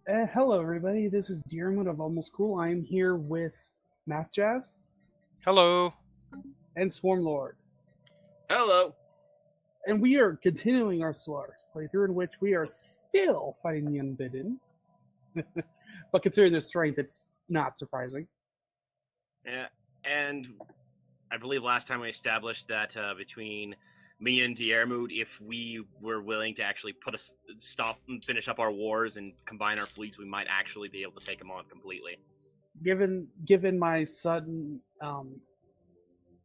Hello, everybody. This is Dearwood of Almost Cool. I am here with Math Jazz Hello. and Swarmlord. Hello. And we are continuing our Stellaris playthrough in which we are still fighting the Unbidden. But considering their strength, it's not surprising. Yeah, and I believe last time we established that between me and Dearwood, if we were willing to actually stop and finish up our wars and combine our fleets, we might actually be able to take them on completely. Given my sudden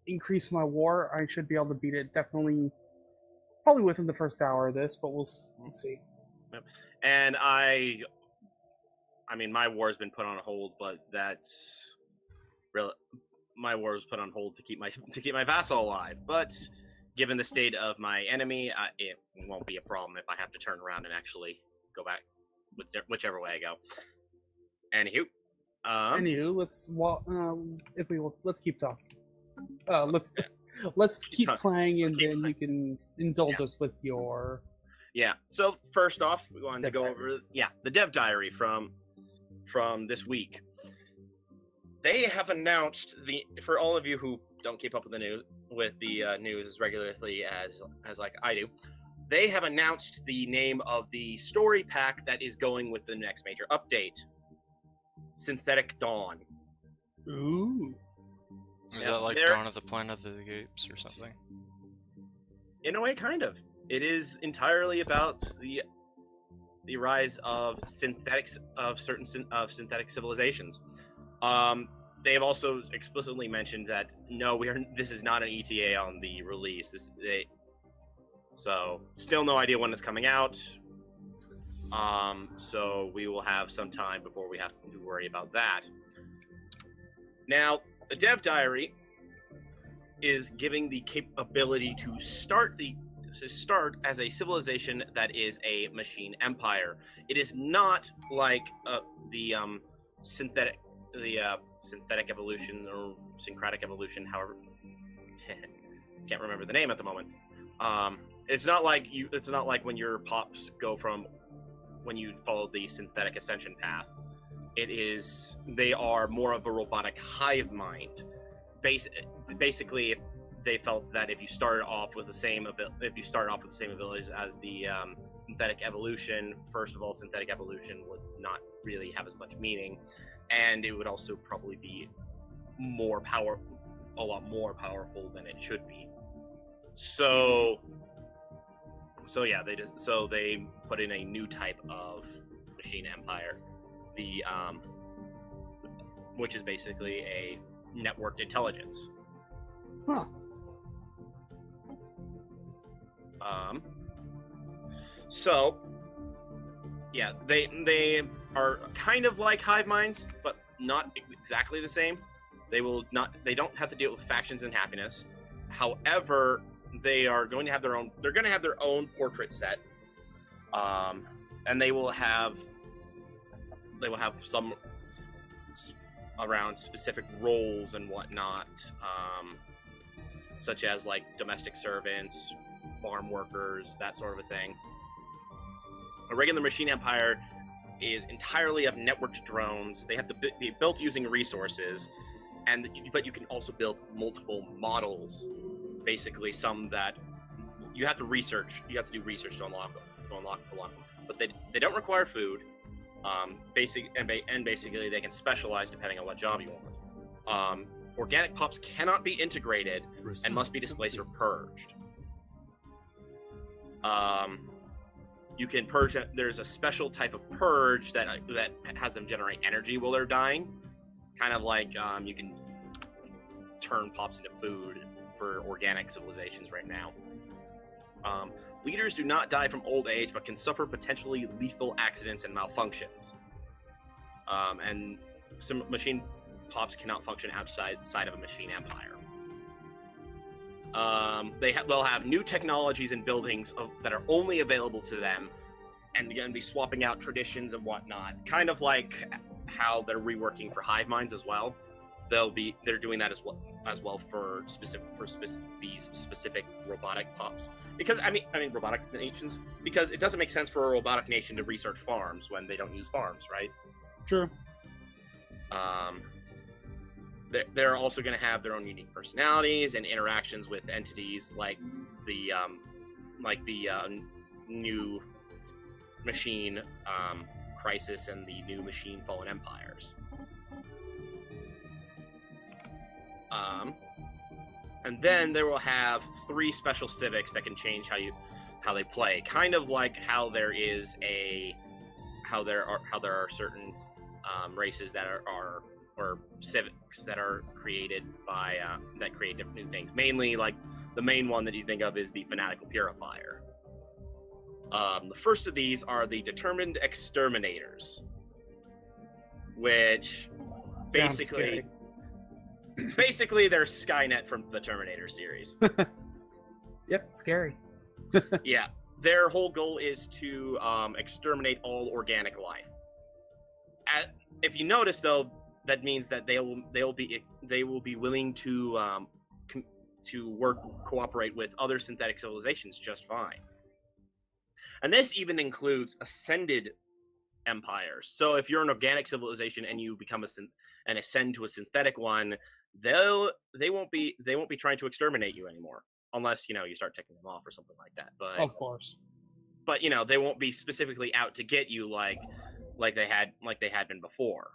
increase in my war, I should be able to beat it. Definitely, probably within the first hour of this, but we'll see. Yep. And I mean, my war has been put on hold, but that's really my war was put on hold to keep my vassal alive. But given the state of my enemy, it won't be a problem if I have to turn around and actually go back whichever way I go. Anywho, let's keep talking. Let's keep playing, and then you can indulge us with your. Yeah. So first off, we wanted to go over the dev diary from this week. They have announced for all of you who don't keep up with the news as regularly as like I do, they have announced the name of the story pack that is going with the next major update. Synthetic Dawn. Ooh. Is that like Dawn of the Planet of the Apes or something? In a way, kind of. It is entirely about the rise of synthetic civilizations. They have also explicitly mentioned that no, this is not an ETA on the release. So still no idea when it's coming out. So we will have some time before we have to worry about that. Now, the dev diary is giving the capability to start as a civilization that is a machine empire. It is not like the synthetic evolution or syncretic evolution, however, can't remember the name at the moment. It's not like when your pops go from when you follow the synthetic ascension path. They are more of a robotic hive mind. Basically, they felt that if you started off with the same abilities as the synthetic evolution, first of all, synthetic evolution would not really have as much meaning, and it would also probably be a lot more powerful than it should be. So yeah, they put in a new type of machine empire, which is basically a networked intelligence. Huh. So yeah, they are kind of like hive minds, but not exactly the same. They don't have to deal with factions and happiness. However, they're going to have their own portrait set. And they will have some around specific roles and whatnot, such as like domestic servants, farm workers, that sort of a thing. A regular machine empire is entirely of networked drones. They have to be built using resources, but you can also build multiple models. Basically, some that you have to research. You have to do research to unlock them. But they don't require food. Basically, they can specialize depending on what job you want. Organic pups cannot be integrated and must be displaced or purged. You can purge. There's a special type of purge that has them generate energy while they're dying, kind of like you can turn pups into food for organic civilizations right now. Leaders do not die from old age, but can suffer potentially lethal accidents and malfunctions. And some machine pops cannot function outside of a machine empire. They'll have new technologies and buildings that are only available to them, and they're going to be swapping out traditions and whatnot, kind of like how they're reworking for hive minds as well. they're doing that as well for these specific robotic pops. Because I mean robotic nations, because it doesn't make sense for a robotic nation to research farms when they don't use farms, right? True. They're also going to have their own unique personalities and interactions with entities like the new machine Crisis and the new machine Fallen Empires. And then they will have 3 special civics that can change how they play, kind of like how there are certain races that are or civics that are created by that create different new things. Mainly, like the main one that you think of is the Fanatical Purifier. The first of these are the Determined Exterminators, which basically they're Skynet from the Terminator series. Yep, scary. Yeah, their whole goal is to exterminate all organic life. If you notice, though, that means that they will be willing to cooperate with other synthetic civilizations just fine. And this even includes ascended empires. So if you're an organic civilization and you become and ascend to a synthetic one, they won't be trying to exterminate you anymore, unless you start taking them off or something like that. But of course, but they won't be specifically out to get you like they had been before.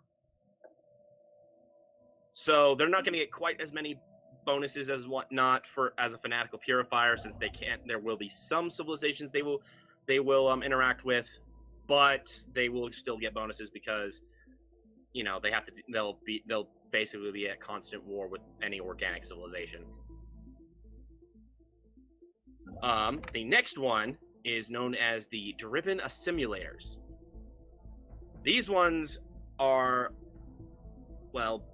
So they're not going to get quite as many bonuses as whatnot as a Fanatical Purifier, since they can't. There will be some civilizations they will interact with, but they will still get bonuses because they have to. They'll basically be at constant war with any organic civilization. The next one is known as the Driven Assimilators. These ones are, well,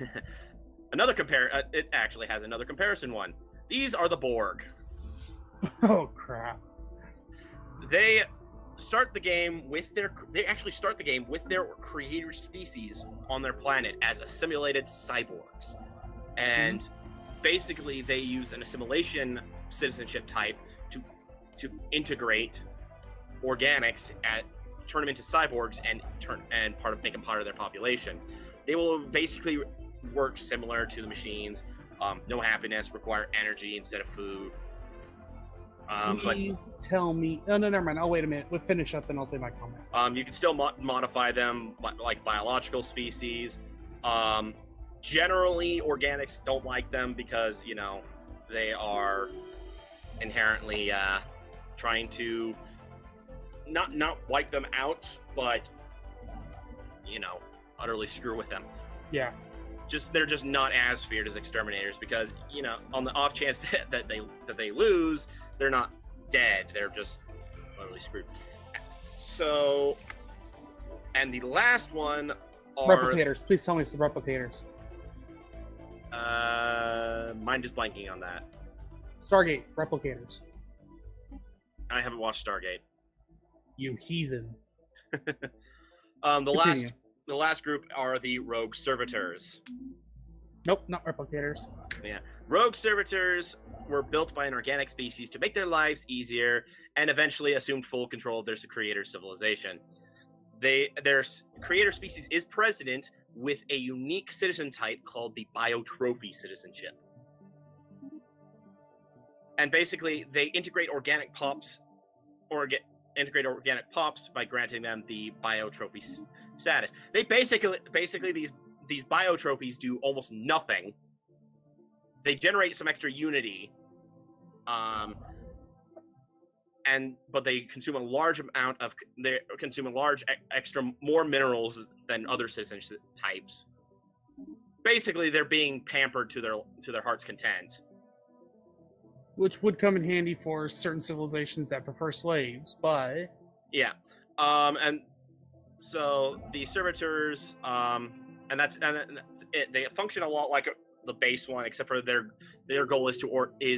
it actually has another comparison one. These are the Borg. Oh crap! They start the game with their creator species on their planet as assimilated cyborgs, and basically they use an assimilation citizenship type to integrate organics turn them into cyborgs and make them part of their population. They will basically work similar to the machines. No happiness, require energy instead of food. Please tell me. Oh, no, never mind. I'll wait a minute. We'll finish up, then I'll say my comment. You can still modify them like biological species. Generally, organics don't like them because they are inherently trying to not wipe them out, but utterly screw with them. Yeah. They're just not as feared as exterminators because on the off chance that they lose, they're not dead. They're just utterly screwed. So, and the last one are replicators. Please tell me it's the replicators. Mind is blanking on that. Stargate replicators. I haven't watched Stargate. You heathen. The last group are the Rogue Servitors. Nope, not replicators. Yeah. Rogue Servitors were built by an organic species to make their lives easier and eventually assumed full control of their creator civilization. Their creator species is present with a unique citizen type called the biotrophy citizenship. And basically, they integrate organic pops by granting them the biotrophy status. They basically these biotrophies do almost nothing. They generate some extra unity, but they consume a large extra more minerals than other citizen types. Basically, they're being pampered to their heart's content. Which would come in handy for certain civilizations that prefer slaves, but yeah, and so the servitors, and that's it. They function a lot like the base one, except for their goal is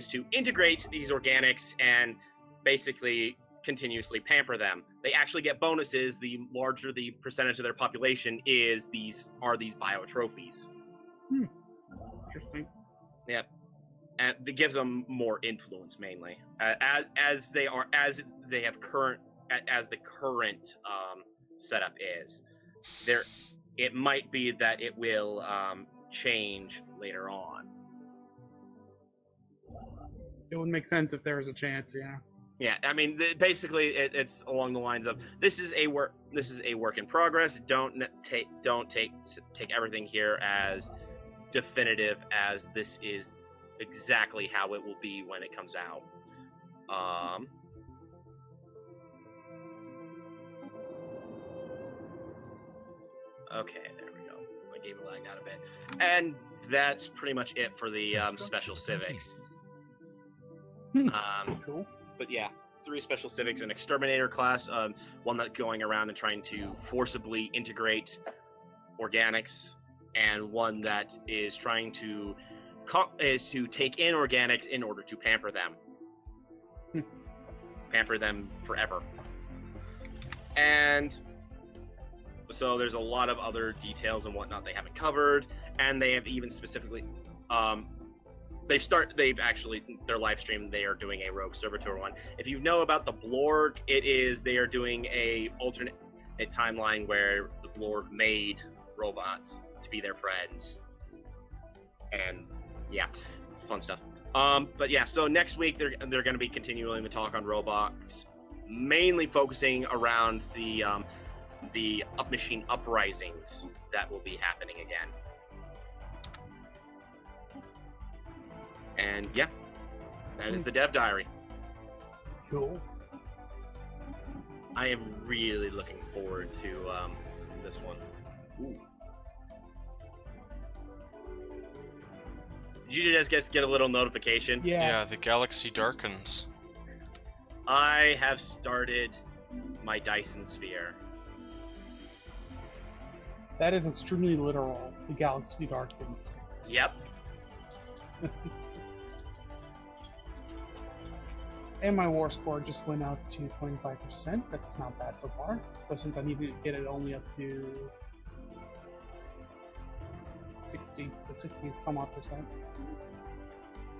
to integrate these organics and basically continuously pamper them. They actually get bonuses the larger the percentage of their population is these biotrophies. Interesting. Yeah, and it gives them more influence mainly, as the current setup is. It might be that it will change later on. It would make sense if there was a chance, yeah. Yeah, I mean, basically, it's along the lines of this is a work in progress. Don't take everything here as definitive as this is exactly how it will be when it comes out. Okay, there we go. My game lagged out a bit, and that's pretty much it for the special civics. Cool. But yeah, 3 special civics, an exterminator class, one that's going around and trying to forcibly integrate organics, and one that is trying to take in organics in order to pamper them. Pamper them forever. And so there's a lot of other details and whatnot they haven't covered, and they have even specifically their live stream, they are doing a Rogue Servitor one. If you know about the Blorg, they are doing a alternate timeline where the Blorg made robots to be their friends. And yeah, fun stuff. But yeah, so next week they're going to be continuing the talk on robots, mainly focusing around the machine uprisings that will be happening again. And yeah, that is the dev diary. Cool. I am really looking forward to this one. Ooh. Did you guys get a little notification? Yeah, the galaxy darkens. I have started my Dyson sphere. That is extremely literal. The galaxy darkens. Yep. And my war score just went up to 25%. That's not bad so far. But since I need to get it only up to 60 some odd percent.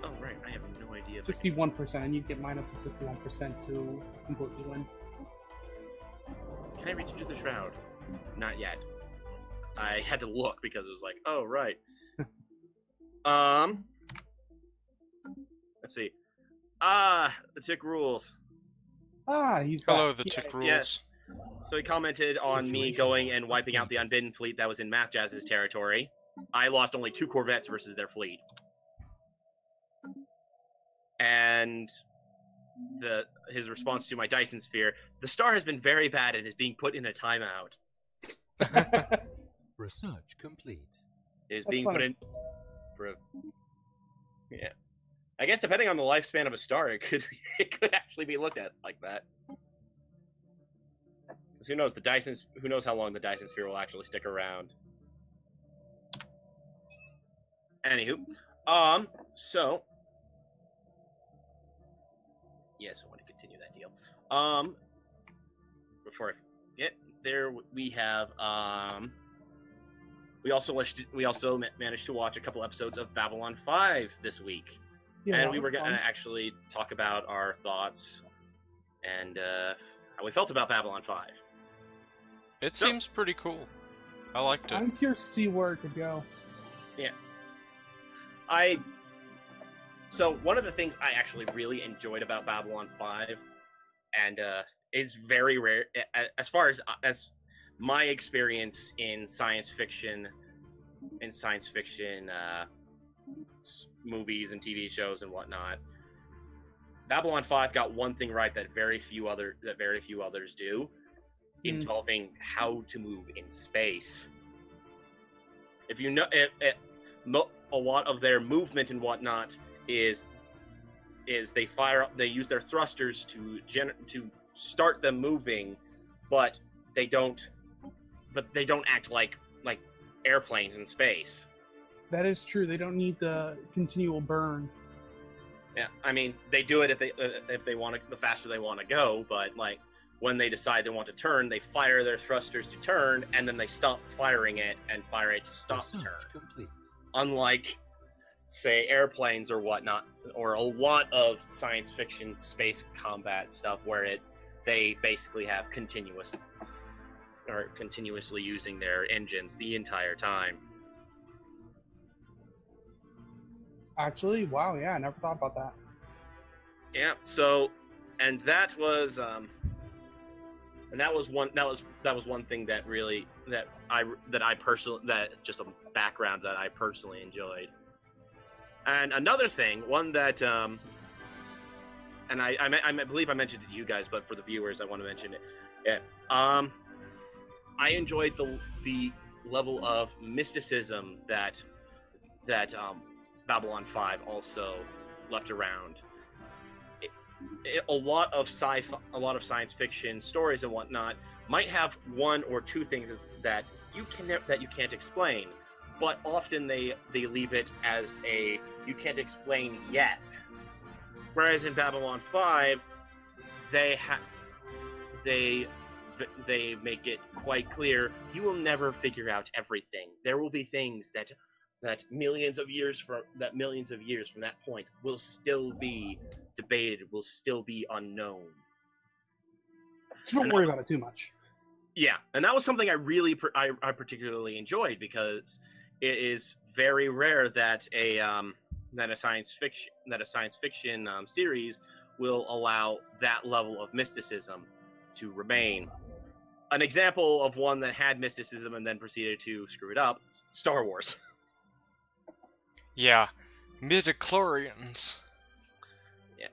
Oh, right. I have no idea. 61%. I need to get mine up to 61% to completely win. Can I redo the shroud? Not yet. I had to look because it was like, oh, right. Let's see. The Tick rules. He's Hello, back. the Tick rules. Yes. So he commented on me going and wiping out the Unbidden fleet that was in Math Jazz's territory. I lost only 2 corvettes versus their fleet. And his response to my Dyson sphere: the star has been very bad and is being put in a timeout. Research complete. It is being put in for yeah. I guess depending on the lifespan of a star, it could actually be looked at like that. Because who knows how long the Dyson sphere will actually stick around. Anywho, so yes, I want to continue that deal. Before I forget, there we have we also managed to watch a couple episodes of Babylon 5 this week. Yeah, and we were going to actually talk about our thoughts and how we felt about Babylon 5. It seems pretty cool. I liked it. I'm curious to see where it could go. Yeah. So one of the things I actually really enjoyed about Babylon 5, and it's very rare, as far as my experience in science fiction movies and TV shows and whatnot, Babylon 5 got one thing right that very few others do, involving how to move in space. If you know, a lot of their movement and whatnot is they use their thrusters to start them moving, but they don't act like airplanes in space. That is true. They don't need the continual burn. Yeah, I mean, they do it if they want to, the faster they want to go, but when they decide they want to turn, they fire their thrusters to turn, and then they stop firing it and fire it to stop the turn. Complete. unlike, say, airplanes or whatnot, or a lot of science fiction space combat stuff where they basically have continuously using their engines the entire time. Actually, wow, yeah, I never thought about that. Yeah, so, and that was one thing that really that just a background that I personally enjoyed. And another thing, one that and I believe I mentioned it to you guys, but for the viewers, I want to mention it. Yeah, I enjoyed the level of mysticism that Babylon 5 also left around. A lot of science fiction stories and whatnot might have one or two things that you can't explain, but often they leave it as a you can't explain yet. Whereas in Babylon 5, they make it quite clear you will never figure out everything. There will be things that millions of years from that point will still be debated, will still be unknown. So don't worry about it too much. Yeah, and that was something I particularly enjoyed, because it is very rare that a science fiction series will allow that level of mysticism to remain. An example of one that had mysticism and then proceeded to screw it up: Star Wars. Yeah, midichlorians. Yeah.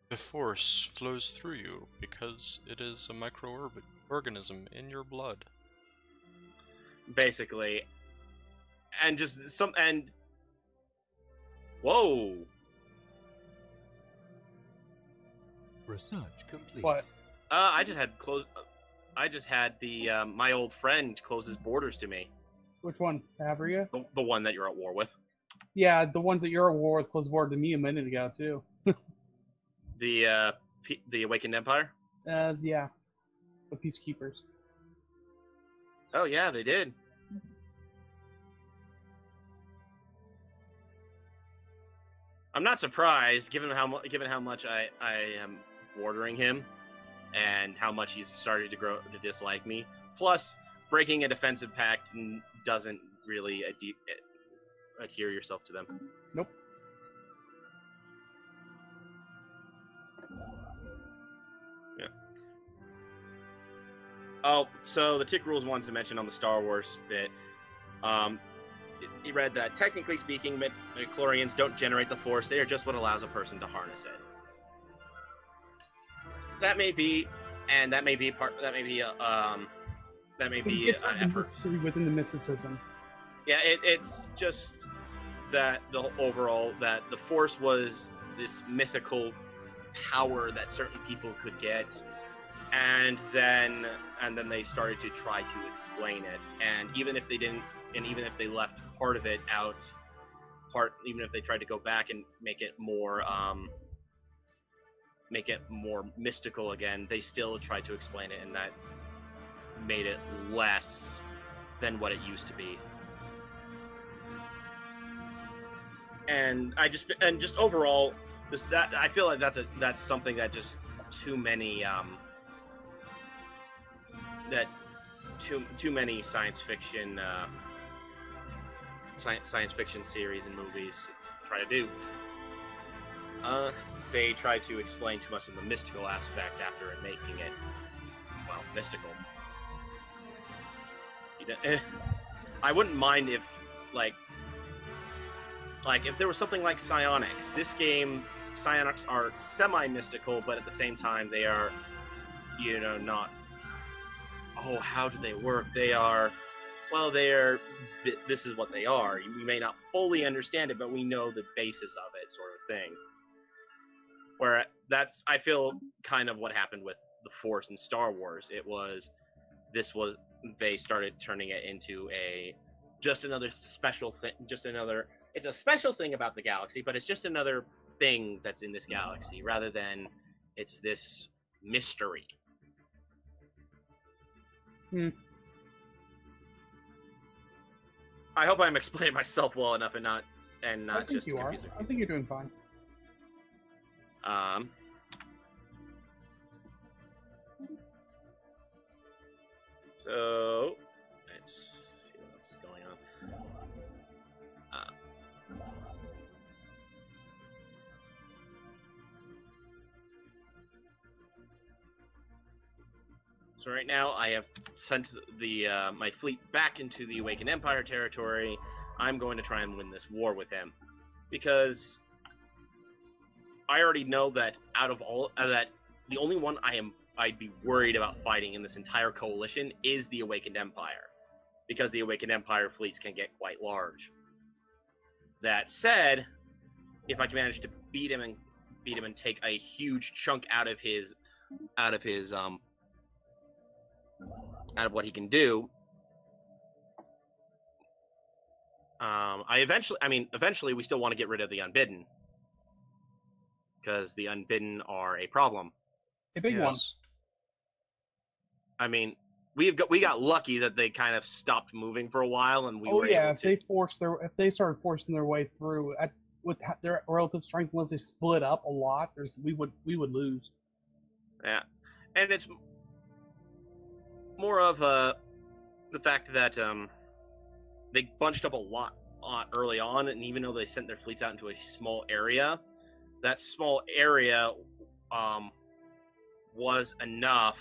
The Force flows through you because it is a microorganism in your blood. Basically. And just whoa. Research complete. What? I just had the my old friend close his borders to me. Which one? Avria? The one that you're at war with. Yeah, the ones that you're at war with closed board to me a minute ago too. The Awakened Empire? Yeah. The Peacekeepers. Oh yeah, they did. I'm not surprised, given how much I am bordering him, and how much he's started to grow to dislike me. Plus, breaking a defensive pact doesn't really adhere yourself to them. Nope. Yeah. Oh, so the Tick Rules wanted to mention on the Star Wars bit. He read that, technically speaking, midichlorians don't generate the Force. They are just what allows a person to harness it. That may be, and that may be an effort Within the mysticism. Yeah, it's just that that the Force was this mythical power that certain people could get, and then they started to try to explain it. And even if they didn't, and even if they left part of it out, even if they tried to go back and make it more mystical again, they still tried to explain it, and that made it less than what it used to be. And just overall, I feel like that's something that just too many science fiction series and movies try to do. They try to explain too much of the mystical aspect after making it, well, mystical. I wouldn't mind if, like if there was something like psionics. This game, psionics are semi-mystical, but at the same time they are, not, oh, how do they work? They are, well, this is what they are. We may not fully understand it, but we know the basis of it, sort of thing. Where I feel kind of what happened with the Force in Star Wars. They started turning it into just another special thing, it's a special thing about the galaxy, but it's just another thing that's in this galaxy, rather than it's this mystery. I hope I'm explaining myself well enough and not I think just you are. confusing. I think you're doing fine. So let's see what else is going on. So right now I have sent the my fleet back into the Awakened Empire territory. I'm going to try and win this war with him because I already know that out of all that, the only one I'd be worried about fighting in this entire coalition is the Awakened Empire, because the Awakened Empire fleets can get quite large. That said, if I can manage to beat him and take a huge chunk out of what he can do, eventually we still want to get rid of the Unbidden, because the Unbidden are a problem. A big one. I mean, we got lucky that they kind of stopped moving for a while, and we were able to. If they started forcing their way through with their relative strength, once they split up a lot, we would lose. Yeah, and it's more of the fact that they bunched up a lot early on, and even though they sent their fleets out into a small area, that small area was enough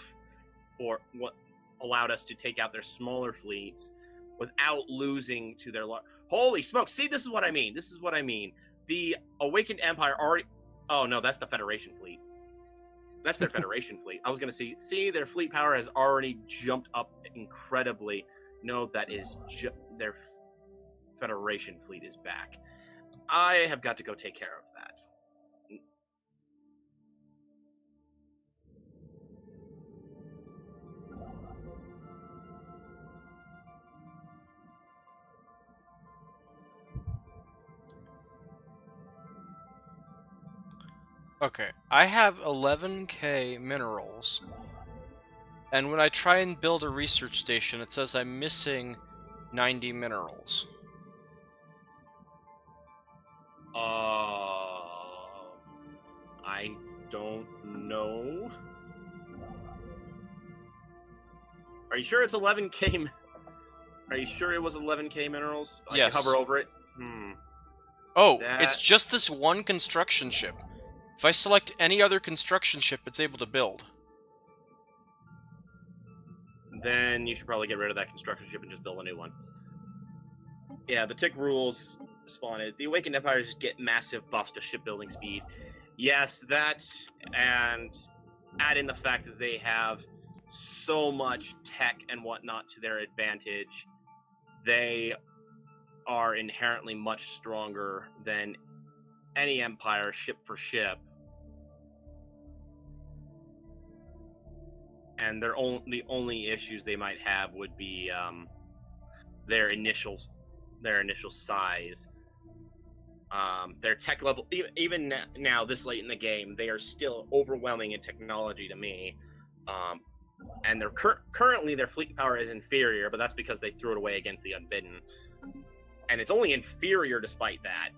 for what allowed us to take out their smaller fleets without losing to their holy smoke. See, this is what I mean. The Awakened Empire already... Oh, no, that's the Federation fleet. That's their Federation fleet. I was going to see, their fleet power has already jumped up incredibly. No, that is their Federation fleet is back. I have got to go take care of that. Okay, I have 11k minerals, and when I try and build a research station, it says I'm missing 90 minerals. I don't know. Are you sure it's 11k? Are you sure it was 11k minerals? I Yes. can hover over it. Oh, it's just this one construction ship. If I select any other construction ship, it's able to build. Then you should probably get rid of that construction ship and just build a new one. Yeah, the tick rules spawned. The Awakened Empire just get massive buffs to shipbuilding speed. Yes, that, and add in the fact that they have so much tech and whatnot to their advantage. They are inherently much stronger than any empire, ship for ship. And the only issues they might have would be their initial size. Their tech level, even now, this late in the game, they are still overwhelming in technology to me. And they're currently their fleet power is inferior, but that's because they threw it away against the Unbidden. And it's only inferior despite that.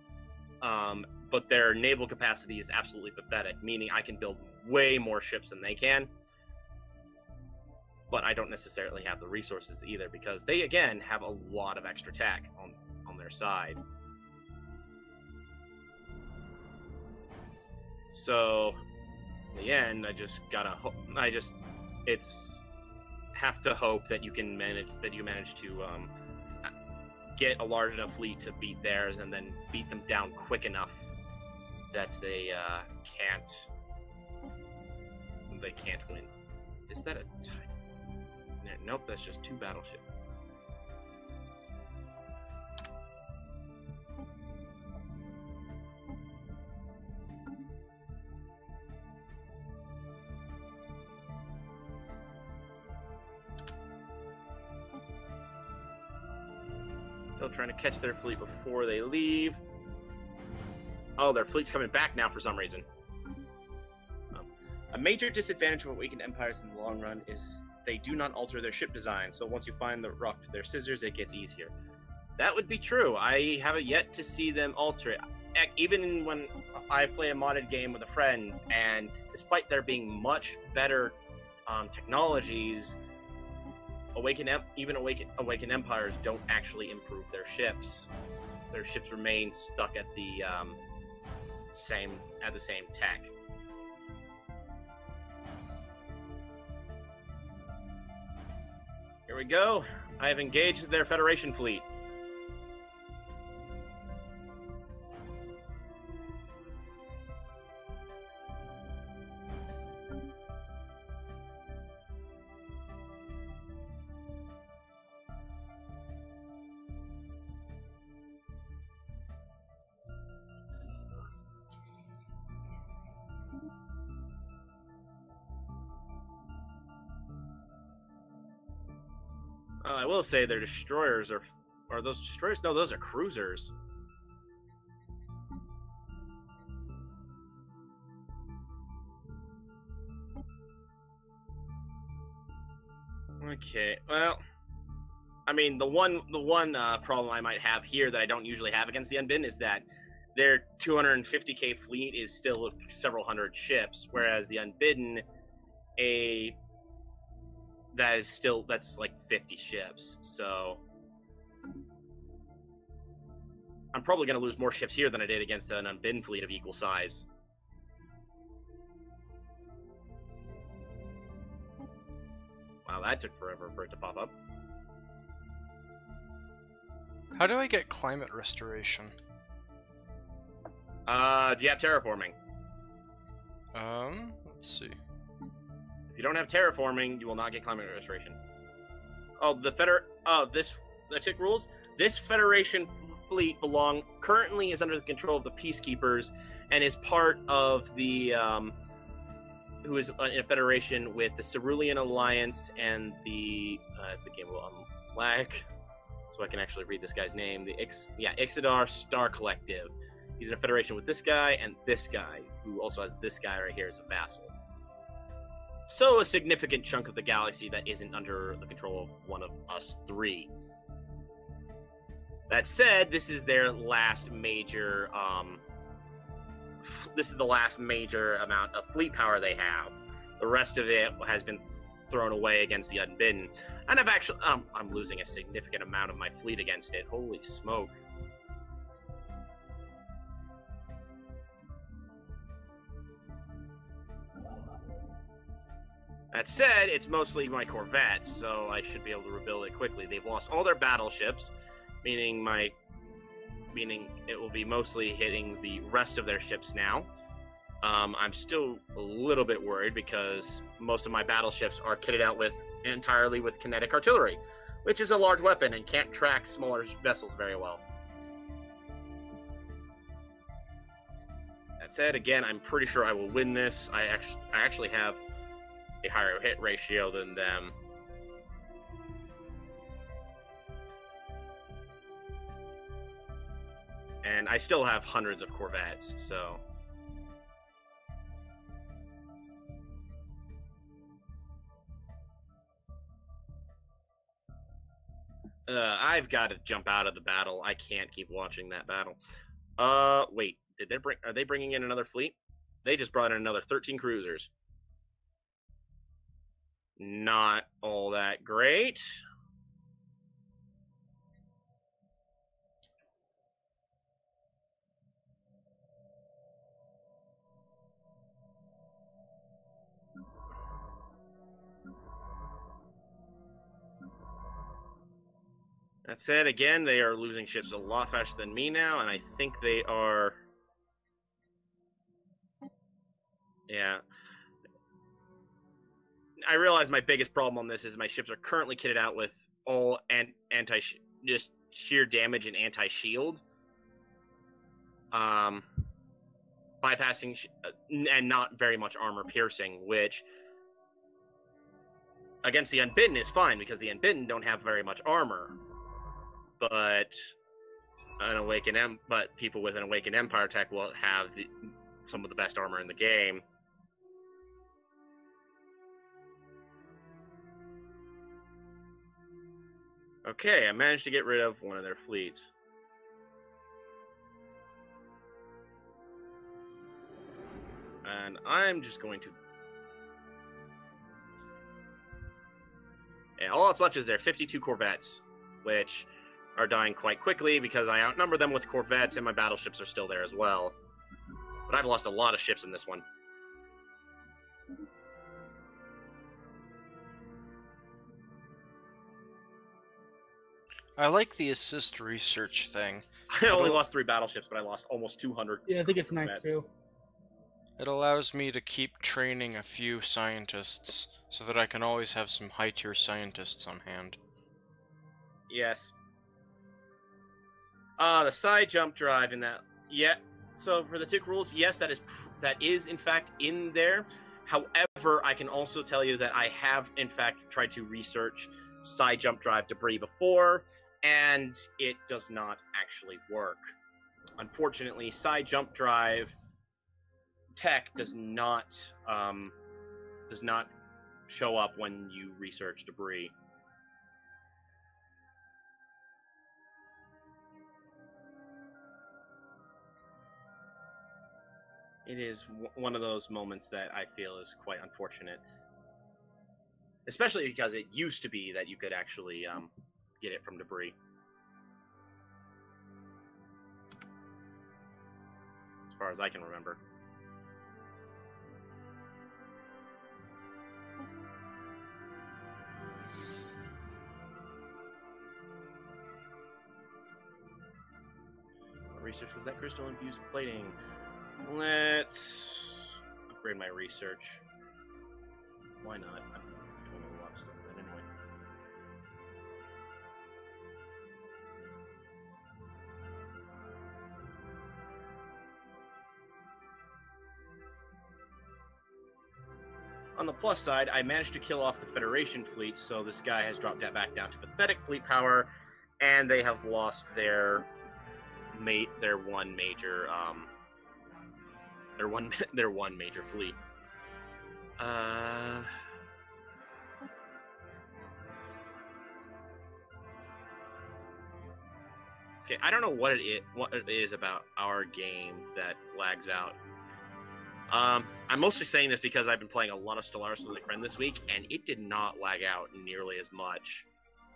But their naval capacity is absolutely pathetic, meaning I can build way more ships than they can. But I don't necessarily have the resources either, because they, again, have a lot of extra tech on their side. So, in the end, I just gotta have to hope that you manage to get a large enough fleet to beat theirs, and then beat them down quick enough that they can't win. Is that a type? Nope, that's just 2 battleships. Still trying to catch their fleet before they leave. Oh, their fleet's coming back now for some reason. A major disadvantage of Awakened Empires in the long run is they do not alter their ship design, so once you find the rock to their scissors, it gets easier. That would be true. I haven't yet to see them alter it. Even when I play a modded game with a friend, and despite there being much better technologies, Awakened Empires don't actually improve their ships. Their ships remain stuck at the same tech. Here we go. I have engaged their Federation fleet. I will say their destroyers are those destroyers? No, those are cruisers. Okay, well, I mean, the one problem I might have here that I don't usually have against the Unbidden is that their 250k fleet is still several hundred ships, whereas the Unbidden, that's like 50 ships. So I'm probably going to lose more ships here than I did against an Unbidden fleet of equal size. Wow, that took forever for it to pop up. How do I get climate restoration? Do you have terraforming? Let's see. If you don't have terraforming, you will not get climate restoration. Oh, the took rules. This Federation fleet currently is under the control of the Peacekeepers and is part of the who is in a federation with the Cerulean Alliance and the game will unlag, so I can actually read this guy's name. The Ixidar Star Collective. He's in a federation with this guy and this guy, who also has this guy right here as a vassal. So a significant chunk of the galaxy that isn't under the control of one of us three. That said, this is their last major. This is the last major amount of fleet power they have. The rest of it has been thrown away against the Unbidden, and I'm losing a significant amount of my fleet against it. Holy smoke! That said, it's mostly my corvettes, so I should be able to rebuild it quickly. They've lost all their battleships, meaning it will be mostly hitting the rest of their ships now. I'm still a little bit worried because most of my battleships are kitted out entirely with kinetic artillery, which is a large weapon and can't track smaller vessels very well. That said, again, I'm pretty sure I will win this. I actually have a higher hit ratio than them. And I still have hundreds of corvettes, so... I've got to jump out of the battle. I can't keep watching that battle. Wait, are they bringing in another fleet? They just brought in another 13 cruisers. Not all that great. That said, again, they are losing ships a lot faster than me now, and I think they are... Yeah. I realize my biggest problem on this is my ships are currently kitted out with all just sheer damage and anti-shield. Bypassing and not very much armor piercing, which against the Unbidden is fine because the Unbidden don't have very much armor. But people with an Awakened Empire tech will have some of the best armor in the game. Okay, I managed to get rid of one of their fleets. And I'm just going to... Yeah, all that's left is their 52 corvettes, which are dying quite quickly because I outnumber them with corvettes and my battleships are still there as well. But I've lost a lot of ships in this one. I like the assist research thing. I only lost 3 battleships, but I lost almost 200. Yeah, I think it's nice too. It allows me to keep training a few scientists so that I can always have some high-tier scientists on hand. Yes. The side jump drive in that. Yeah. So for the tick rules, yes, that is in fact in there. However, I can also tell you that I have in fact tried to research side jump drive debris before, and it does not actually work. Unfortunately, side jump drive tech does not show up when you research debris. It is one of those moments that I feel is quite unfortunate. Especially because it used to be that you could actually get it from debris. As far as I can remember. What research was that? Crystal infused plating. Let's upgrade my research. Why not? I'm doing a lot of stuff with that anyway. On the plus side, I managed to kill off the Federation fleet, so this guy has dropped that back down to pathetic fleet power, and they have lost their one major their one major fleet. Okay, I don't know what it is about our game that lags out. I'm mostly saying this because I've been playing a lot of Stellaris with a friend this week, and it did not lag out nearly as much.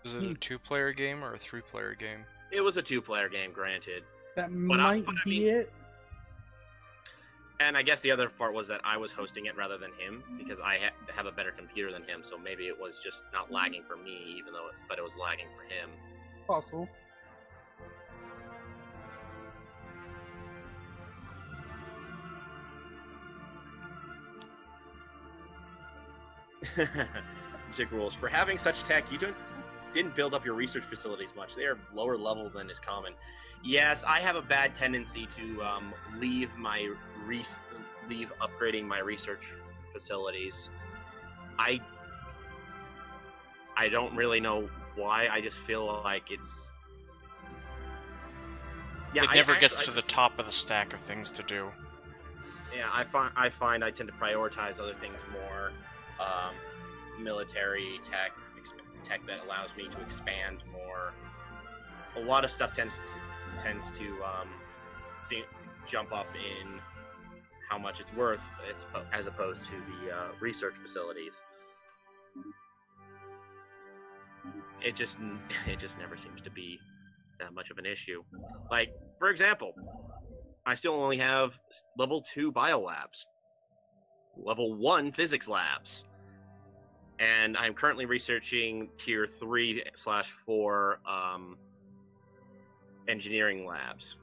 Is it a 2-player game or a 3-player game? It was a 2-player game, granted. That might be it. And I guess the other part was that I was hosting it rather than him, because I have a better computer than him, so maybe it was just not lagging for me, but it was lagging for him. Possible. Jig rules. For having such tech, you didn't build up your research facilities much. They are lower level than is common. Yes, I have a bad tendency to leave upgrading my research facilities. I don't really know why. I just feel like it's... Yeah, it never gets to the top of the stack of things to do. Yeah, I find I tend to prioritize other things more. Military tech that allows me to expand more. A lot of stuff tends to jump up in how much it's worth, as opposed to the research facilities. It just never seems to be that much of an issue. Like, for example, I still only have level 2 biolabs, level 1 physics labs, and I'm currently researching tier 3/4 engineering labs.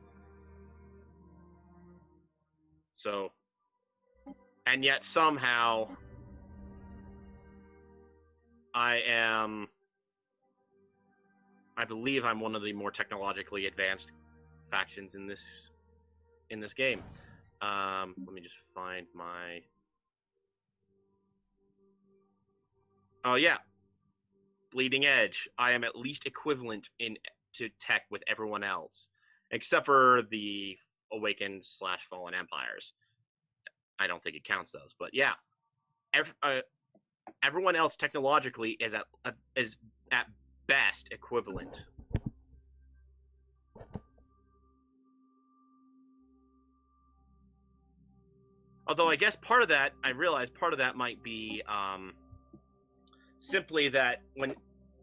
So, and yet somehow I believe I'm one of the more technologically advanced factions in this game. Let me just find my... Oh yeah, bleeding edge. I am at least equivalent to tech with everyone else, except for the awakened/fallen empires. I don't think it counts those, but yeah, everyone else technologically is at best equivalent. Although I guess part of that, I realize part of that might be simply that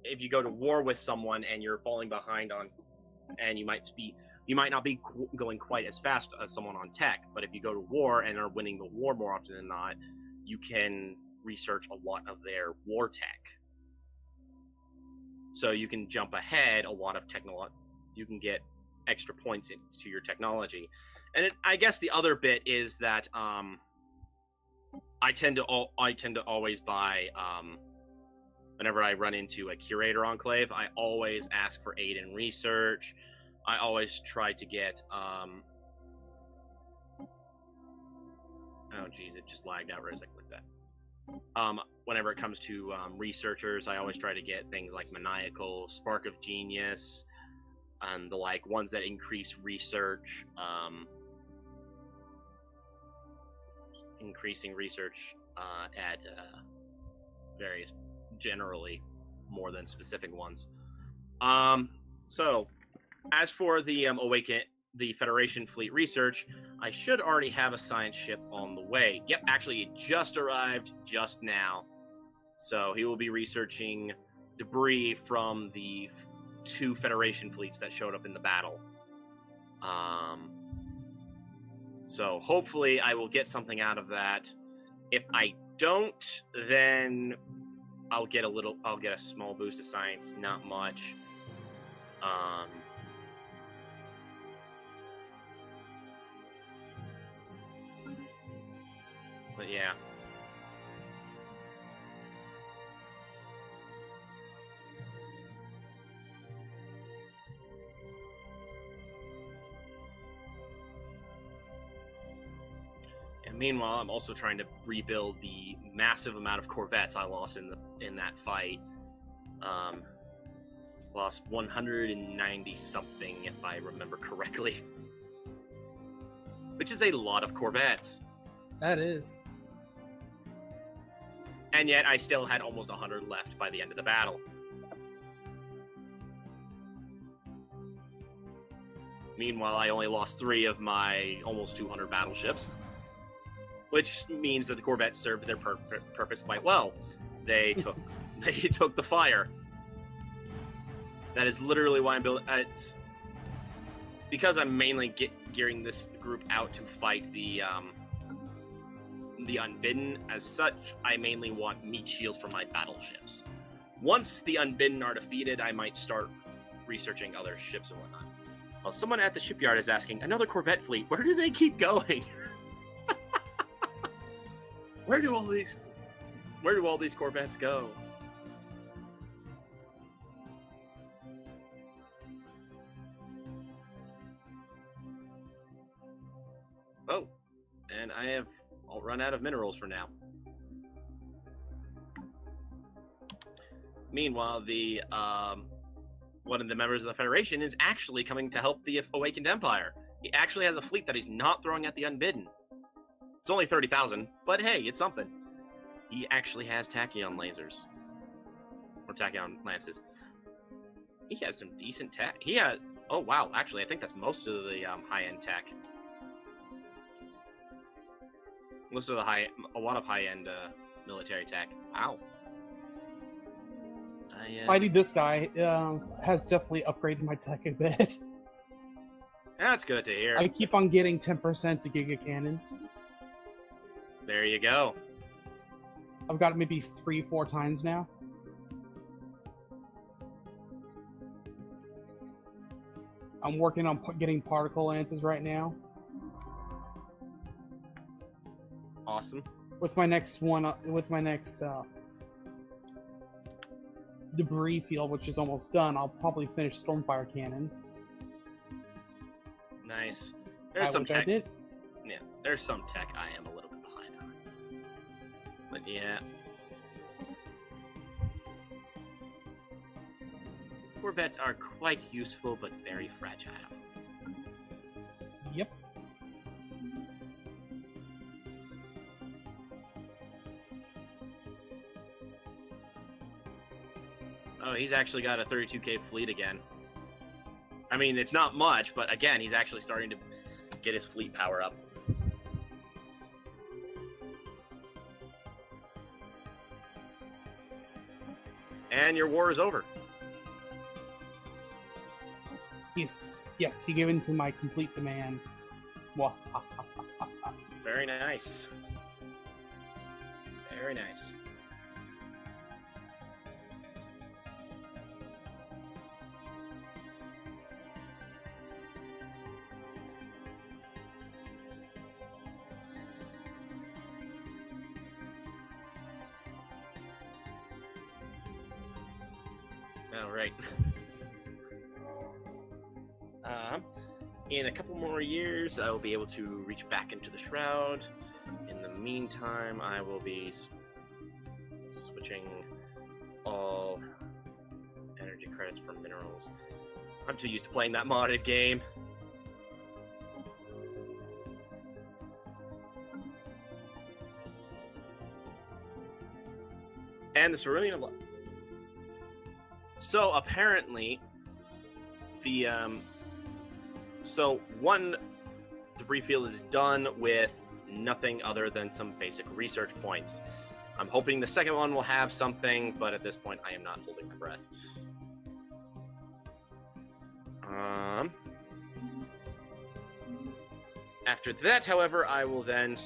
if you go to war with someone and you're falling behind on, and you might not be going quite as fast as someone on tech, but if you go to war and are winning the war more often than not, you can research a lot of their war tech. So you can jump ahead a lot of technology. You can get extra points into your technology. And I guess the other bit is that I tend to always buy whenever I run into a curator enclave, I always ask for aid in research. I always try to get oh geez, it just lagged out as I clicked that. Whenever it comes to researchers, I always try to get things like Maniacal, Spark of Genius, and the like ones that increase research. Increasing research at various, generally more than specific ones. So, as for the the Federation fleet research, I should already have a science ship on the way. Yep, actually, it just arrived just now. So he will be researching debris from the 2 Federation fleets that showed up in the battle. So hopefully I will get something out of that. If I don't, then I'll get a small boost of science, not much. But yeah. And meanwhile, I'm also trying to rebuild the massive amount of corvettes I lost in that fight. Lost 190 something, if I remember correctly, which is a lot of corvettes. That is. And yet, I still had almost 100 left by the end of the battle. Meanwhile, I only lost 3 of my almost 200 battleships, which means that the corvettes served their purpose quite well. They took the fire. That is literally why I'm building. Because I'm mainly gearing this group out to fight the Unbidden. As such, I mainly want meat shields for my battleships. Once the Unbidden are defeated, I might start researching other ships and whatnot. Well, someone at the shipyard is asking, another Corvette fleet, where do they keep going? Where do all these Corvettes go? Oh, and I'll run out of minerals for now. Meanwhile, the one of the members of the Federation is actually coming to help the Awakened Empire. He actually has a fleet that he's not throwing at the Unbidden. It's only 30,000, but hey, it's something. He actually has tachyon lasers. Or tachyon lances. He has some decent tech. He has... Oh, wow. Actually, I think that's most of the high-end tech. Most of the a lot of high-end military tech. Wow. Fighting this guy has definitely upgraded my tech a bit. That's good to hear. I keep on getting 10% to Giga Cannons. There you go. I've got it maybe 3-4 times now. I'm working on getting particle lances right now. Awesome. With my next one, debris field, which is almost done, I'll probably finish Stormfire cannons. Nice. There's some tech. Yeah, there's some tech I am a little bit behind on. But yeah. Corvettes are quite useful, but very fragile. Yep. Oh, he's actually got a 32k fleet again. I mean, it's not much, but again, he's actually starting to get his fleet power up. And your war is over. Yes, he gave in to my complete demands. Very nice. Very nice. All right. In a couple more years, I will be able to reach back into the Shroud. In the meantime, I will be switching all energy credits for minerals. I'm too used to playing that modded game. And the Cerulean of Light. So apparently, the one debris field is done with nothing other than some basic research points. I'm hoping the second one will have something, but at this point, I am not holding my breath. After that, however, I will then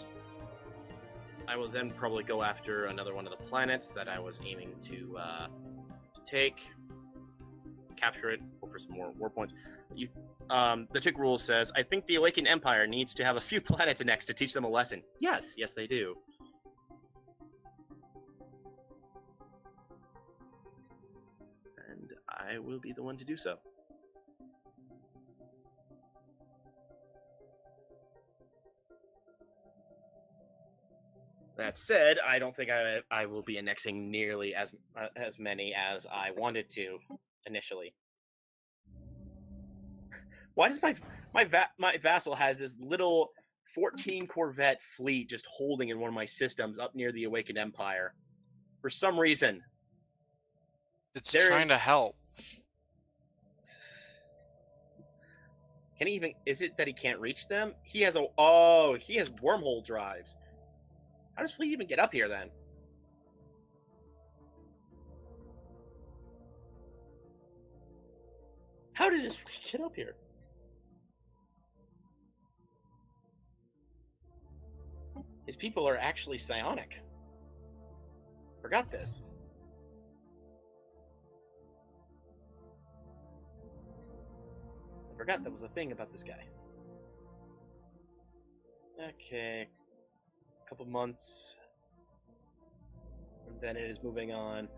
probably go after another one of the planets that I was aiming to take, capture it, hope for some more war points. The Tick Rule says, I think the Awakened Empire needs to have a few planets annexed to teach them a lesson. Yes, they do. And I will be the one to do so. That said, I don't think I will be annexing nearly as many as I wanted to initially. Why does my vassal has this little 14 Corvette fleet just holding in one of my systems up near the Awakened Empire? For some reason. It's trying to help. Can he even? Is it that he can't reach them? He has he has wormhole drives. How does fleet even get up here then? How did his fleet get up here? His people are actually psionic. Forgot this. I forgot that was a thing about this guy. Okay. Couple months, and then it is moving on.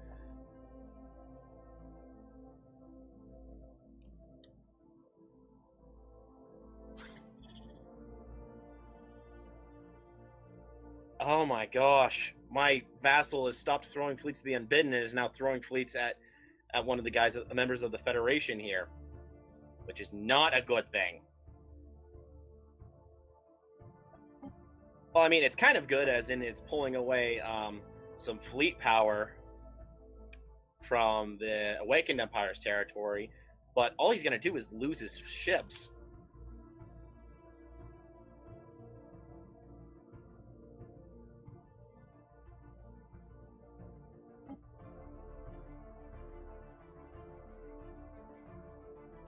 Oh my gosh, my vassal has stopped throwing fleets to the Unbidden and is now throwing fleets at one of the guys, members of the Federation here, which is not a good thing. Well, I mean, it's kind of good, as in it's pulling away some fleet power from the Awakened Empire's territory, but all he's going to do is lose his ships.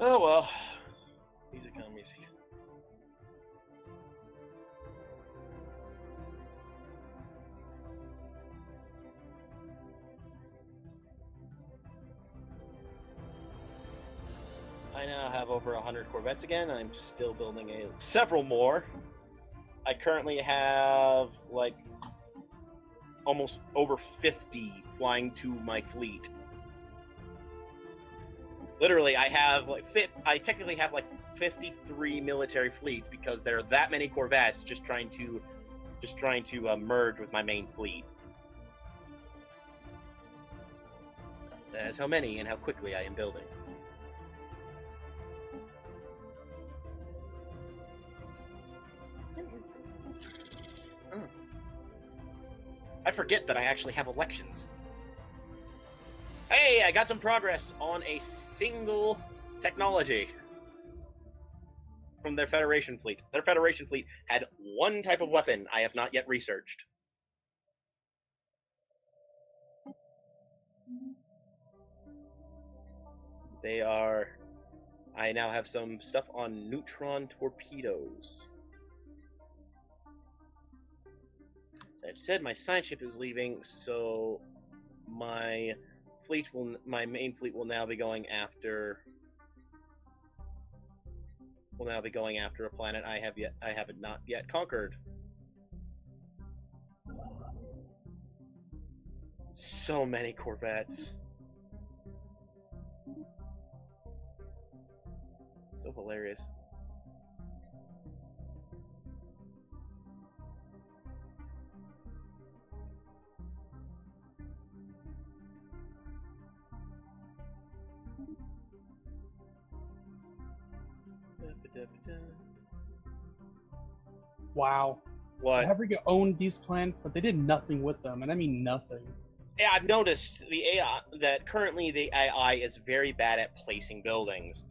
Oh well, these economies. I now have over 100 Corvettes again. I'm still building several more. I currently have like almost over 50 flying to my fleet. Literally, I have I technically have like 53 military fleets because there are that many Corvettes just trying to merge with my main fleet. That's how many and how quickly I am building. I forget that I actually have elections. Hey, I got some progress on a single technology from their Federation fleet. Their Federation fleet had one type of weapon I have not yet researched. They are... I now have some stuff on neutron torpedoes. That said, my science ship is leaving, so my main fleet will now be going after a planet I have not yet conquered. So many Corvettes. So hilarious. Wow. What? Africa owned these planets, but they did nothing with them, and I mean nothing. Yeah, I've noticed the AI that currently the AI is very bad at placing buildings.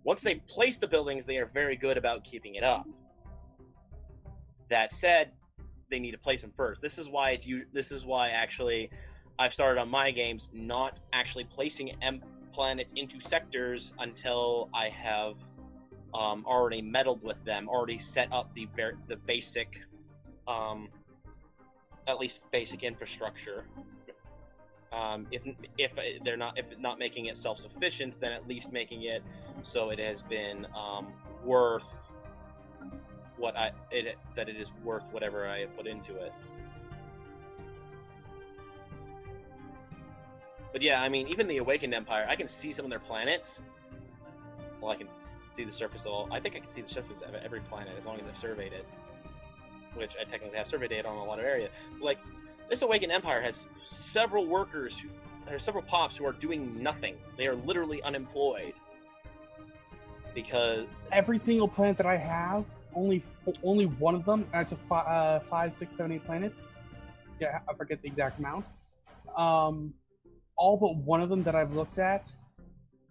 Once they place the buildings, they are very good about keeping it up. That said, they need to place them first. This is why actually I've started on my games not actually placing planets into sectors until I have already meddled with them, already set up the basic, at least basic infrastructure. If they're not making it self-sufficient, then at least making it so it has been worth that it is worth whatever I have put into it. But yeah, I mean, even the Awakened Empire, I can see some of their planets. Well, I can see the surface of all. I think I can see the surface of every planet as long as I've surveyed it, which I technically have survey data on a lot of area. Like, this Awakened Empire has several workers, there are several pops who are doing nothing. They are literally unemployed. Because every single planet that I have, only one of them, out of 5, 6, 7, 8 planets. Yeah, I forget the exact amount. All but one of them that I've looked at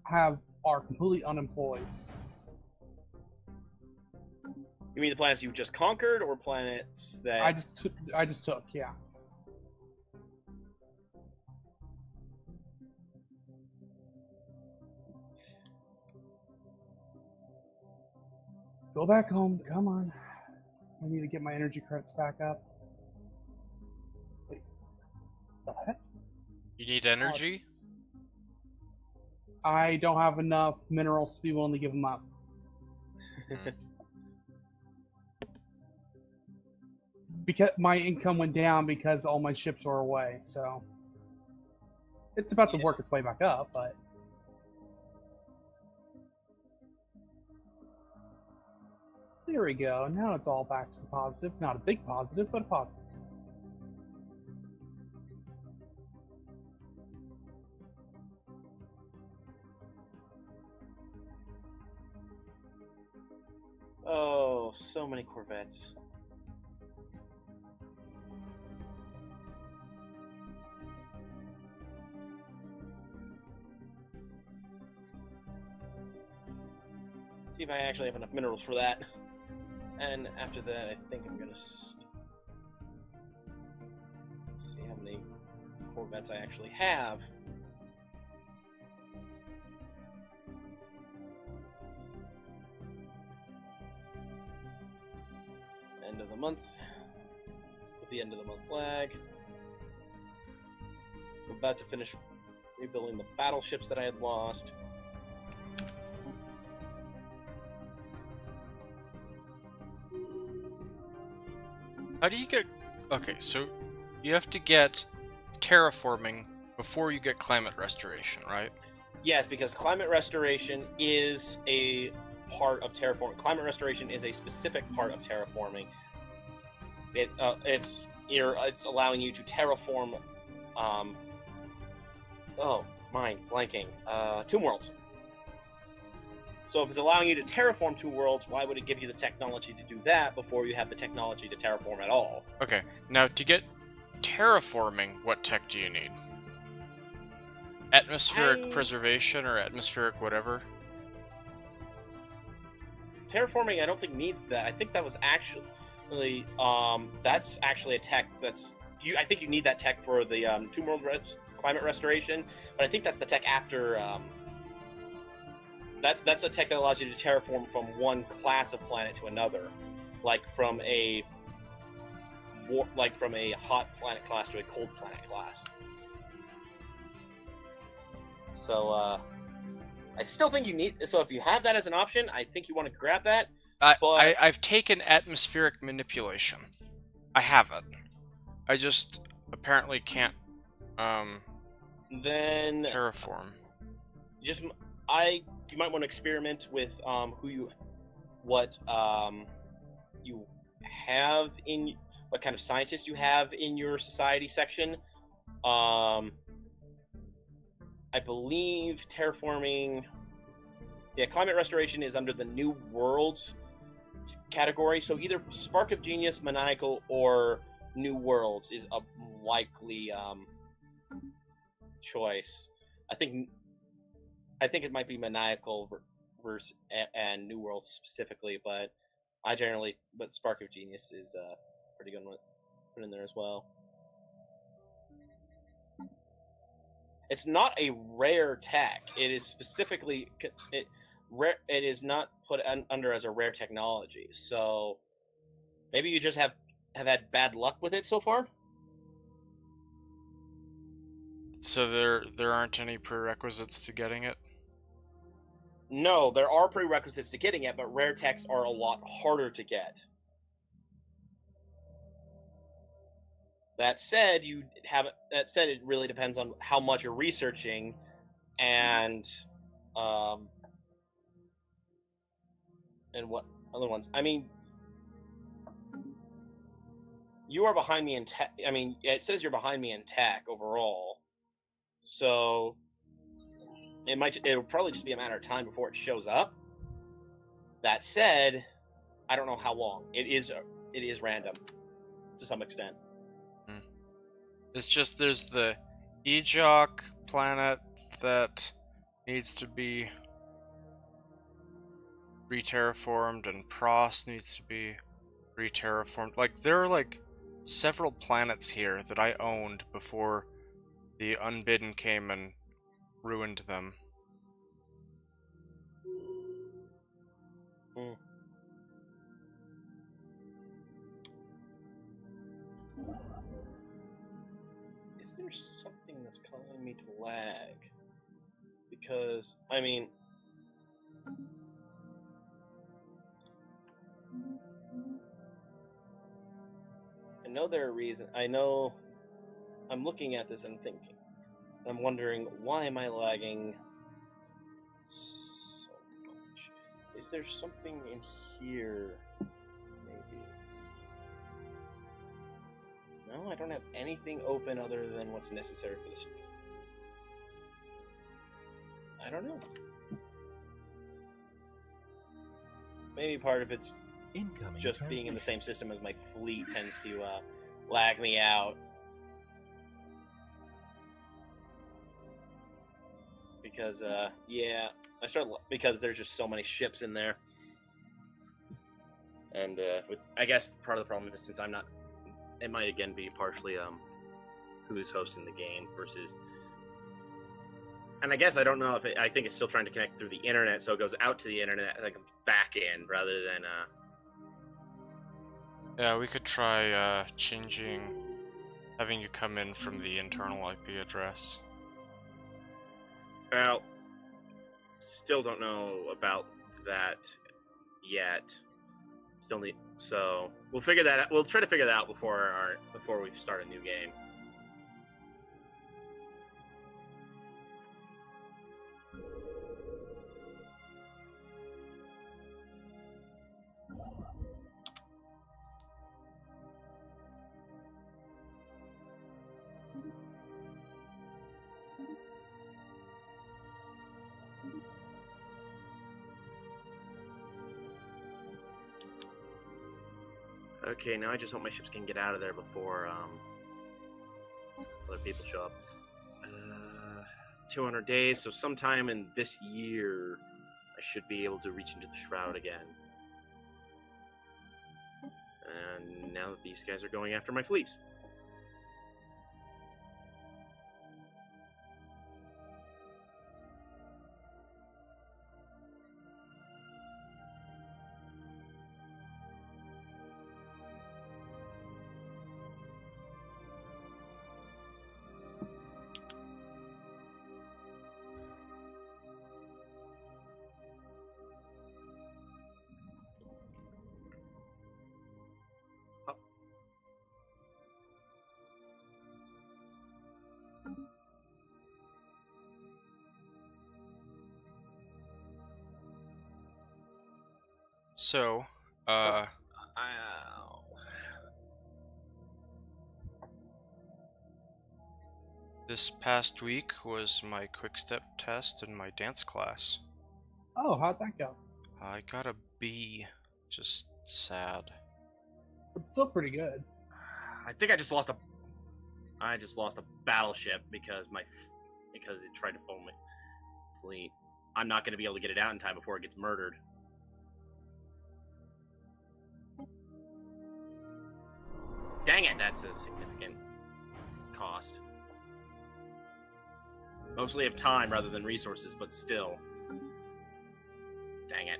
are completely unemployed. You mean the planets you just conquered, or planets that I just took, yeah. Go back home, come on. I need to get my energy credits back up. Wait, what the heck? You need energy? I don't have enough minerals to be willing to give them up. Because my income went down because all my ships were away, so it's about to work its way back up, but there we go. Now it's all back to the positive. Not a big positive, but a positive. Oh, so many Corvettes. See if I actually have enough minerals for that. And after that, I think I'm gonna see how many Corvettes I actually have. End of the month. With the end of the month lag. I'm about to finish rebuilding the battleships that I had lost. How do you get... Okay, so you have to get terraforming before you get climate restoration, right? Yes, because climate restoration is a part of terraforming. Climate restoration is a specific part of terraforming. It's allowing you to terraform. Oh, mind blanking. Tomb worlds. So if it's allowing you to terraform 2 worlds, why would it give you the technology to do that before you have the technology to terraform at all? Okay, now to get terraforming, what tech do you need? Atmospheric preservation or atmospheric whatever. Terraforming, I don't think needs that. I think that was actually, that's actually a tech that's I think you need that tech for the Tomb World climate restoration, but I think that's the tech after. That's a tech that allows you to terraform from one class of planet to another, like from a hot planet class to a cold planet class. So I still think you need. So if you have that as an option, I think you want to grab that. I've taken atmospheric manipulation. I have it. I just apparently can't then terraform. You might want to experiment with what you have in what kind of scientist you have in your society section. I believe terraforming, climate restoration is under the New Worlds category. So either Spark of Genius, Maniacal, or New Worlds is a likely choice. I think it might be Maniacal versus and New Worlds specifically, but Spark of Genius is pretty good one to put in there as well. It's not a rare tech. It is specifically it is not put under as a rare technology. So maybe you just have had bad luck with it so far. So there aren't any prerequisites to getting it? No, there are prerequisites to getting it, but rare techs are a lot harder to get. That said, it really depends on how much you're researching, and what other ones. I mean, you are behind me in tech. I mean, it says you're behind me in tech overall, so it'll probably just be a matter of time before it shows up. That said, I don't know how long. It is random to some extent. It's just there's the Ejok planet that needs to be re-terraformed, and Pross needs to be re-terraformed. Like, there are like several planets here that I owned before the Unbidden came and ruined them. Is there something that's causing me to lag? Because, I mean, I know there are reasons. I know I'm looking at this and thinking. I'm wondering, why am I lagging so much? Is there something in here? Maybe. No, I don't have anything open other than what's necessary for this. I don't know. Maybe part of it's just being in the same system as my fleet tends to lag me out. Because, because there's just so many ships in there. And I guess part of the problem is since I'm not, it might again be partially who's hosting the game versus, and I guess I don't know if I think it's still trying to connect through the internet, so it goes out to the internet like back end rather than. Yeah, we could try having you come in from the internal IP address. Well, still don't know about that yet. Still need, so we'll figure that out. We'll try to figure that out before we start a new game. Okay, now I just hope my ships can get out of there before other people show up. 200 days, so sometime in this year, I should be able to reach into the Shroud again. And now that these guys are going after my fleets. So, this past week was my quick step test in my dance class. Oh, how'd that go? I got a B. Just sad. It's still pretty good. I think I just lost a battleship because it tried to phone my fleet. I'm not going to be able to get it out in time before it gets murdered. Dang it, that's a significant cost. Mostly of time rather than resources, but still. Dang it.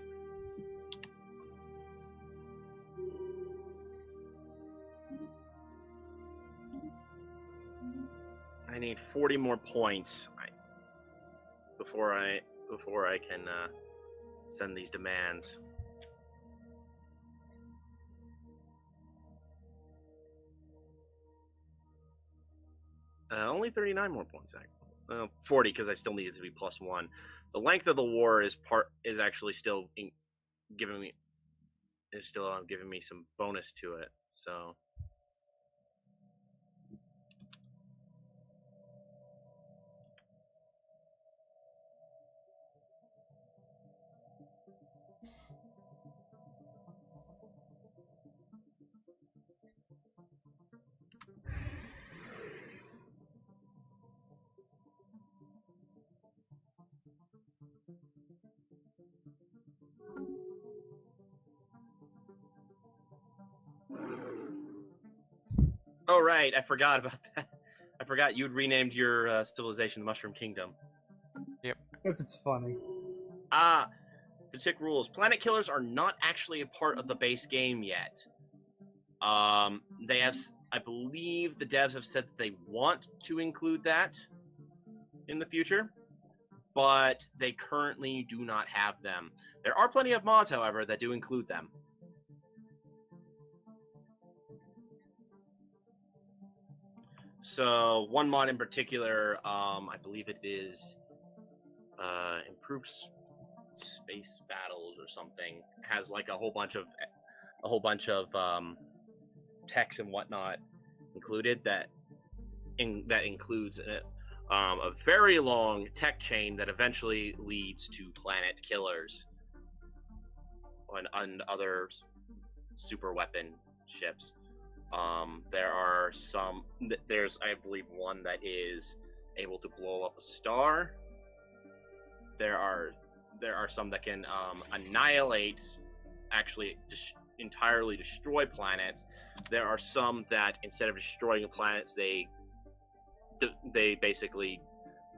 I need 40 more points before I can send these demands. Only 39 more points, actually. 40 because I still need it to be +1. The length of the war is actually still giving me some bonus to it. So. Oh, right, I forgot about that. I forgot you'd renamed your civilization the Mushroom Kingdom. Yep. It's funny. The tick rules. Planet killers are not actually a part of the base game yet. They have, I believe the devs have said that they want to include that in the future, but they currently do not have them. There are plenty of mods, however, that do include them. So one mod in particular, I believe it is improved space battles or something, has like a whole bunch of techs and whatnot included. That includes a very long tech chain that eventually leads to planet killers and other super weapon ships. There's, I believe, one that is able to blow up a star. There are some that can annihilate, actually entirely destroy planets. There are some that, instead of destroying planets, they basically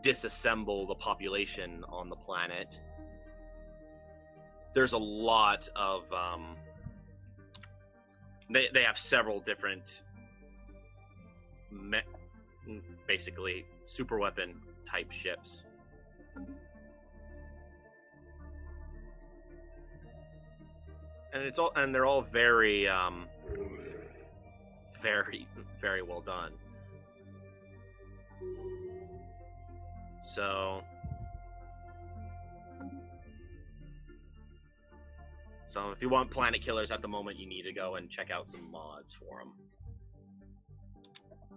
disassemble the population on the planet. There's a lot of They have several different, basically super weapon type ships. And they're all very, very, very well done. So if you want planet killers at the moment, you need to go and check out some mods for them.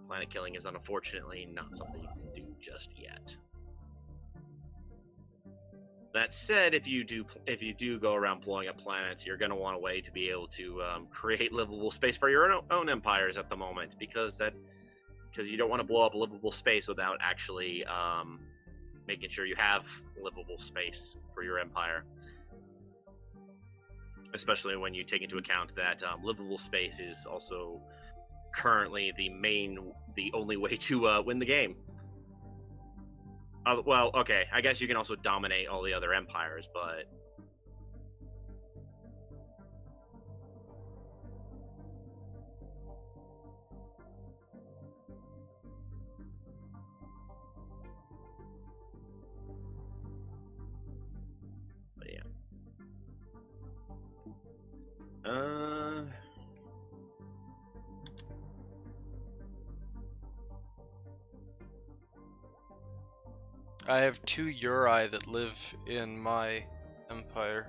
Planet killing is unfortunately not something you can do just yet. That said, if you do go around blowing up planets, you're going to want a way to be able to create livable space for your own empires at the moment, because you don't want to blow up livable space without actually making sure you have livable space for your empire. Especially when you take into account that livable space is also currently the only way to win the game. Well, okay, I guess you can also dominate all the other empires, but... yeah. I have 2 Uri that live in my empire.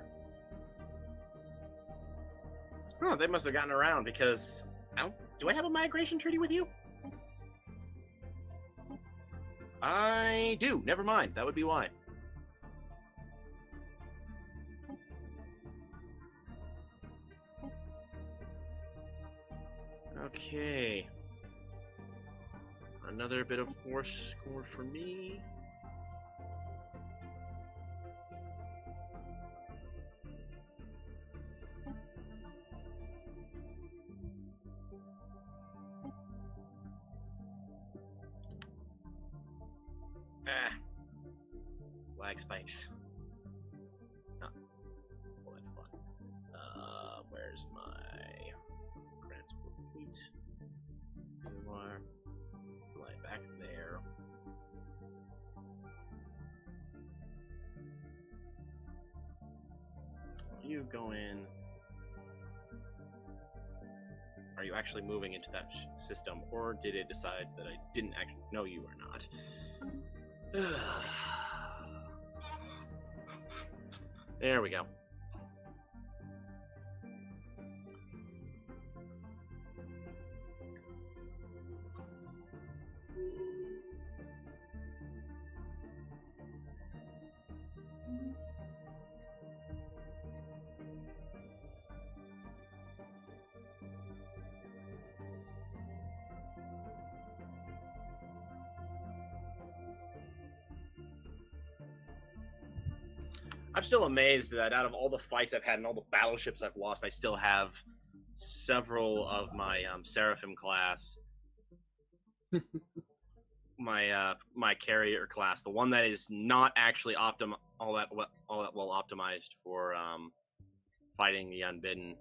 Oh, they must have gotten around because do I have a migration treaty with you? I do. Never mind. That would be why. Okay. Another bit of force score for me. Lag spikes. Not all that fun. Where's my transport fleet? You are right back there. You go in. Are you actually moving into that system, or did it decide that I didn't actually? No, you are not. There we go. I'm still amazed that out of all the fights I've had and all the battleships I've lost, I still have several of my Seraphim class, my carrier class, the one that is not actually all that well optimized for fighting the Unbidden.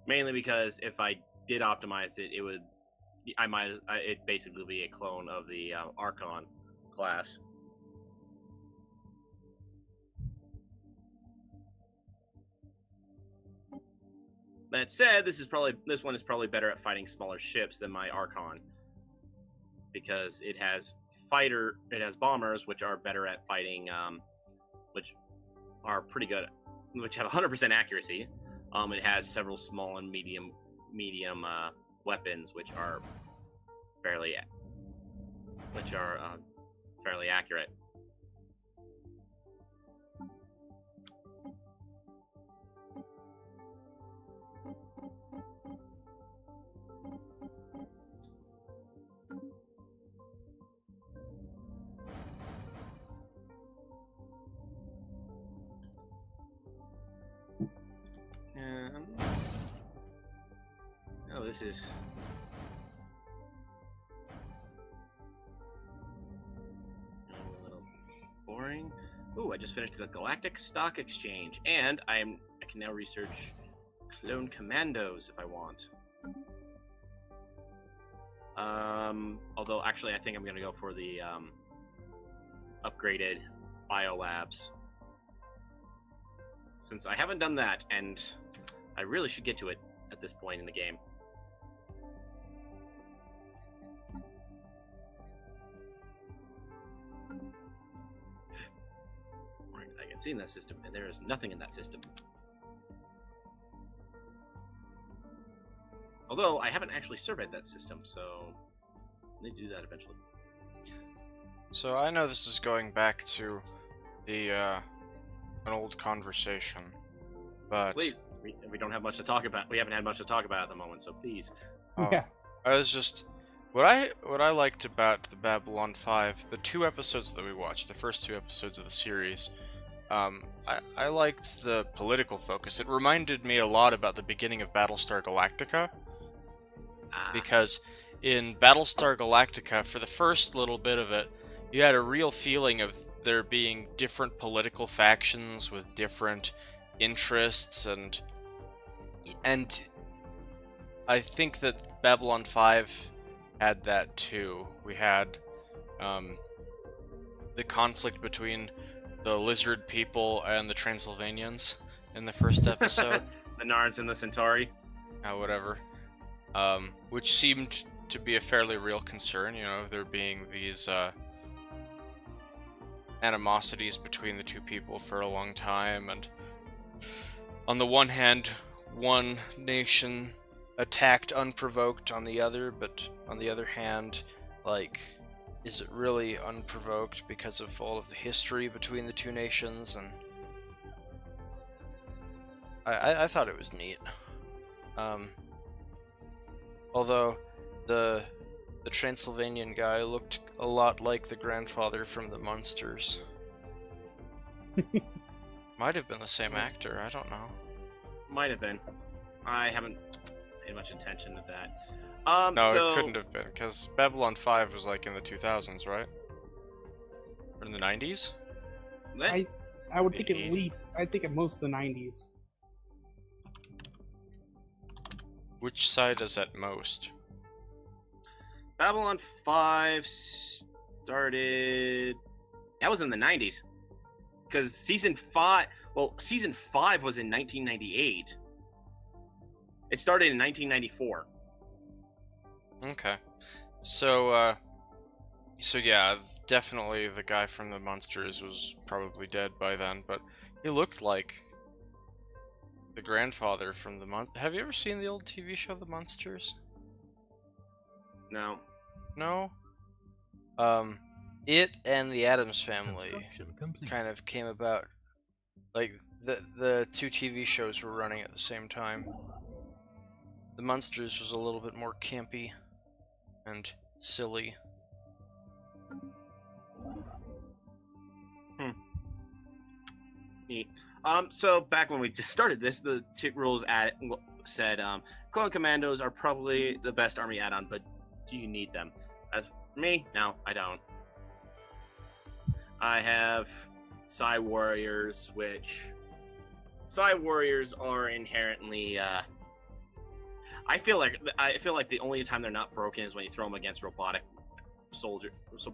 Mainly because if I did optimize it, it'd basically be a clone of the Archon class. That said, this one is probably better at fighting smaller ships than my Archon, because it has bombers, which are better at fighting, which are pretty good, which have 100% accuracy. It has several small and medium weapons, which are fairly accurate. Oh, this is a little boring. Ooh, I just finished the Galactic Stock Exchange, and I can now research clone commandos if I want. Although actually I think I'm gonna go for the upgraded biolabs, since I haven't done that, and I really should get to it at this point in the game. I can see in that system, and there is nothing in that system. Although I haven't actually surveyed that system, so I need to do that eventually. So I know this is going back to the an old conversation, but Please, we don't have much to talk about. We haven't had much to talk about at the moment, so please. Yeah. I was just What I liked about the Babylon 5, the 2 episodes that we watched, the first 2 episodes of the series, I liked the political focus. It reminded me a lot about the beginning of Battlestar Galactica, because in Battlestar Galactica, for the first little bit of it, you had a real feeling of there being different political factions with different interests, and I think that Babylon 5 had that too. We had the conflict between the lizard people and the Transylvanians in the first episode. The Narns and the Centauri. Whatever. Which seemed to be a fairly real concern, you know, there being these animosities between the two people for a long time, and on the one hand, one nation attacked unprovoked on the other, but on the other hand, like, is it really unprovoked because of all of the history between the two nations? And I thought it was neat. Although the Transylvanian guy looked a lot like the grandfather from the Munsters. Might have been the same actor, I don't know. Might have been. I haven't paid much attention to that. No, so... it couldn't have been, because Babylon 5 was like in the 2000s, right? Or in the 90s? I would think Maybe. at least, I think at most the 90s. Which side is at most? Babylon 5 started... That was in the 90s. Because season 5... Well, season 5 was in 1998. It started in 1994. Okay. So yeah, definitely the guy from the Munsters was probably dead by then, but he looked like the grandfather from the Have you ever seen the old TV show The Munsters? No. No? It and the Addams Family Construction complete. kind of came about, like, the two TV shows were running at the same time. The Munsters was a little bit more campy and silly. Neat. So back when we just started this, the tick rules said clone commandos are probably the best army add-on, but do you need them? As for me, no, I don't. I have Psy Warriors, which Psy Warriors are inherently. I feel like the only time they're not broken is when you throw them against robotic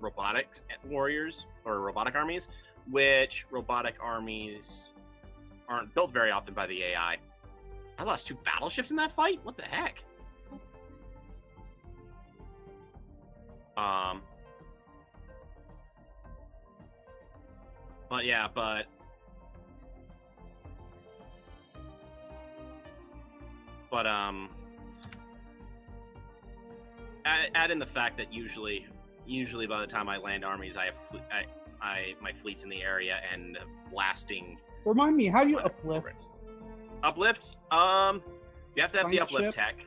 robotic warriors or robotic armies, which robotic armies aren't built very often by the AI. I lost 2 battleships in that fight? What the heck? But yeah, add in the fact that usually by the time I land armies, I have my fleet's in the area and blasting. Remind me, how do you uplift? Uplift? You have to have the Science uplift ship? tech.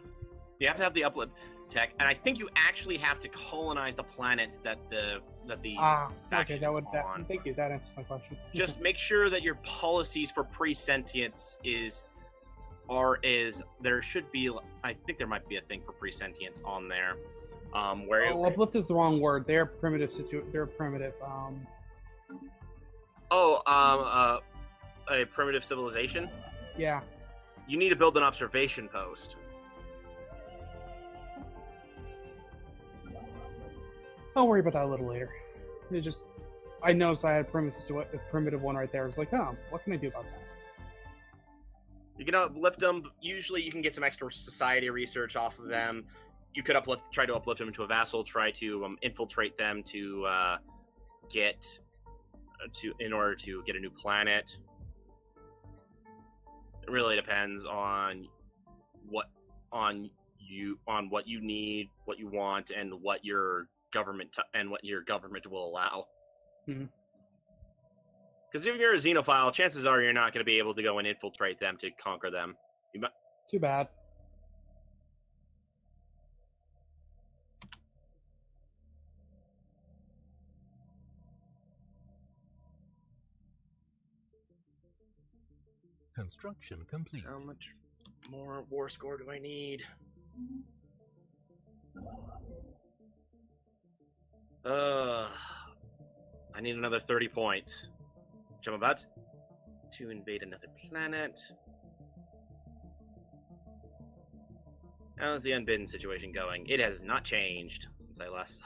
You have to have the uplift tech, and I think you actually have to colonize the planet that the Okay, faction that is would. on. Thank you. That answers my question. Just make sure that your policies for pre-sentience there should be. I think there might be a thing for pre-sentience on there. Uplift is the wrong word. They're primitive. They're primitive. A primitive civilization. Yeah. You need to build an observation post. I'll worry about that a little later. I noticed I had a primitive one right there. I was like, oh, what can I do about that? You can uplift them. Usually, you can get some extra society research off of them. You could try to uplift them into a vassal. Try to infiltrate them in order to get a new planet. It really depends on what you need, what you want, and what your government will allow. Mm-hmm. Because if you're a xenophile, chances are you're not going to be able to go and infiltrate them to conquer them. Too bad. Construction complete. How much more war score do I need? I need another 30 points. Which I'm about to invade another planet. How's the Unbidden situation going? It has not changed since I last saw.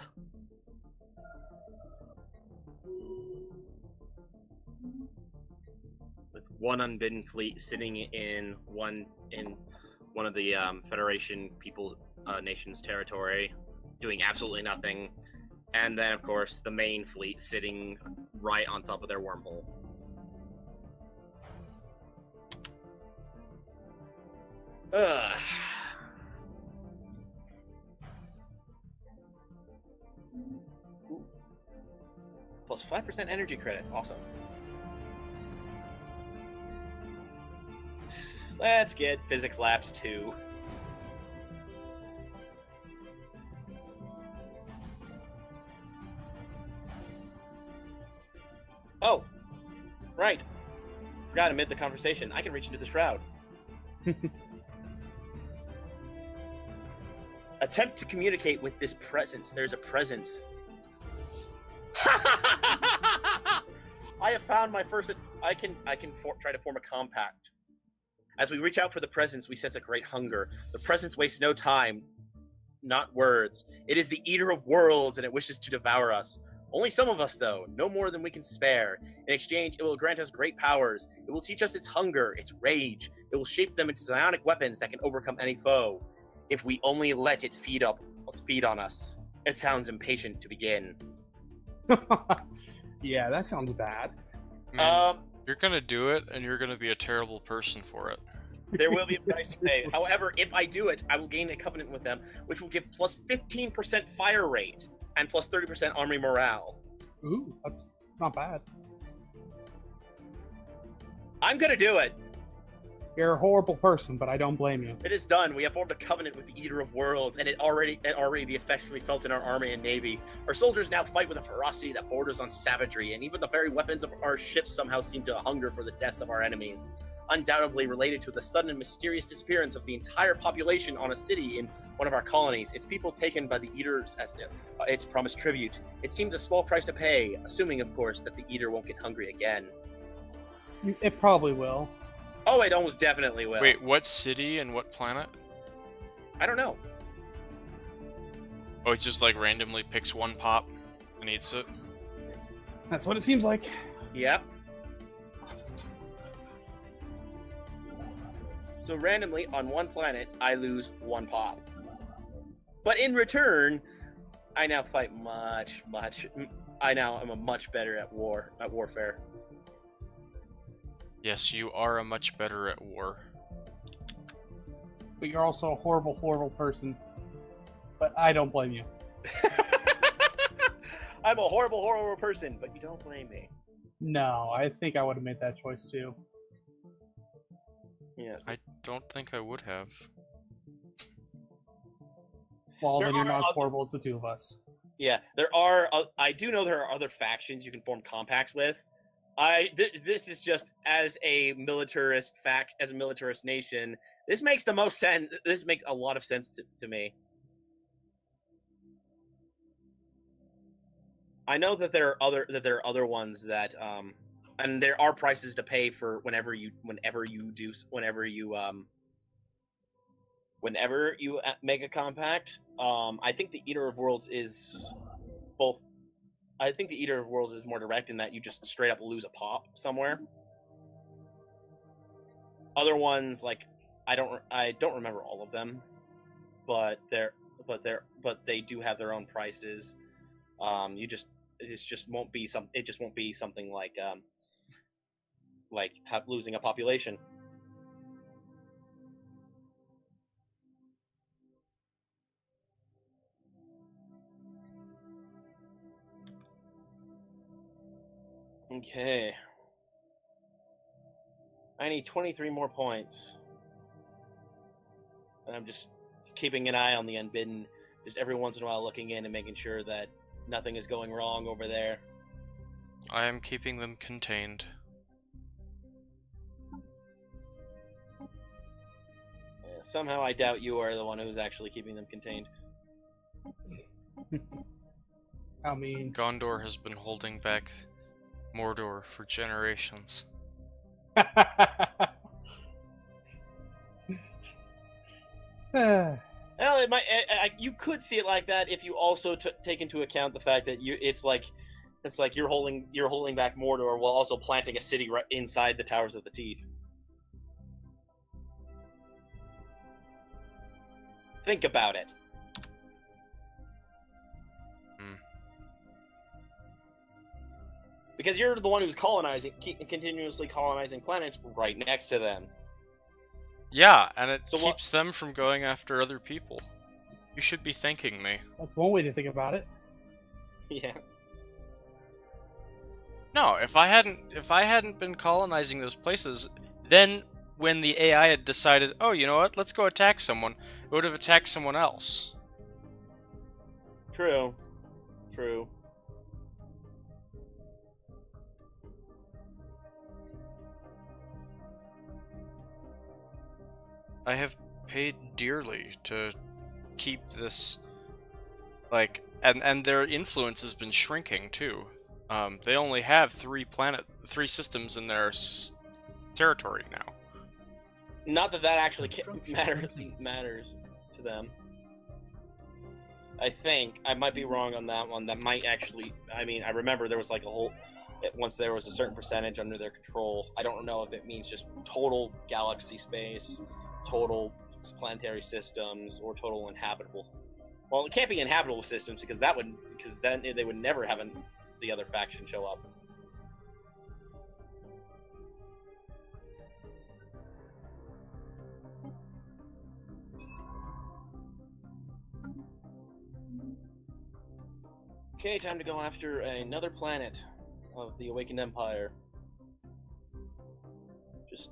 With one Unbidden fleet sitting in one of the Federation nations territory, doing absolutely nothing, and then of course the main fleet sitting right on top of their wormhole. Ugh. Ooh. Plus 5% energy credits, awesome. Let's get Physics Labs 2. Oh, right. Forgot amid the conversation, I can reach into the shroud. Attempt to communicate with this presence. There's a presence. I have found my first. I can try to form a compact. As we reach out for the presence, we sense a great hunger. The presence wastes no time, not words. It is the eater of worlds, and it wishes to devour us. Only some of us, though, no more than we can spare. In exchange, it will grant us great powers. It will teach us its hunger, its rage. It will shape them into psionic weapons that can overcome any foe. If we only let it feed on us. It sounds impatient to begin. Yeah, that sounds bad. Man, you're gonna do it, and you're gonna be a terrible person for it. There will be a price to pay. However, if I do it, I will gain a covenant with them, which will give plus 15% fire rate and plus 30% army morale. Ooh, that's not bad. I'm gonna do it. You're a horrible person, but I don't blame you. It is done. We have formed a covenant with the Eater of Worlds, and already the effects can be felt in our army and navy. Our soldiers now fight with a ferocity that borders on savagery, and even the very weapons of our ships somehow seem to hunger for the deaths of our enemies. Undoubtedly related to the sudden and mysterious disappearance of the entire population on a city in one of our colonies, its people taken by the Eaters as its promised tribute. It seems a small price to pay, assuming, of course, that the Eater won't get hungry again. It probably will. Oh, it almost definitely will. Wait, what city and what planet? I don't know. Oh, it just like randomly picks one pop and eats it? That's what it seems like. Yep. So randomly, on one planet, I lose one pop. But in return, I now fight I now am a much better at warfare. Yes, you are a much better at war. But you're also a horrible, horrible person. But I don't blame you. I'm a horrible, horrible person, but you don't blame me. No, I think I would have made that choice too. Yes. I don't think I would have. Well, There then you're are not as other- horrible as the two of us. Yeah, there are. I do know there are other factions you can form compacts with. This is just as a militarist nation. This makes the most sense. This makes a lot of sense to me. I know that there are other ones that and there are prices to pay for whenever you make a compact. I think the Eater of Worlds is both. I think the Eater of Worlds is more direct in that you just straight up lose a pop somewhere. Other ones, like I don't remember all of them, but they do have their own prices. It just won't be something like losing a population. Okay. I need 23 more points. And I'm just keeping an eye on the Unbidden, just every once in a while looking in and making sure that nothing is going wrong over there. I am keeping them contained. Somehow I doubt you are the one who's actually keeping them contained. I mean, Gondor has been holding back Mordor for generations. Well, it might. You could see it like that if you also take into account the fact that it's like you're holding back Mordor while also planting a city right inside the Towers of the Teeth. Think about it. Because you're the one who's continuously colonizing planets right next to them. Yeah, and it keeps them from going after other people. You should be thanking me. That's one way to think about it. Yeah. No, if I hadn't been colonizing those places, then when the AI had decided, oh, you know what, let's go attack someone, it would have attacked someone else. True. True. I have paid dearly to keep this, like, and their influence has been shrinking too. They only have three systems in their territory now. Not that actually matters to them. I think I might be wrong on that one. That might actually. I mean, I remember there was like once there was a certain percentage under their control. I don't know if it means just total galaxy space, total planetary systems, or total inhabitable. Well, it can't be inhabitable systems because then they would never have the other faction show up. Okay, time to go after another planet of the Awakened Empire. Just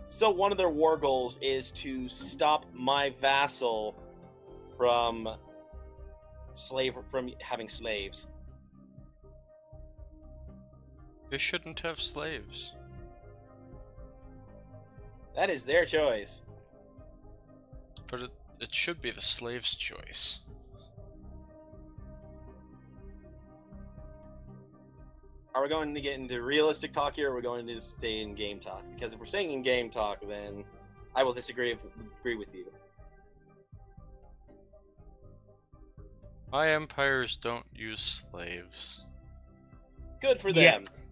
so one of their war goals is to stop my vassal from having slaves. They shouldn't have slaves. That is their choice. But it should be the slave's choice. Are we going to get into realistic talk here, or are we going to stay in game talk? Because if we're staying in game talk, then I will agree with you. My empires don't use slaves. Good for them. Yet.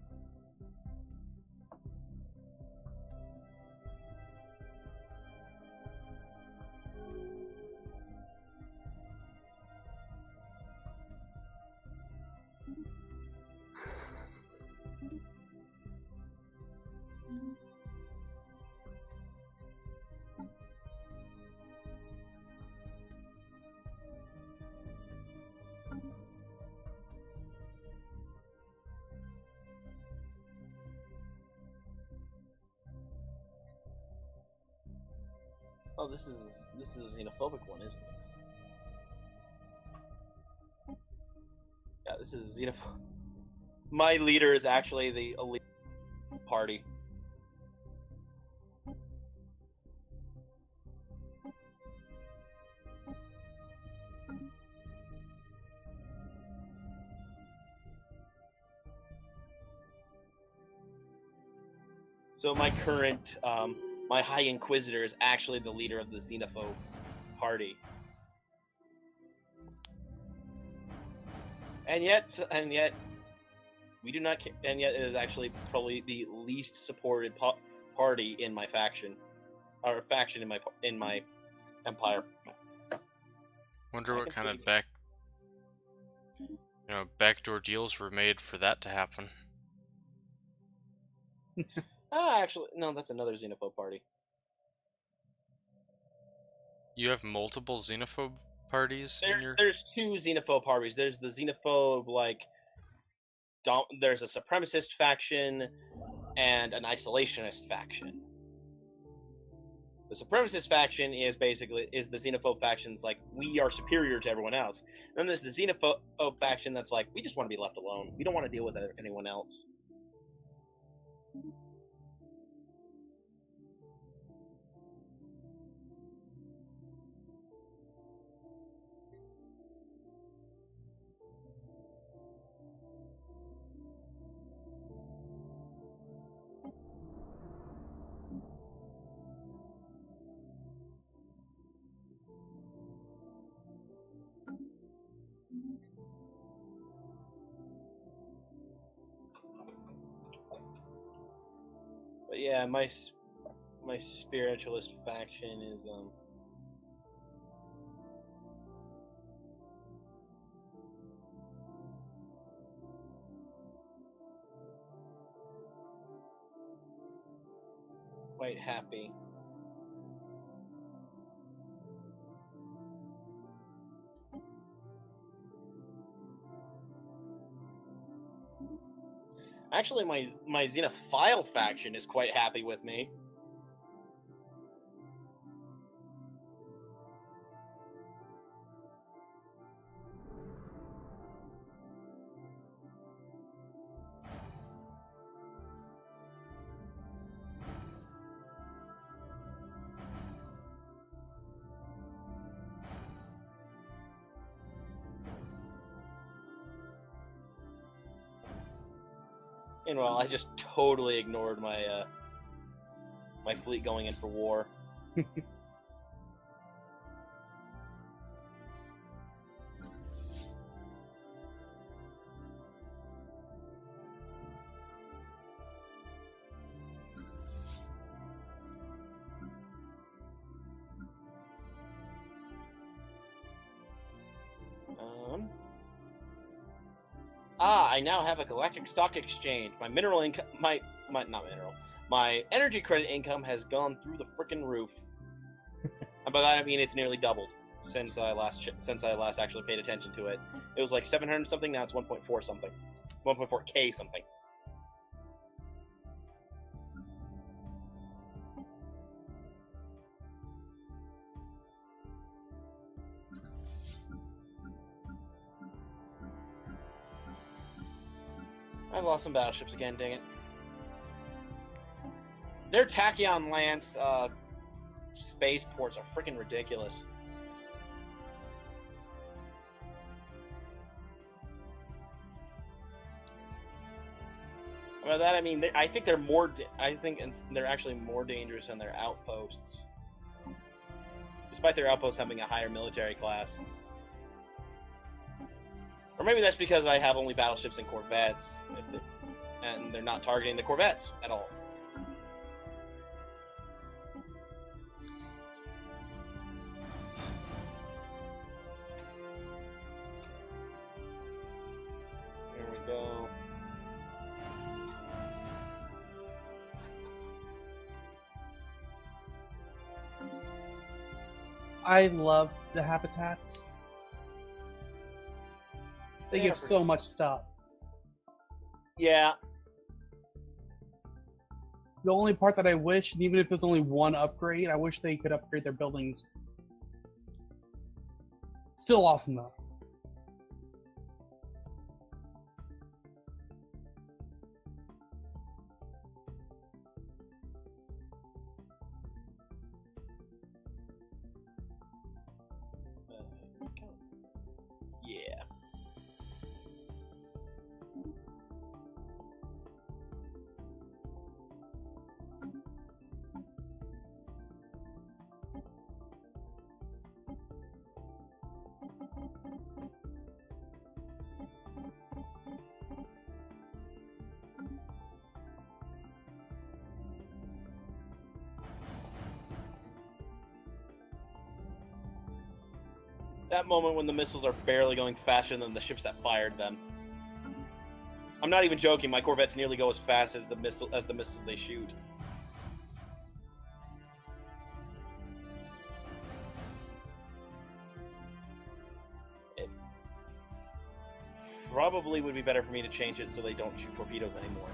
Oh, this is a xenophobic one, isn't it? Yeah, this is xenophobic. My leader is actually the elite party. So my current, my High Inquisitor is actually the leader of the xenophobe party. And yet, we do not. And yet, it is actually probably the least supported party in my faction, or faction in my empire. Wonder what kind of backdoor deals were made for that to happen. Actually, no, that's another xenophobe party. You have multiple xenophobe parties in your... There's two xenophobe parties. There's the xenophobe, there's a supremacist faction and an isolationist faction. The The supremacist faction is the xenophobe faction's like, we are superior to everyone else. And then there's the xenophobe faction that's like, we just want to be left alone. We don't want to deal with anyone else. But yeah, my spiritualist faction is quite happy. Actually, my xenophile faction is quite happy with me. Meanwhile, I just totally ignored my my fleet going in for war. I now have a galactic stock exchange. My mineral income, my energy credit income has gone through the frickin' roof. And by that I mean it's nearly doubled since I last actually paid attention to it. It was like 700 something. Now it's 1.4 something, 1.4k something. I've lost some battleships again, dang it. Their Tachyon Lance spaceports are freaking ridiculous. By that I mean, I think they're actually more dangerous than their outposts, despite their outposts having a higher military class. Or maybe that's because I have only battleships and corvettes, and they're not targeting the corvettes at all. There we go. I love the habitats. They give so much stuff. Yeah. The only part that I wish, and even if it's only one upgrade, I wish they could upgrade their buildings. Still awesome though. Yeah. That moment when the missiles are barely going faster than the ships that fired them. I'm not even joking. My corvettes nearly go as fast as the missiles they shoot. It probably would be better for me to change it so they don't shoot torpedoes anymore.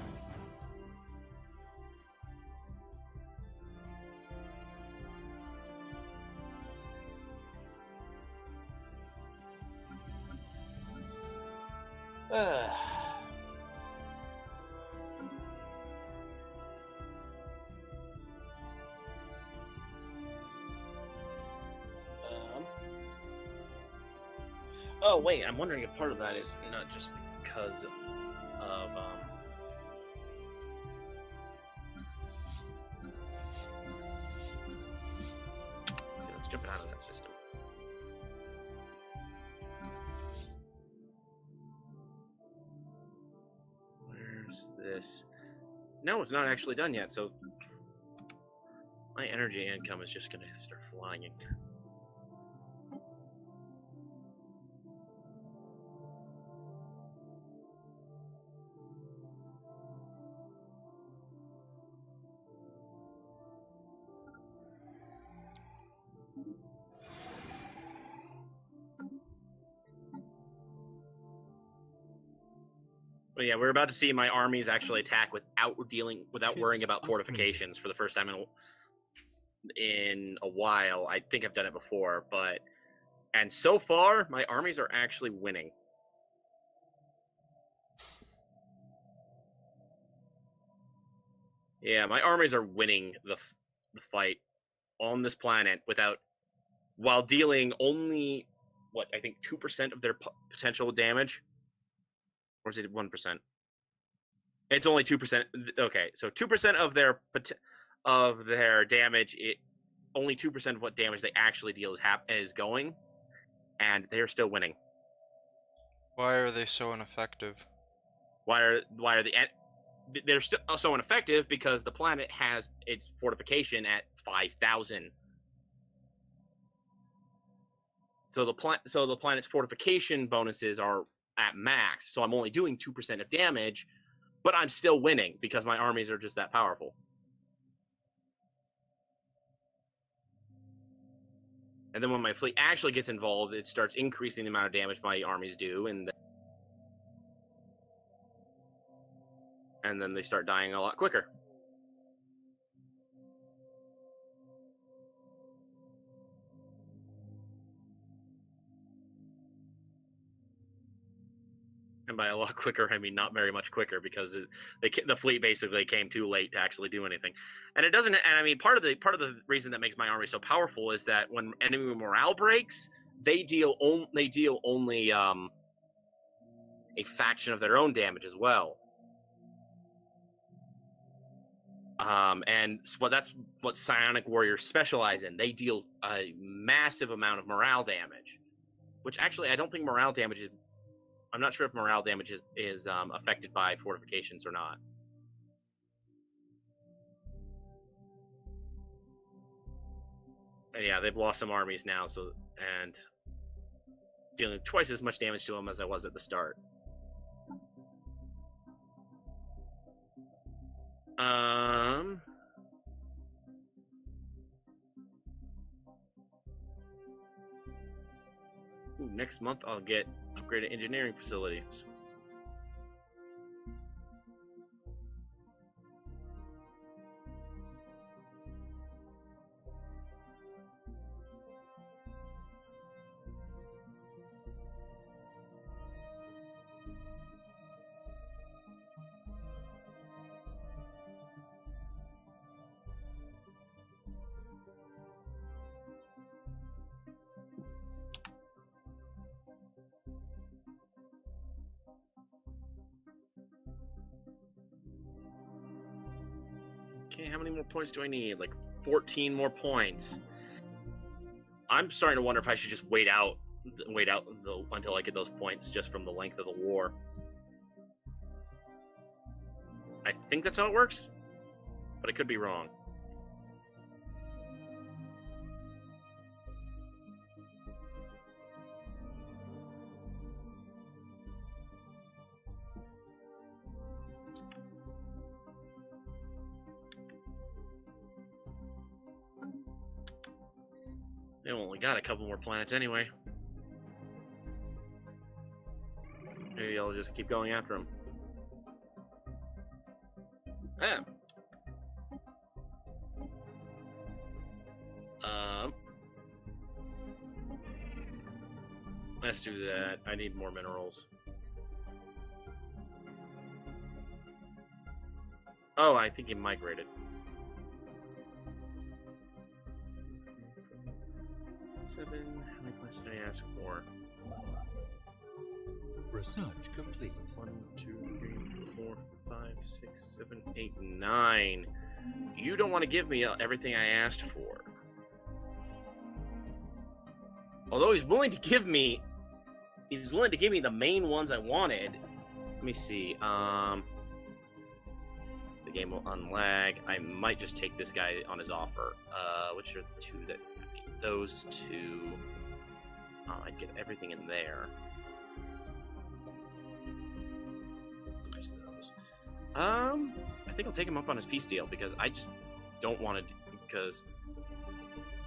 Oh wait, I'm wondering if part of that is not just because of okay, let's jump out of that system. Where's this? No, it's not actually done yet, so my energy income is just gonna start flying. But yeah, we're about to see my armies actually attack without worrying about fortifications for the first time in a while. I think I've done it before, and so far my armies are actually winning. Yeah, my armies are winning the fight on this planet while dealing only I think 2% of their potential damage. Or is it 1%? It's only 2%. Okay, so 2% of their damage. Only 2% of what damage they actually deal is going, and they're still winning. Why are they so ineffective? They're still so ineffective because the planet has its fortification at 5,000. So the planet's fortification bonuses are at max. So I'm only doing 2% of damage, but I'm still winning because my armies are just that powerful. And then when my fleet actually gets involved, it starts increasing the amount of damage my armies do, and then they start dying a lot quicker. And by a lot quicker, I mean not very much quicker, because the fleet basically came too late to actually do anything. And it doesn't. And I mean, part of the reason that makes my army so powerful is that when enemy morale breaks, they deal only a fraction of their own damage as well. And that's what psionic warriors specialize in. They deal a massive amount of morale damage, which actually I don't think morale damage is. I'm not sure if morale damage is affected by fortifications or not. And yeah, they've lost some armies now, and dealing twice as much damage to them as I was at the start. Next month I'll get upgraded engineering facilities. Okay, how many more points do I need? Like 14 more points. I'm starting to wonder if I should just wait out until I get those points just from the length of the war. I think that's how it works, but I could be wrong. They only got a couple more planets anyway. Maybe I'll just keep going after them. Let's do that. I need more minerals. Oh, I think he migrated. Seven. How many points did I ask for? Research complete. 1, 2, 3, 4, 5, 6, 7, 8, 9. You don't want to give me everything I asked for. Although he's willing to give me the main ones I wanted. Let me see. The game will unlag. I might just take this guy on his offer. Which are the two that I need? Those two. I'd get everything in there. There's those. I think I'll take him up on his peace deal because I just don't want to. Because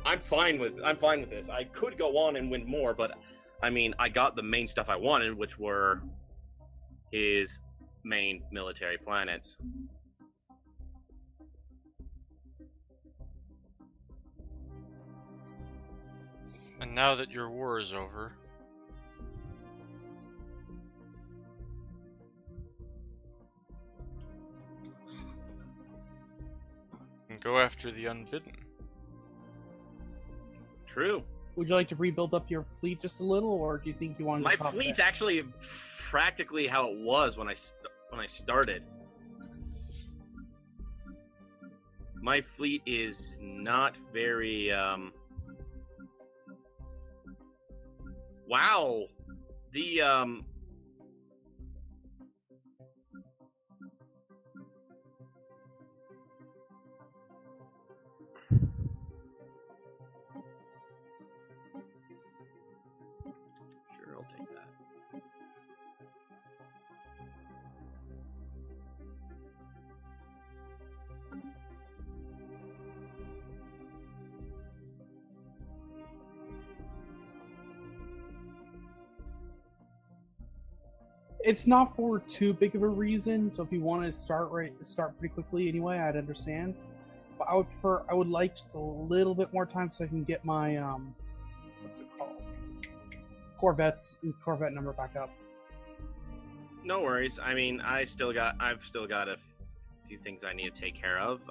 I'm fine with this. I could go on and win more, but I mean, I got the main stuff I wanted, which were his main military planets. And now that your war is over, you can go after the unbidden. True. Would you like to rebuild up your fleet just a little, or do you think you want to? My fleet's actually practically how it was when I started. My fleet is not very. Wow, the Sure, I'll take that. It's not for too big of a reason, so if you want to start pretty quickly anyway, I'd understand. But I would like just a little bit more time so I can get my what's it called? Corvette number back up. No worries. I mean, I've still got a few things I need to take care of.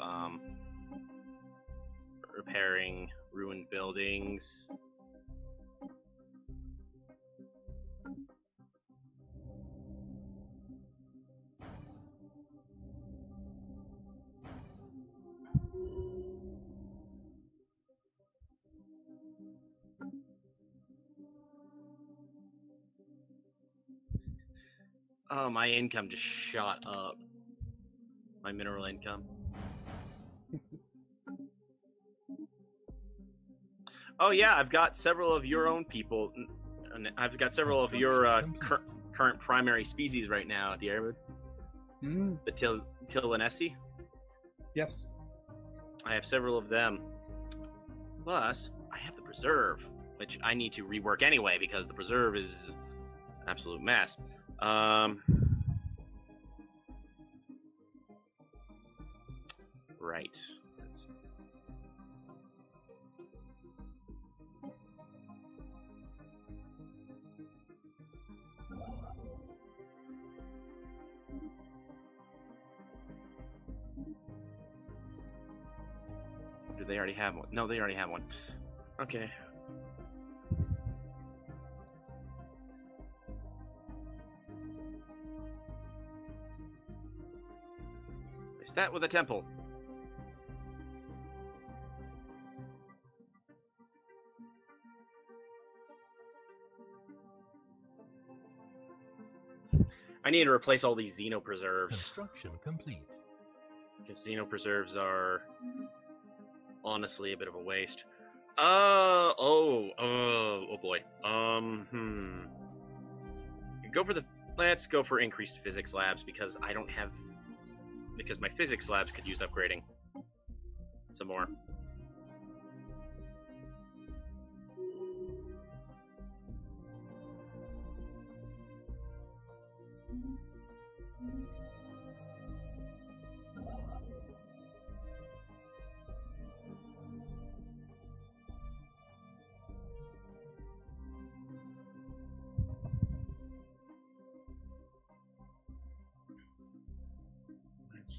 Repairing ruined buildings. Oh, my income just shot up. My mineral income. Oh yeah, I've got several of your own people. And I've got several of your current primary species right now, Dierwood. The Tilanesi. Yes. I have several of them. Plus, I have the preserve, which I need to rework anyway because the preserve is an absolute mess. Right. Do they already have one? No, they already have one. Okay. Is that with a temple? I need to replace all these Xeno preserves. Construction complete. Because Xeno preserves are honestly a bit of a waste. Oh boy. Let's go for increased physics labs because because my physics labs could use upgrading some more.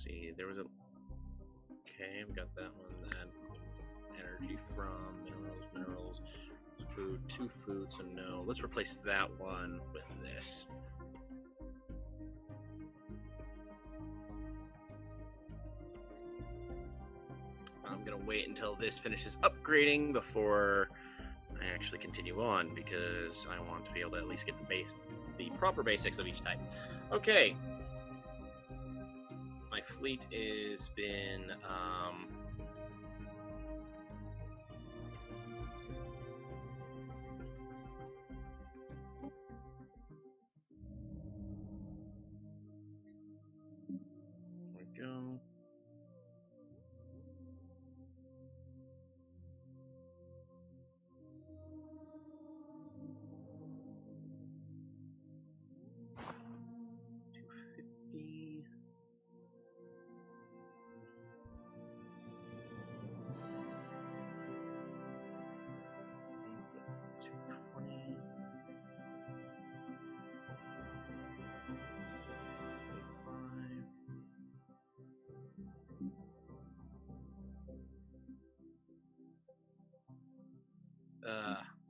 see. There was a. Okay, we got that one. That energy from minerals, food, 2 food. So no, let's replace that one with this. I'm gonna wait until this finishes upgrading before I actually continue on because I want to be able to at least get the proper basics of each type. Okay. My fleet has been there we go.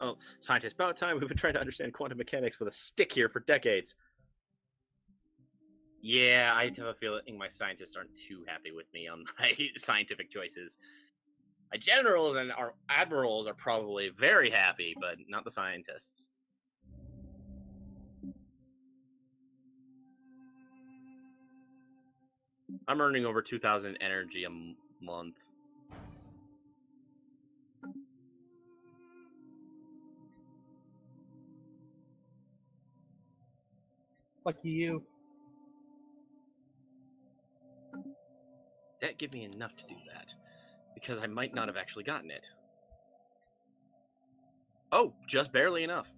Oh, scientists, about time. We've been trying to understand quantum mechanics with a stick here for decades. Yeah, I have a feeling my scientists aren't too happy with me on my scientific choices. My generals and our admirals are probably very happy, but not the scientists. I'm earning over 2,000 energy a month. Lucky you. That give me enough to do that, because I might not have actually gotten it. Oh, just barely enough.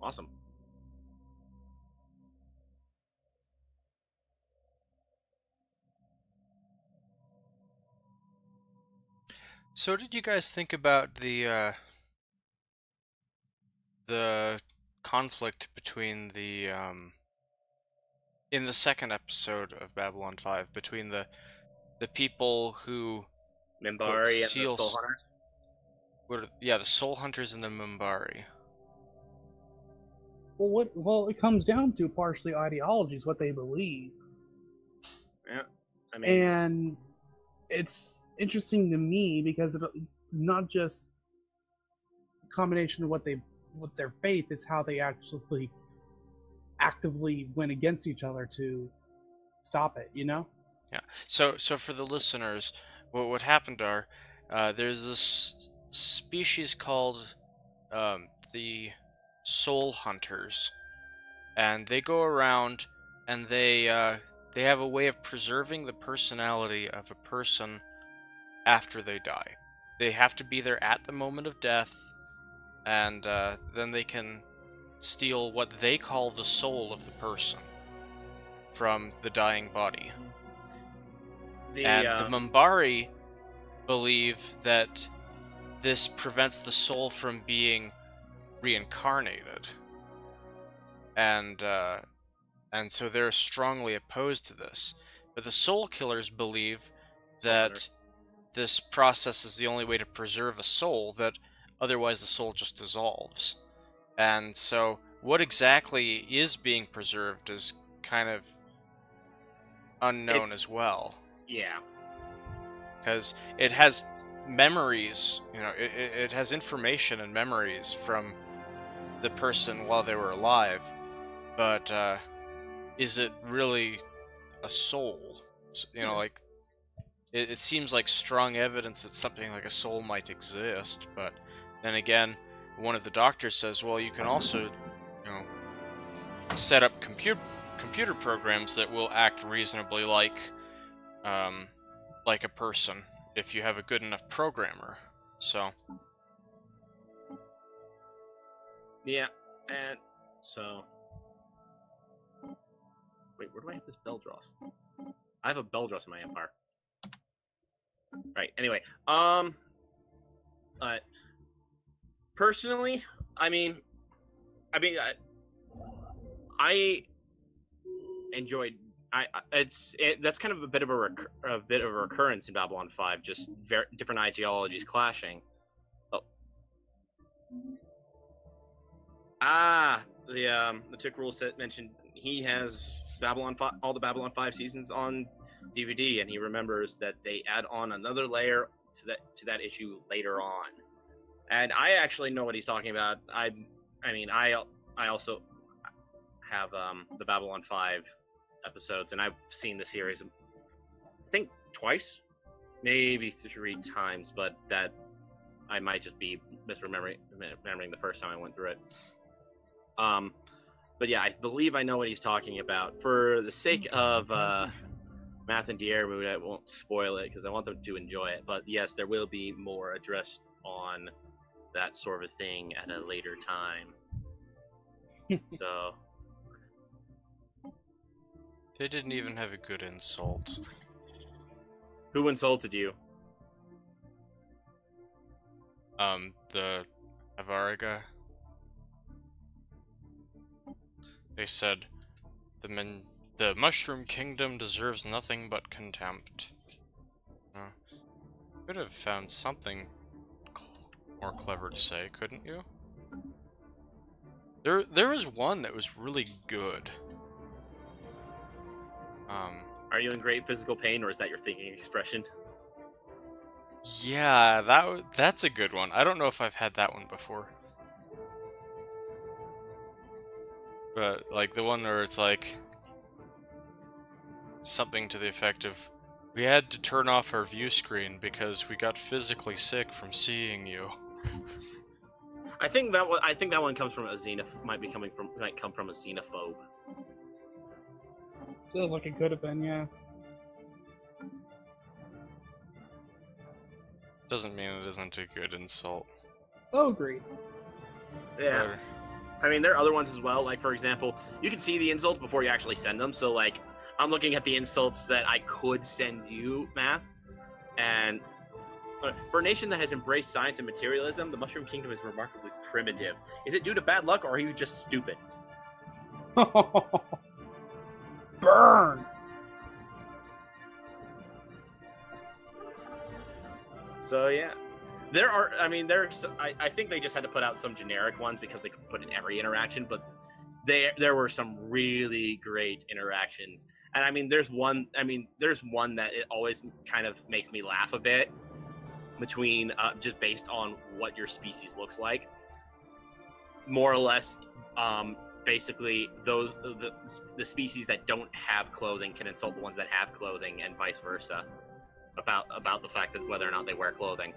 Awesome. So what did you guys think about the conflict between the in the second episode of Babylon 5 between the people who Minbari and the Soul Hunters? the Soul Hunters and the Minbari. Well, it comes down to partially ideologies, what they believe. Yeah, I mean, And it's interesting to me because it's not just a combination of what their faith is, how they actually actively went against each other to stop it, you know? Yeah. So for the listeners, what happened are there's this species called the Soul Hunters, and they go around and they have a way of preserving the personality of a person after they die. They have to be there at the moment of death, and then they can steal what they call the soul of the person from the dying body. And the Minbari believe that this prevents the soul from being reincarnated, and so they're strongly opposed to this. But the Soul Killers believe that this process is the only way to preserve a soul, that otherwise the soul just dissolves. And so what exactly is being preserved is kind of unknown as well. Yeah. Because it has memories, you know, it has information and memories from the person while they were alive, but is it really a soul? You know, like, it seems like strong evidence that something like a soul might exist, but then again, one of the doctors says, well, you can also, you know, set up computer programs that will act reasonably like a person if you have a good enough programmer. So yeah, and so wait, where do I have this Beldross? I have a Beldross in my empire. Right. Anyway, personally, I that's kind of a bit of a recurrence in Babylon 5, just different ideologies clashing. Oh. The Tick Rule set mentioned he has all the Babylon 5 seasons on DVD, and he remembers that they add on another layer to that issue later on. And I actually know what he's talking about. I also have the Babylon 5 episodes, and I've seen the series, I think twice, maybe 3 times, but that I might just be remembering the first time I went through it. But yeah, I believe I know what he's talking about. For the sake of Math and Diermud, I won't spoil it because I want them to enjoy it. But yes, there will be more addressed on that sort of thing at a later time. So They didn't even have a good insult. who insulted you? The Avariga. They said, the Mushroom Kingdom deserves nothing but contempt. Could have found something more clever to say, couldn't you? There was one that was really good. Are you in great physical pain, or is that your thinking expression? Yeah, that's a good one. I don't know if I've had that one before. But, like, the one where it's like something to the effect of, we had to turn off our view screen because we got physically sick from seeing you. I think that one comes from might come from a xenophobe. Feels like it could have been, yeah. Doesn't mean it isn't a good insult. Oh, agreed. Yeah. Or- I mean, there are other ones as well. Like, for example, you can see the insults before you actually send them. So, like, I'm looking at the insults that I could send you, Matt. And for a nation that has embraced science and materialism, the Mushroom Kingdom is remarkably primitive. Is it due to bad luck, or are you just stupid? Burn! So, yeah. I think they just had to put out some generic ones because they could put in every interaction, but there were some really great interactions. And I mean, there's one that it always kind of makes me laugh a bit between just based on what your species looks like. More or less, basically the species that don't have clothing can insult the ones that have clothing, and vice versa, about the fact that whether or not they wear clothing.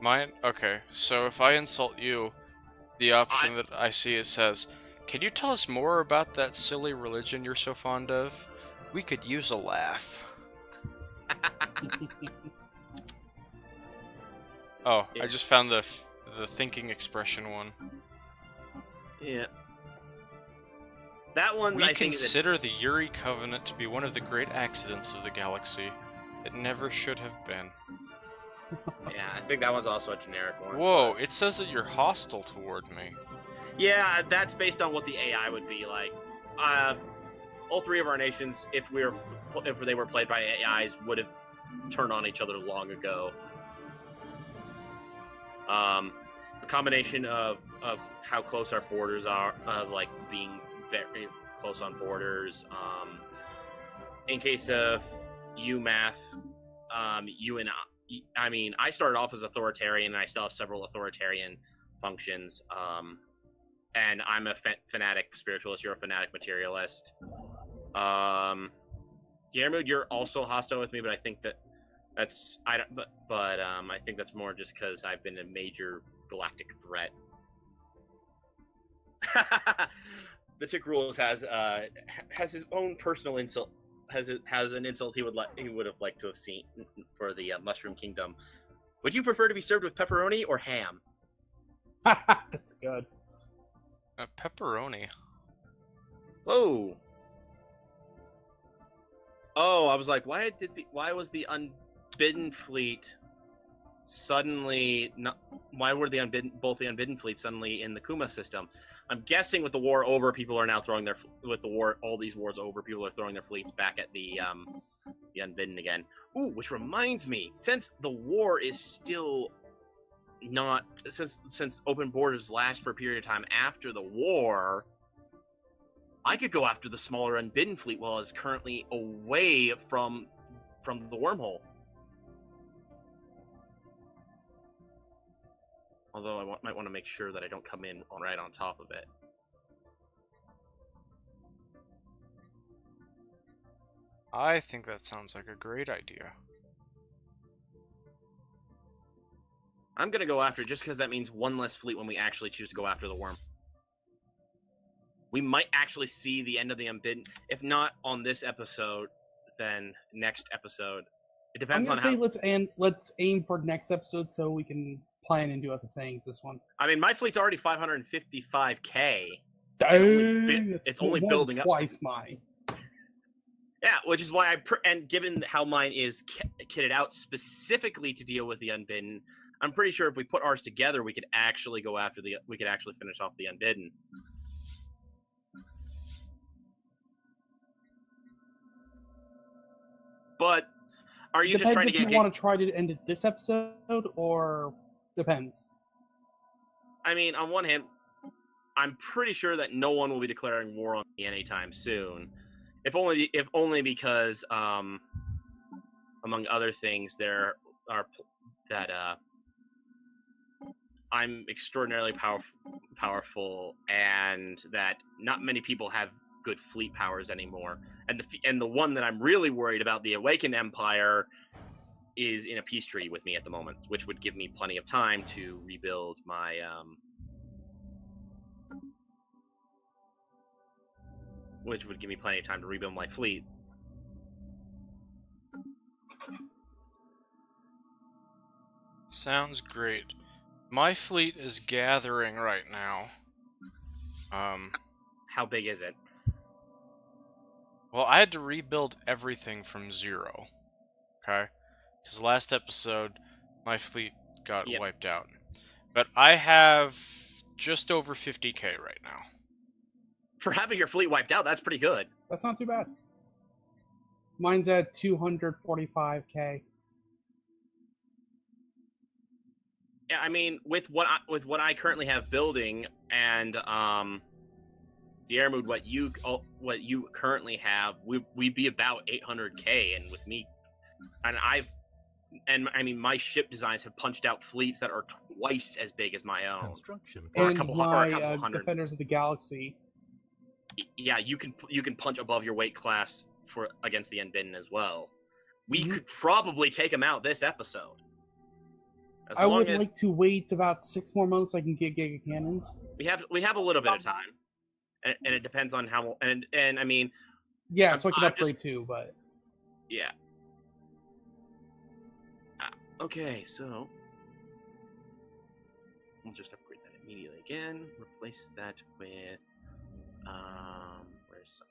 Mine? Okay, so if I insult you, the option that I see, it says, can you tell us more about that silly religion you're so fond of? We could use a laugh. Oh, Yeah. I just found the thinking expression one. Yeah. That one, We I think consider the Yuri Covenant to be one of the great accidents of the galaxy. It never should have been. yeah, I think that one's also a generic one. Whoa, it says that you're hostile toward me. Yeah, that's based on what the AI would be like. All three of our nations, if they were played by AIs, would have turned on each other long ago. A combination of how close our borders are, of like being very close on borders. In case of you, Math, you and I mean, I started off as authoritarian, and I still have several authoritarian functions. And I'm a fanatic spiritualist. You're a fanatic materialist. Diermud, you're also hostile with me, but I think that's I think that's more just because I've been a major galactic threat. The Tick Rules has his own personal insult. Has an insult he would have liked to have seen for the Mushroom Kingdom. Would you prefer to be served with pepperoni or ham? That's good. Pepperoni. Whoa. Oh, I was like, why was the Unbidden Fleet suddenly not? Why were both the unbidden fleets suddenly in the Kuma system? I'm guessing with the war over, people are now throwing all these wars over, people are throwing their fleets back at the unbidden again. Ooh, which reminds me, since the war is still not, since open borders last for a period of time after the war, I could go after the smaller unbidden fleet while it's currently away from the wormhole. Although I might want to make sure that I don't come in right on top of it. I think that sounds like a great idea. I'm going to go after it just because that means one less fleet when we actually choose to go after the worm. We might actually see the end of the unbidden. If not on this episode, then next episode. It depends on how... let's aim for next episode so we can plan and do other things this one. I mean, my fleet's already 555k. It's only building up. Twice mine. Yeah, which is why and given how mine is kitted out specifically to deal with the unbidden, I'm pretty sure if we put ours together, we could actually finish off the unbidden. But are you just trying to get? If you want to try to end it this episode, or depends. I mean, on one hand, I'm pretty sure that no one will be declaring war on me anytime soon. If only because, among other things, there are that I'm extraordinarily powerful, and that not many people have good fleet powers anymore. And the one that I'm really worried about, the Awakened Empire, is in a peace treaty with me at the moment, which would give me plenty of time to rebuild my fleet. Sounds great. My fleet is gathering right now. How big is it? Well, I had to rebuild everything from zero. Okay? Because last episode, my fleet got wiped out. But I have just over 50k right now. For having your fleet wiped out, that's pretty good. That's not too bad. Mine's at 245k. Yeah, I mean, with what I currently have building, and the air mood, what you currently have, we'd be about 800k, and with me, and I mean, my ship designs have punched out fleets that are twice as big as my own. Construction. Or And a couple my hundred. Defenders of the Galaxy. Yeah, you can punch above your weight class against the Unbidden as well. We could probably take them out this episode. I would like to wait about 6 more months so I can get Giga Cannons. We have a little bit of time, and it depends on how. And I mean, yeah, so I can upgrade too, but yeah. Okay, so we'll just upgrade that immediately again. Replace that with where's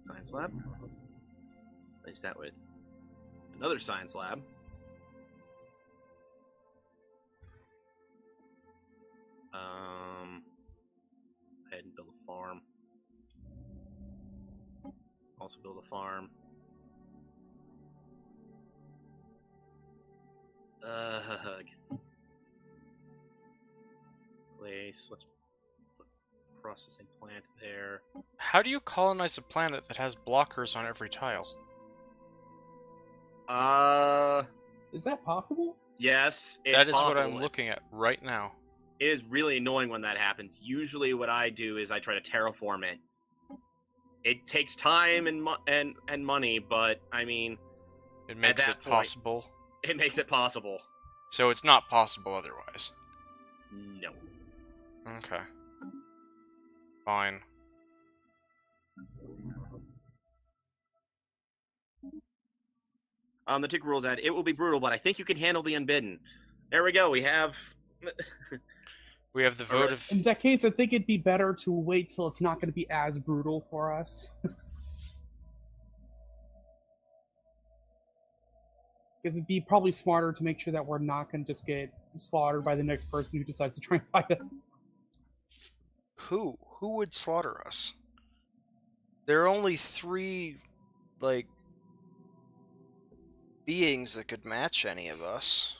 Science Lab? Replace that with another Science Lab. Head and build a farm. Also build a farm. Place. Let's put a processing plant there. How do you colonize a planet that has blockers on every tile? is that possible? Yes, That is possible. what I'm looking at right now. It is really annoying when that happens. Usually what I do is I try to terraform it. It takes time and money, but I mean, It makes it possible. It makes it possible. So it's not possible otherwise. No. Okay. Fine. The tick rules add, it will be brutal, but I think you can handle the Unbidden. There we go. We have... We have the vote of... In that case, I think it'd be better to wait till it's not going to be as brutal for us. Because it'd be probably smarter to make sure that we're not going to just get slaughtered by the next person who decides to try and fight us. Who? Who would slaughter us? There are only 3, like, beings that could match any of us.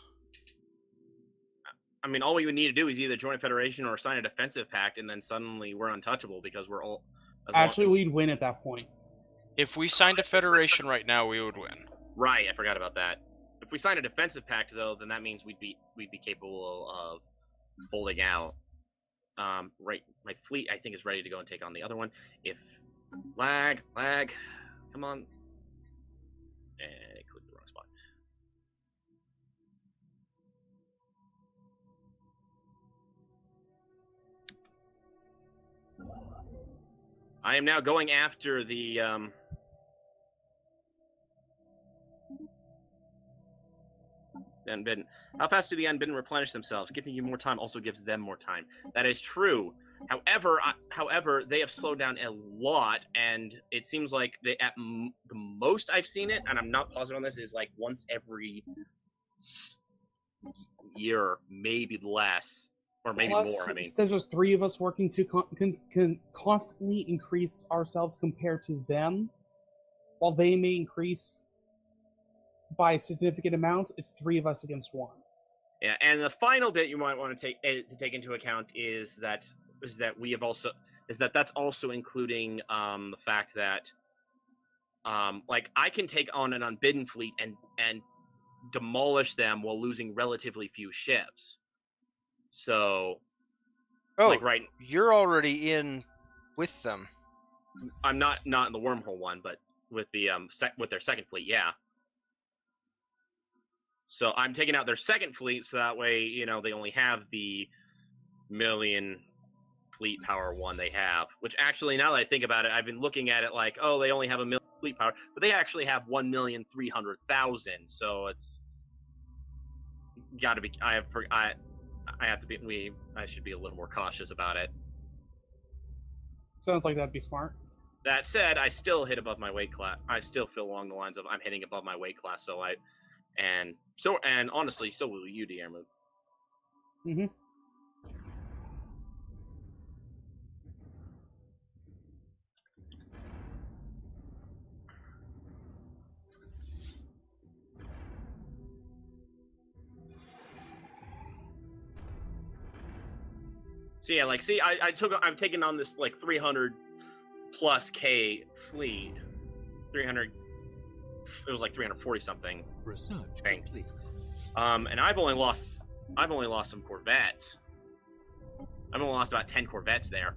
I mean, all we would need to do is either join a federation or sign a defensive pact, and then suddenly we're untouchable because we're all. Actually, we'd win at that point. If we signed a federation right now, we would win. Right, I forgot about that. If we sign a defensive pact, though, then that means we'd be capable of holding out. Right, my fleet I think is ready to go and take on the other one. If lag, come on. Click the wrong spot. I am now going after the unbidden. How fast do the unbidden replenish themselves? Giving you more time also gives them more time. That is true. However, they have slowed down a lot, and it seems like they at the most I've seen it, and I'm not positive on this, is like once every year, maybe less, or maybe Plus, more. I mean, instead of just 3 of us working to can constantly increase ourselves compared to them, while they may increase by a significant amount, it's 3 of us against 1. yeah. And the final bit you might want to take into account is that we have also that's also including the fact that like I can take on an unbidden fleet and demolish them while losing relatively few ships. So, like you're already in with them. I'm not in the wormhole one, but with the with their second fleet, yeah. So I'm taking out their second fleet, so that way, you know, they only have the million fleet power one they have. Which actually, now that I think about it, I've been looking at it like, oh, they only have 1 million fleet power, but they actually have 1,300,000. So it's got to be. I should be a little more cautious about it. Sounds like that'd be smart. That said, I still hit above my weight class. I still feel along the lines of I'm hitting above my weight class. So and honestly, so will you, Diarmu. Mm-hmm. So yeah, like, see, I'm taking on this like 300 plus K fleet. 300. It was like 340 something. Research thing. complete. And I've only lost some Corvettes. I've only lost about 10 Corvettes there.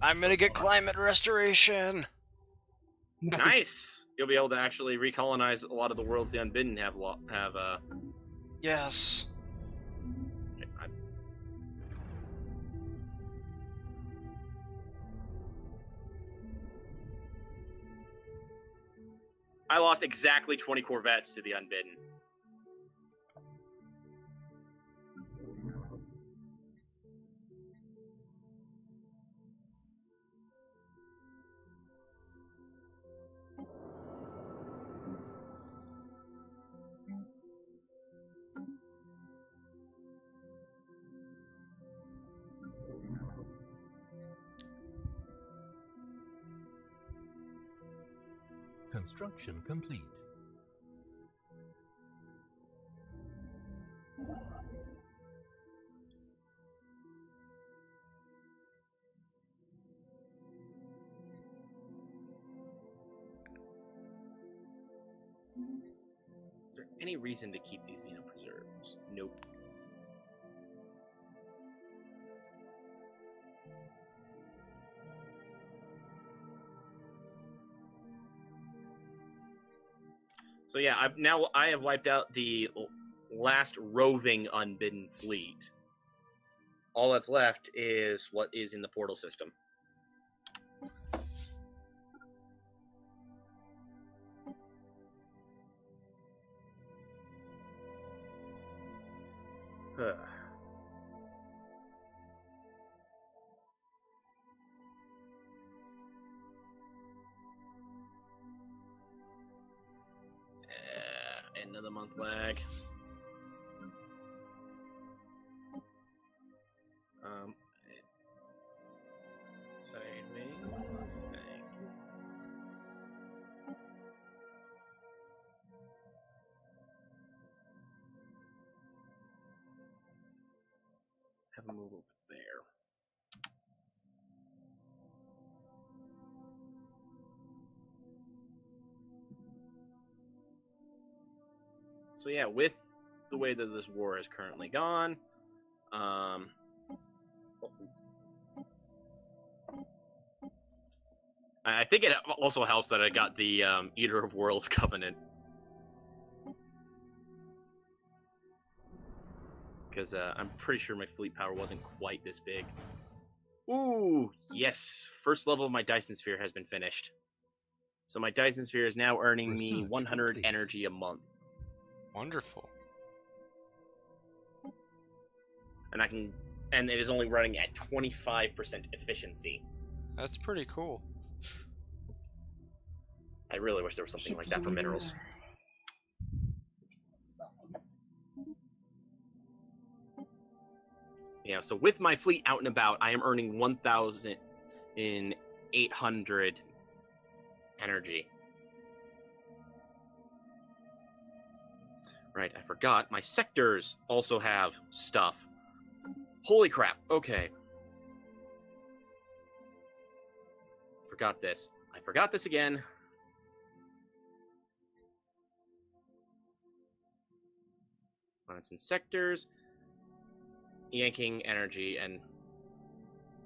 I'm gonna get climate restoration. Nice. You'll be able to actually recolonize a lot of the worlds the Unbidden have. Yes. I lost exactly 20 Corvettes to the Unbidden. Construction complete. Is there any reason to keep these xenopreserves? Nope. So yeah, I have wiped out the last roving Unbidden fleet. All that's left is what is in the portal system. Flag. Savings. Thank you. Have a move over there. So yeah, with the way that this war is currently gone, I think it also helps that I got the Eater of Worlds Covenant. Because I'm pretty sure my fleet power wasn't quite this big. Ooh, yes! First level of my Dyson Sphere has been finished. So my Dyson Sphere is now earning me 100 energy a month. Wonderful. And it is only running at 25% efficiency. That's pretty cool. I really wish there was something like that for minerals. Yeah, so with my fleet out and about, I am earning 1,800 energy. Right, I forgot. My sectors also have stuff. Holy crap, okay. Forgot this. I forgot this again. Planets and sectors. Yanking energy and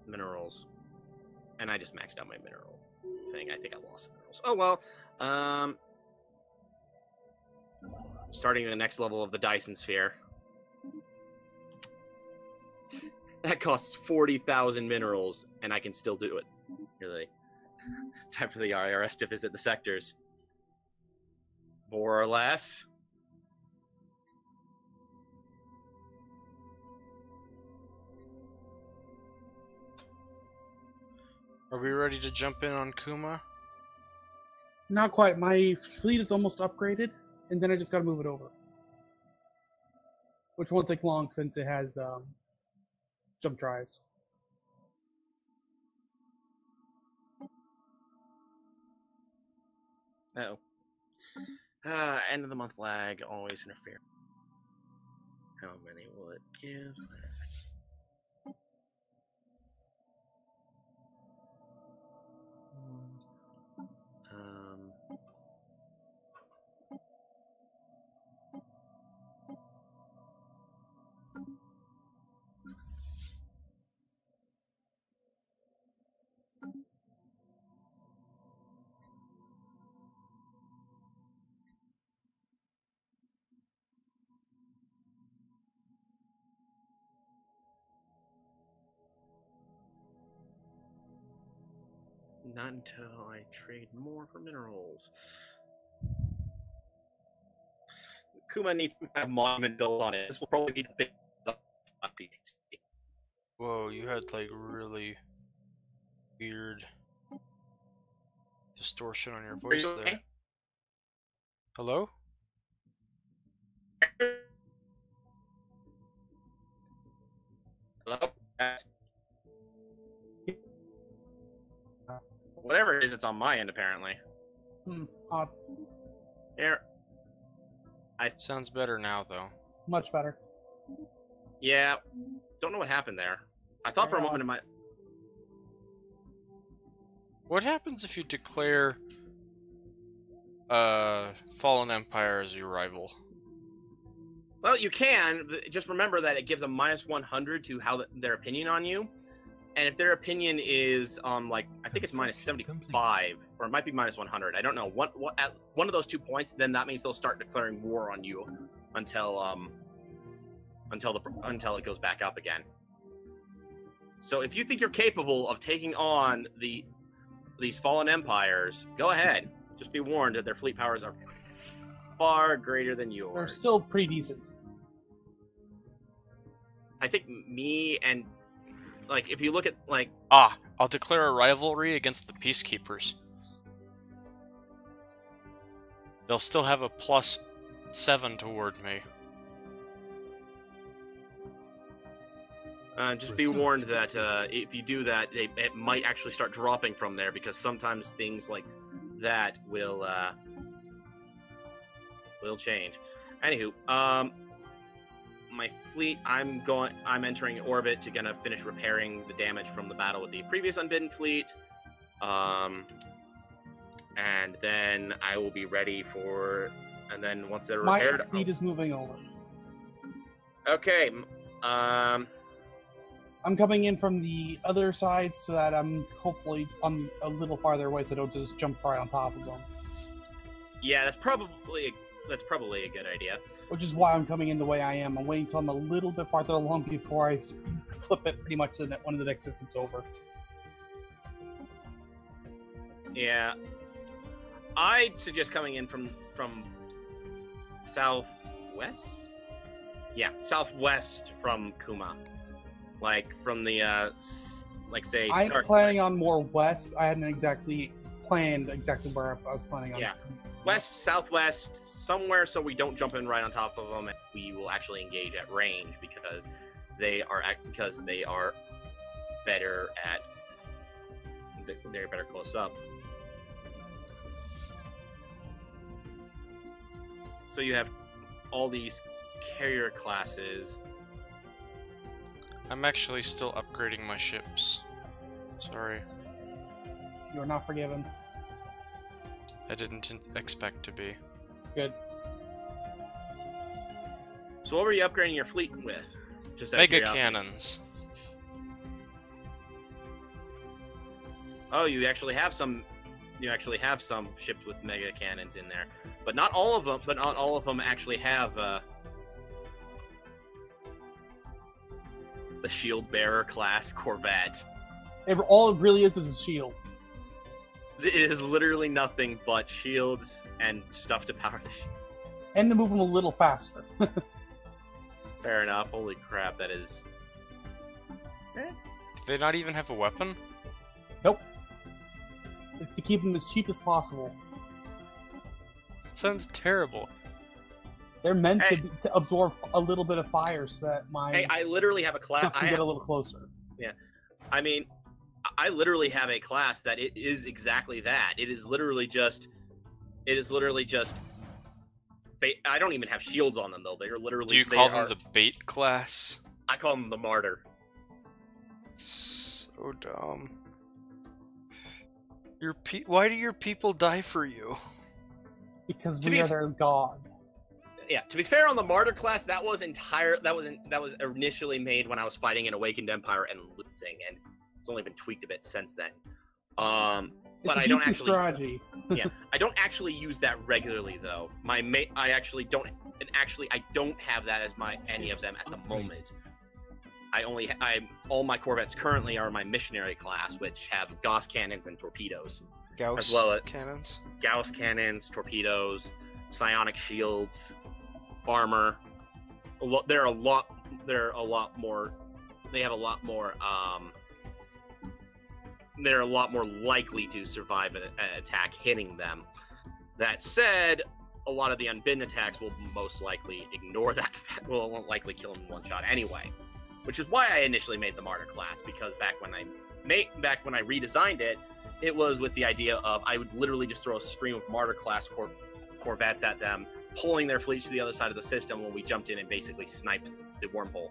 minerals. And I just maxed out my mineral thing. I think I lost some minerals. Oh well. Starting the next level of the Dyson Sphere. That costs 40,000 minerals, and I can still do it. Really. Time for the IRS to visit the sectors. More or less. Are we ready to jump in on Kuma? Not quite. My fleet is almost upgraded, and then I just got to move it over. Which won't take long since it has jump drives. Uh-oh. End of the month lag, always interfere. How many will it give? Not until I trade more for minerals. Kuma needs to have a monument built on it. This will probably be the big. Whoa, you had like really weird distortion on your voice okay? there. Hello? Hello? Whatever it is, it's on my end apparently. Odd. Here. Sounds better now, though. Much better. Yeah. Don't know what happened there. I thought for a moment it might. What happens if you declare Fallen Empire as your rival? Well, you can. Just remember that it gives a minus 100 to how their opinion on you. And if their opinion is, like, I think it's minus 75, or it might be minus 100. I don't know. At one of those 2 points, then that means they'll start declaring war on you until it goes back up again. So if you think you're capable of taking on these fallen empires, go ahead. Just be warned that their fleet powers are far greater than yours. They're still pretty decent. I think me and, like, if you look at, like... I'll declare a rivalry against the Peacekeepers. They'll still have a plus 7 toward me. Just be warned that if you do that, it might actually start dropping from there, because sometimes things like that will change. Anywho, my fleet, I'm entering orbit to gonna finish repairing the damage from the battle with the previous Unbidden fleet. And then I will be ready for, and then once they're repaired, my fleet is moving over. Okay. I'm coming in from the other side so that I'm hopefully a little farther away, so I don't just jump right on top of them. Yeah, that's probably a good idea. Which is why I'm coming in the way I am. I'm waiting till I'm a little bit farther along before I flip it pretty much to one of the next systems over. Yeah, I'd suggest coming in from southwest. Yeah, southwest from Kuma, like from the like say. I'm planning on more west. I hadn't exactly planned exactly where I was planning on. Yeah, west, southwest, somewhere, so we don't jump in right on top of them, and we will actually engage at range because they are better at. They're better close up. So you have all these carrier classes. I'm actually still upgrading my ships. Sorry. You're not forgiven. I didn't expect to be. Good. So what were you upgrading your fleet with? Just out of Mega curiosity. cannons. Oh, you actually have some. You actually have some ships with mega cannons in there, but not all of them. But not all of them actually have the shield bearer class corvette. All it really is a shield. It is literally nothing but shields and stuff to power the shield. And to move them a little faster. Fair enough. Holy crap, that is. Do they not even have a weapon? Nope. It's to keep them as cheap as possible. That sounds terrible. They're meant to absorb a little bit of fire so that my Hey, I literally have a class. stuff can get a little closer. Yeah, I mean, I literally have a class that it is exactly that. It is literally just. I don't even have shields on them though. They're literally. Do you call them the bait class? I call them the martyr. It's so dumb. Why do your people die for you? Because we are their god. Yeah, to be fair, on the martyr class, that was initially made when I was fighting an Awakened Empire and losing, and it's only been tweaked a bit since then. But I don't actually. Strategy. Yeah, I don't actually use that regularly though. I don't have that as any of them at the moment. All my corvettes currently are my missionary class, which have Gauss cannons and torpedoes. Gauss as well as cannons? Gauss cannons, torpedoes, psionic shields, armor. They're a lot more. They have a lot more. They're a lot more likely to survive an attack hitting them. That said, a lot of the unbidden attacks will most likely ignore that. Will likely kill them in one shot anyway. Which is why I initially made the martyr class, because back when I redesigned it, it was with the idea of I would literally just throw a stream of martyr class corvettes at them, pulling their fleets to the other side of the system when we jumped in and basically sniped the wormhole.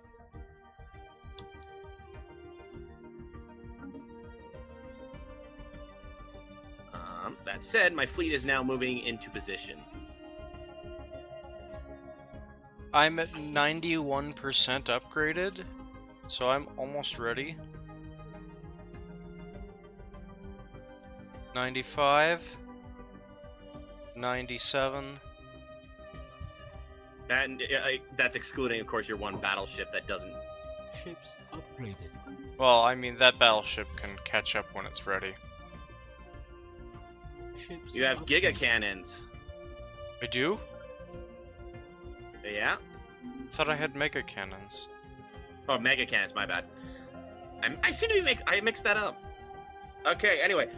That said, my fleet is now moving into position. I'm at 91% upgraded, so I'm almost ready. 95, 97. And that's excluding, of course, your one battleship that doesn't. Ships upgraded. Well, I mean, that battleship can catch up when it's ready. Ships You have upgraded. giga cannons. I do? Yeah. I thought I had mega cannons. Oh, mega cannons. My bad. I seem to be I mixed that up. Okay. Anyway,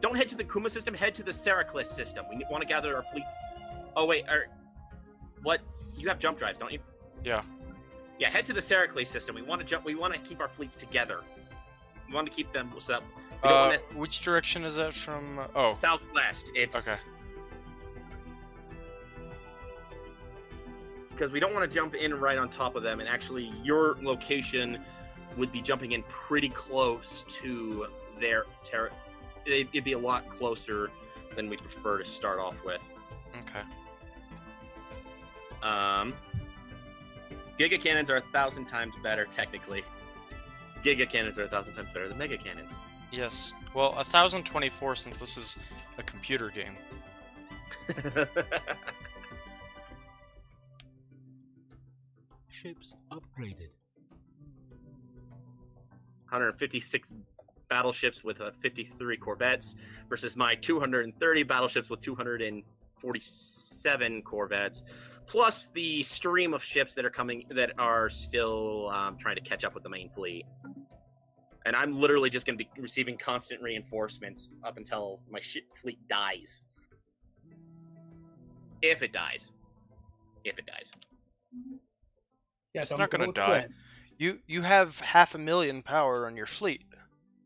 don't head to the Kuma system. Head to the Seraclis system. We want to gather our fleets. Oh wait, what you have jump drives, don't you? Yeah. Yeah, head to the Seracles system. We want to jump. We want to keep our fleets together. We want to keep them set up. We don't wanna... Which direction is that from? Oh. Southwest. It's Okay. Because we don't want to jump in right on top of them, and actually, your location would be jumping in pretty close to their it'd be a lot closer than we prefer to start off with. Okay. Giga cannons are 1,000 times better, technically. Giga cannons are 1,000 times better than mega cannons. Yes. Well, 1024 since this is a computer game. Ships upgraded. 156 battleships with 53 corvettes versus my 230 battleships with 247 corvettes, plus the stream of ships that are still trying to catch up with the main fleet. And I'm literally just going to be receiving constant reinforcements up until my fleet dies. If it dies. If it dies. Yeah, It's not gonna die. You have 500,000 power on your fleet.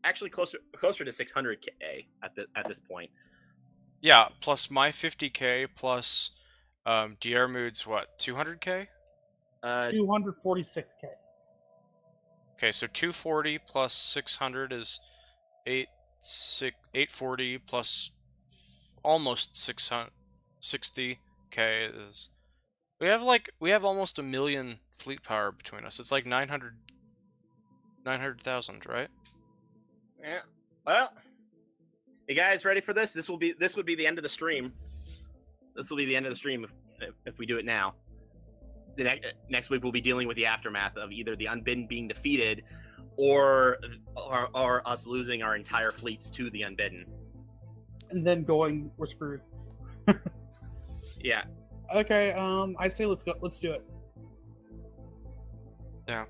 Actually, closer to 600k at this point. Yeah, plus my 50k plus Diermood's what, 200k? 246k. Okay, so 240 plus 600 is 840 plus almost 660k is. We have almost 1 million fleet power between us. It's like 900,000, right? Yeah. Well, you guys ready for this? This would be the end of the stream. This will be the end of the stream if we do it now. Next week we'll be dealing with the aftermath of either the Unbidden being defeated, or us losing our entire fleets to the Unbidden. And then we're screwed. Yeah. Okay, I say let's go. Let's do it. Yeah.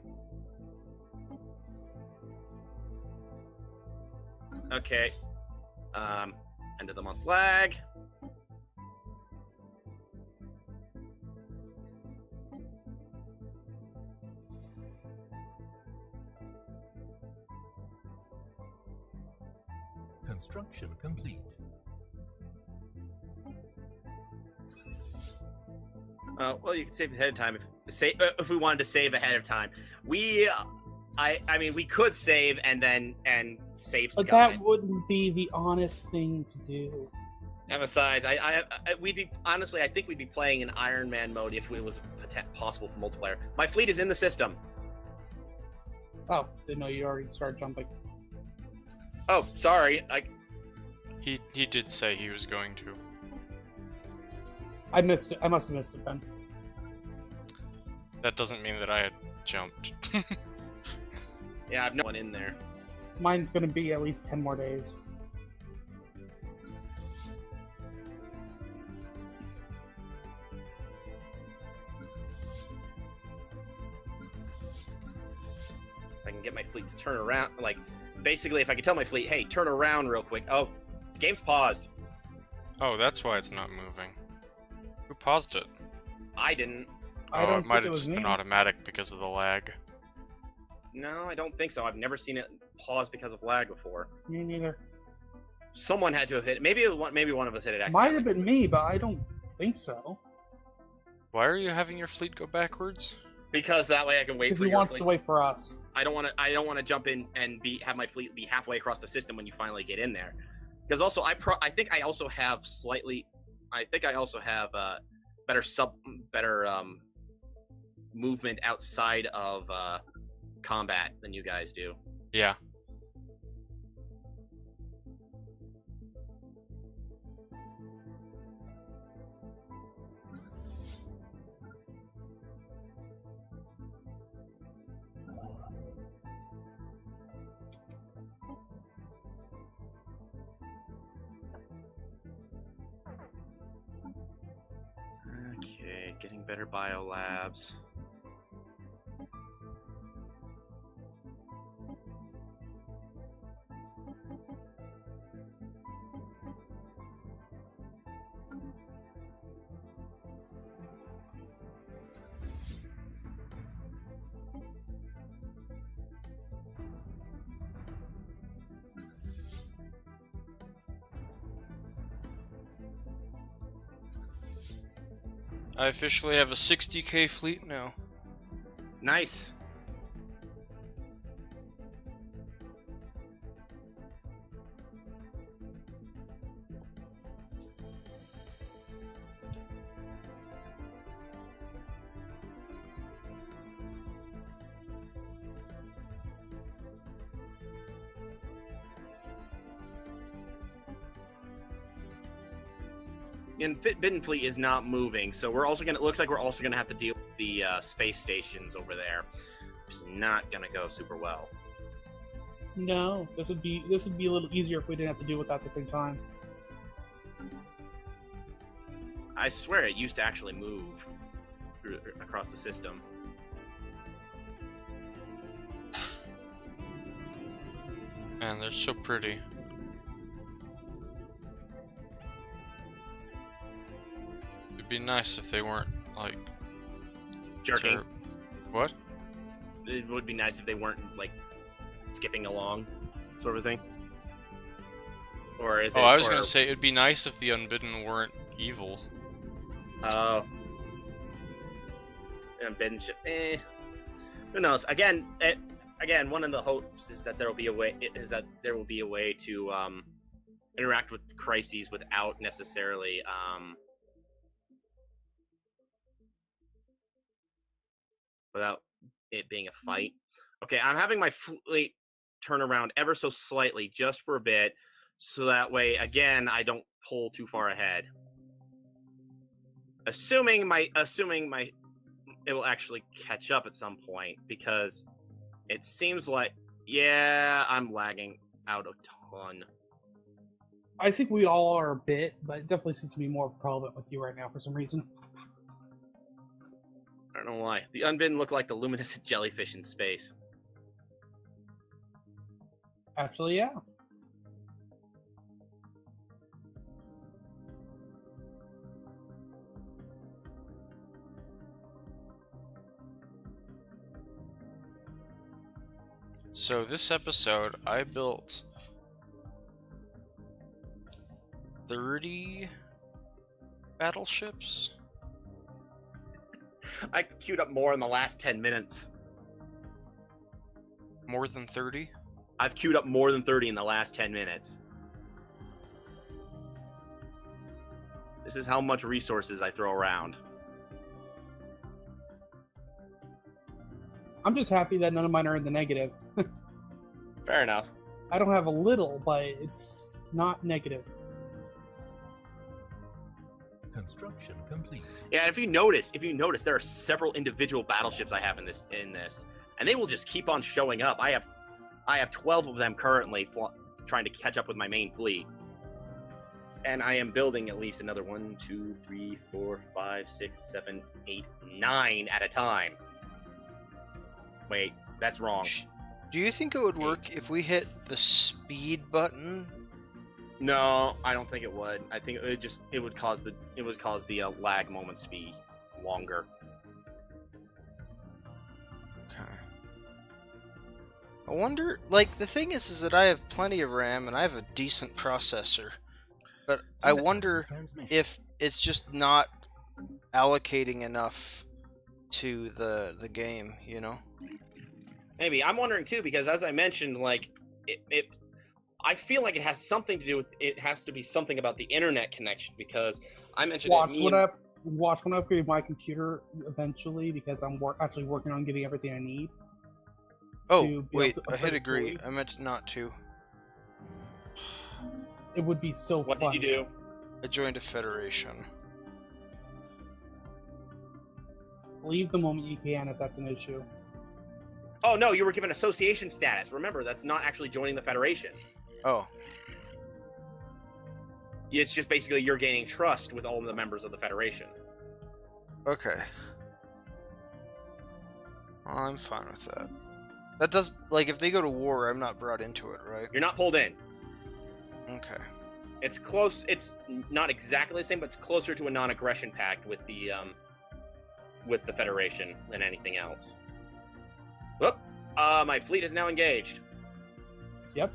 Okay. End of the month lag. Construction complete. Well, you can save ahead of time if we wanted to save ahead of time. I mean, we could save and save. But that wouldn't be the honest thing to do. And besides, I think we'd be playing in Iron Man mode if it was possible for multiplayer. My fleet is in the system. Oh, didn't know you already started jumping. Oh, sorry. He did say he was going to. I missed it. I must have missed it then. That doesn't mean that I had jumped. Yeah, I've no one in there. Mine's gonna be at least 10 more days. If I can get my fleet to turn around, basically, if I can tell my fleet, hey, turn around real quick. Oh, the game's paused. Oh, that's why it's not moving. Who paused it? I didn't. Oh, it might have just been automatic because of the lag. No, I don't think so. I've never seen it pause because of lag before. Me neither. Someone had to have hit it. Maybe one of us hit it accidentally. Might have been me, but I don't think so. Why are you having your fleet go backwards? Because that way I can wait for Because he wants to wait for us. I don't want to jump in and have my fleet be halfway across the system when you finally get in there. Because also I think I also have better movement outside of combat than you guys do. Yeah. Okay, getting better biolabs. I officially have a 60k fleet now. Nice. And Bidden Fleet is not moving, so we're also gonna. It looks like we're also gonna have to deal with the space stations over there, which is not gonna go super well. No, this would be a little easier if we didn't have to deal with that at the same time. I swear it used to actually move across the system. Man, they're so pretty. It'd be nice if they weren't, like... Jerking. What? It would be nice if they weren't, like, skipping along, sort of thing. Or is it... Oh, I was gonna say, it'd be nice if the Unbidden weren't evil. Oh. Unbidden should... Who knows? Again, one of the hopes is that there will be a way... to, interact with crises without necessarily, without it being a fight. Okay, I'm having my fleet turn around ever so slightly, just for a bit, so that way, again, I don't pull too far ahead. Assuming it will actually catch up at some point, because it seems like, yeah, I'm lagging out a ton. I think we all are a bit, but it definitely seems to be more prevalent with you right now for some reason. I don't know why. The Unbidden look like the luminescent jellyfish in space. Actually, yeah. So this episode, I built 30 battleships. I queued up more in the last 10 minutes. More than 30? I've queued up more than 30 in the last 10 minutes. This is how much resources I throw around. I'm just happy that none of mine are in the negative. Fair enough. I don't have a little, but it's not negative. Construction complete. Yeah, if you notice, there are several individual battleships I have in this, and they will just keep on showing up. I have 12 of them currently, trying to catch up with my main fleet, and I am building at least another 1, 2, 3, 4, 5, 6, 7, 8, 9 at a time. Wait, that's wrong. Do you think it would work if we hit the speed button? No, I don't think it would. I think it would cause the lag moments to be longer. Okay. I wonder, like, the thing is that I have plenty of RAM and I have a decent processor, but I wonder if it's just not allocating enough to the game, you know? Maybe. I'm wondering too, because as I mentioned, like, I feel like it has something to do with, it has to be something about the internet connection, because I mentioned Watch when I upgrade my computer eventually, because I'm actually working on getting everything I need. Oh, wait, I hit agree. I meant not to. It would be so What fun. did you do? I joined a federation. Leave the moment you can if that's an issue. Oh no, you were given association status. Remember, that's not actually joining the Federation. Oh. It's just basically you're gaining trust with all of the members of the Federation. Okay. I'm fine with that. That does, like, if they go to war, I'm not brought into it, right? You're not pulled in. Okay. It's close. It's not exactly the same, but it's closer to a non-aggression pact with the Federation than anything else. Whoop! My fleet is now engaged. Yep.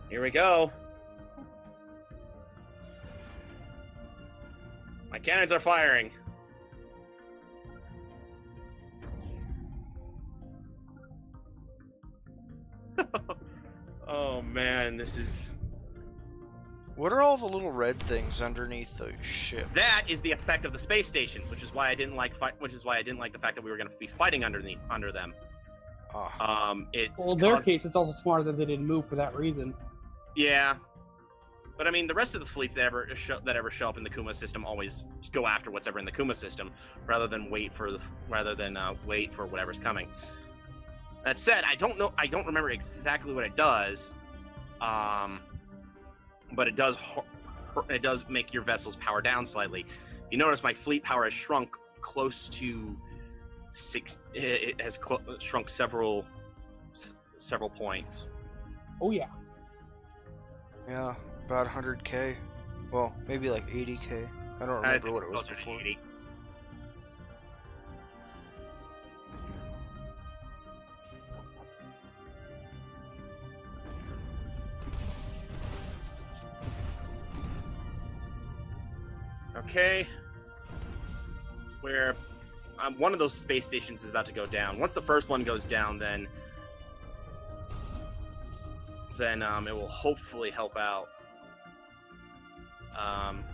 Here we go. My cannons are firing. Oh man, this is... What are all the little red things underneath those ships? That is the effect of the space stations, which is why I didn't like the fact that we were going to be fighting under them. Ah. Well, in their case, it's also smarter that they didn't move for that reason. Yeah, but I mean, the rest of the fleets that ever show up in the Kuma system always go after what's ever in the Kuma system, rather than wait for whatever's coming. That said, I don't remember exactly what it does, but it does make your vessels power down slightly. You notice my fleet power has shrunk close to 6. It has shrunk several points. Oh yeah. Yeah, about 100k. Well, maybe like 80k. I don't remember what it was before. 80. Okay. Where one of those space stations is about to go down. Once the first one goes down, then it will hopefully help out.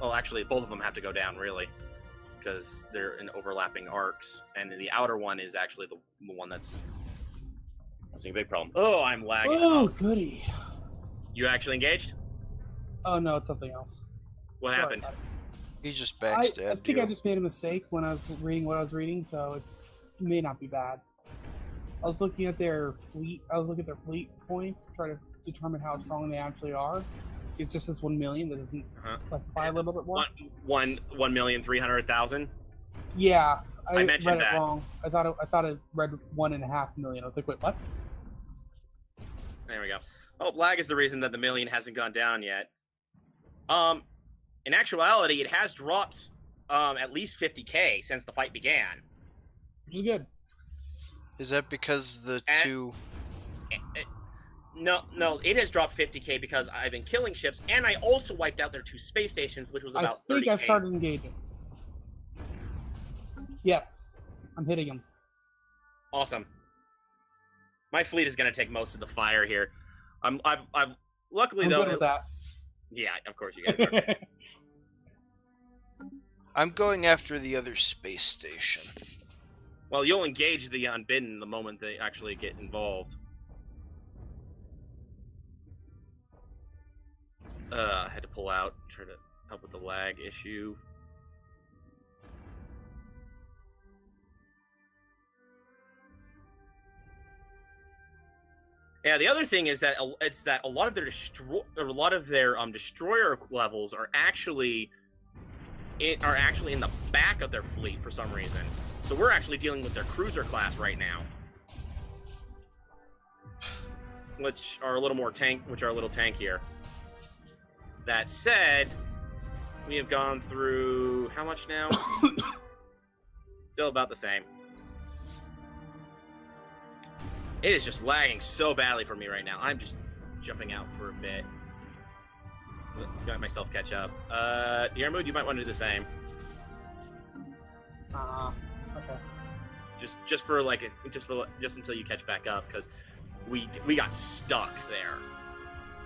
Well, actually, both of them have to go down, really, because they're in overlapping arcs, and the outer one is actually the one that's causing a big problem. Oh, I'm lagging. Oh, goody. You actually engaged? Oh no, it's something else. What happened? He just I backstabbed think you. I just made a mistake when I was reading what I was reading, so it may not be bad. I was looking at their fleet. I was looking at their fleet points, trying to determine how strong they actually are. It's just this 1 million that doesn't specify a little bit more. 1,300,000. Yeah, I mentioned read that. it wrong. I thought it read 1.5 million. I was like, wait, what? There we go. Oh, lag is the reason that the million hasn't gone down yet. In actuality, it has dropped at least 50k since the fight began. Which is good. Is that because the two... No, it has dropped 50k because I've been killing ships, and I also wiped out their 2 space stations, which was about 30k. I think I started engaging. Yes, I'm hitting him. Awesome. My fleet is going to take most of the fire here. I'm luckily I'm though. good with that. Yeah, of course you guys are. I'm going after the other space station. Well, you'll engage the unbidden the moment they actually get involved. I had to pull out, try to help with the lag issue. Yeah, the other thing is that a lot of their destroyer levels are actually in the back of their fleet for some reason. So we're actually dealing with their cruiser class right now, which are a little tankier. That said, we have gone through how much now? Still about the same. It is just lagging so badly for me right now. I'm just jumping out for a bit. Let myself catch up. Yarmood, you might want to do the same. Okay. Just until you catch back up, because we got stuck there.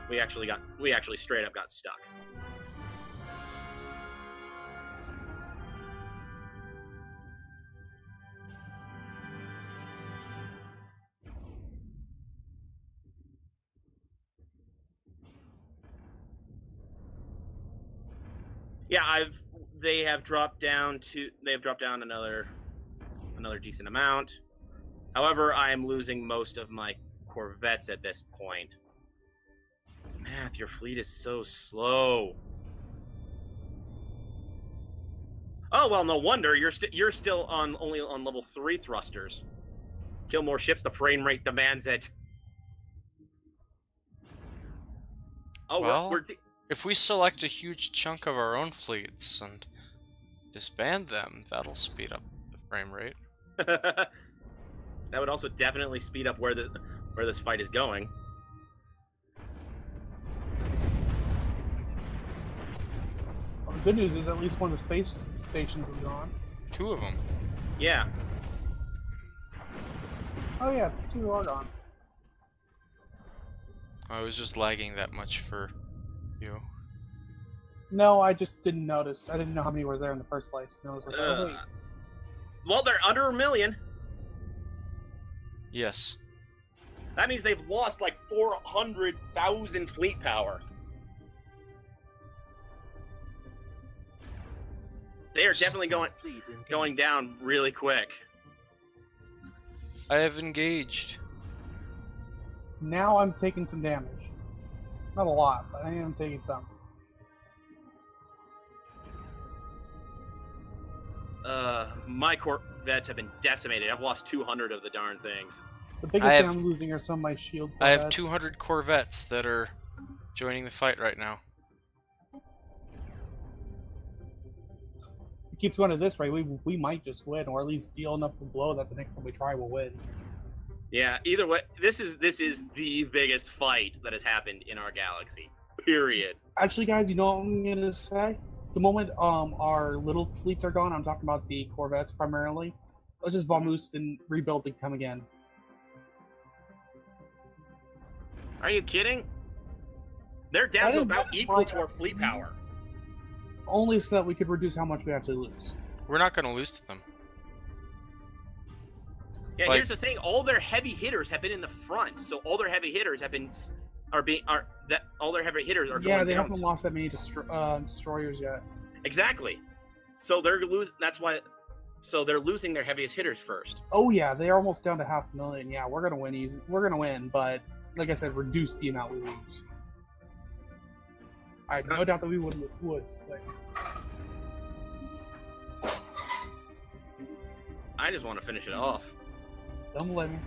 We actually straight up got stuck. Yeah, they have dropped down another decent amount. However, I am losing most of my corvettes at this point. Math, your fleet is so slow. Oh well, no wonder you're still only on level 3 thrusters. Kill more ships, the frame rate demands it. Oh well, we're if we select a huge chunk of our own fleets and disband them, that'll speed up the frame rate. That would also definitely speed up where this fight is going. The good news is at least one of the space stations is gone. 2 of them. Yeah. Oh yeah, 2 are gone. I was just lagging that much for you. No, I just didn't notice. I didn't know how many were there in the first place. And I was like, oh wait. Well, they're under 1 million. Yes. That means they've lost like 400,000 fleet power. They are definitely going down really quick. I have engaged. Now I'm taking some damage. Not a lot, but I am taking some. My Corvettes have been decimated. I've lost 200 of the darn things. The biggest thing I'm losing are some of my shield Corvettes. I have 200 Corvettes that are joining the fight right now. If it keeps going at this rate, we might just win, or at least deal enough of a blow that the next time we try we'll win. Yeah, either way, this is the biggest fight that has happened in our galaxy. Period. Actually, guys, you know what I'm gonna say? The moment our little fleets are gone, I'm talking about the Corvettes primarily. Let's just vamoose and rebuild and come again. Are you kidding? They're down to about equal to our fleet power. Only so that we could reduce how much we actually lose. We're not going to lose to them. Yeah, here's the thing: all their heavy hitters have been in the front, so all their heavy hitters have been all their heavy hitters are going down. Yeah, they haven't lost that many destroyers yet. Exactly. So they're So they're losing their heaviest hitters first. Oh yeah, they're almost down to 500,000. Yeah, we're gonna win. We're gonna win, but like I said, reduce the amount we lose. I have no doubt that we would. But... I just want to finish it off. Don't blame me.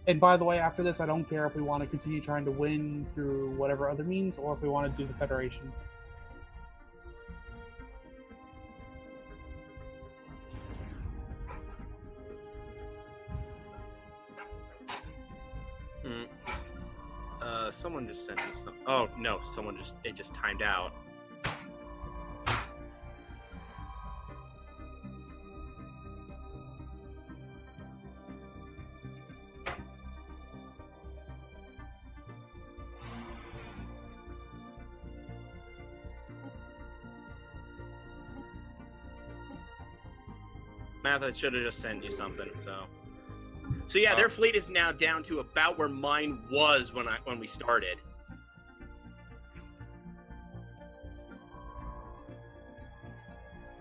And by the way, after this, I don't care if we want to continue trying to win through whatever other means, or if we want to do the Federation. Someone just sent me some. Oh no! It just timed out. Math, I should have just sent you something. So yeah, their fleet is now down to about where mine was when we started.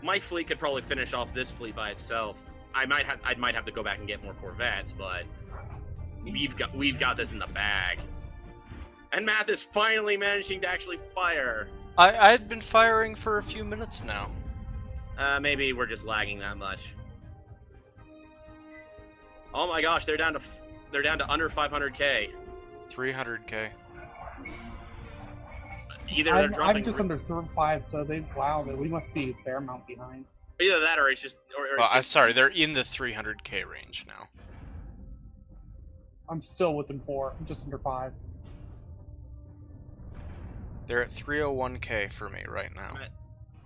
My fleet could probably finish off this fleet by itself. I might have to go back and get more Corvettes, but we've got this in the bag. And Math is finally managing to actually fire. I had been firing for a few minutes now. Maybe we're just lagging that much. Oh my gosh, they're down to under 500k. 300k. Either they're dropping. I'm just under 5, so we must be a fair amount behind. Either that, or it's just. Sorry, they're in the 300k range now. I'm still within 4. I'm just under 5. They're at 301k for me right now.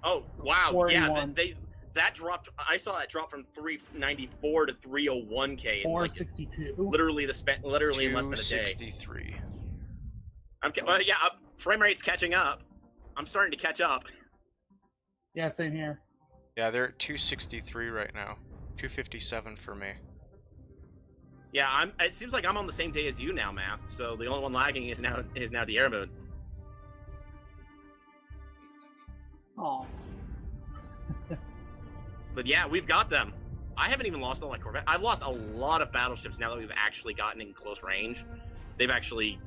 Oh wow! 41. Yeah, that dropped. I saw that drop from 394 to 301k. 462. Literally in less than a day. 263. Frame rate's catching up. I'm starting to catch up. Yeah, same here. Yeah, they're at 263 right now. 257 for me. Yeah, it seems like I'm on the same day as you now, Math. So the only one lagging is now the air mode. Oh. But yeah, we've got them. I haven't even lost all my Corvette. I've lost a lot of battleships now that we've actually gotten in close range. They've actually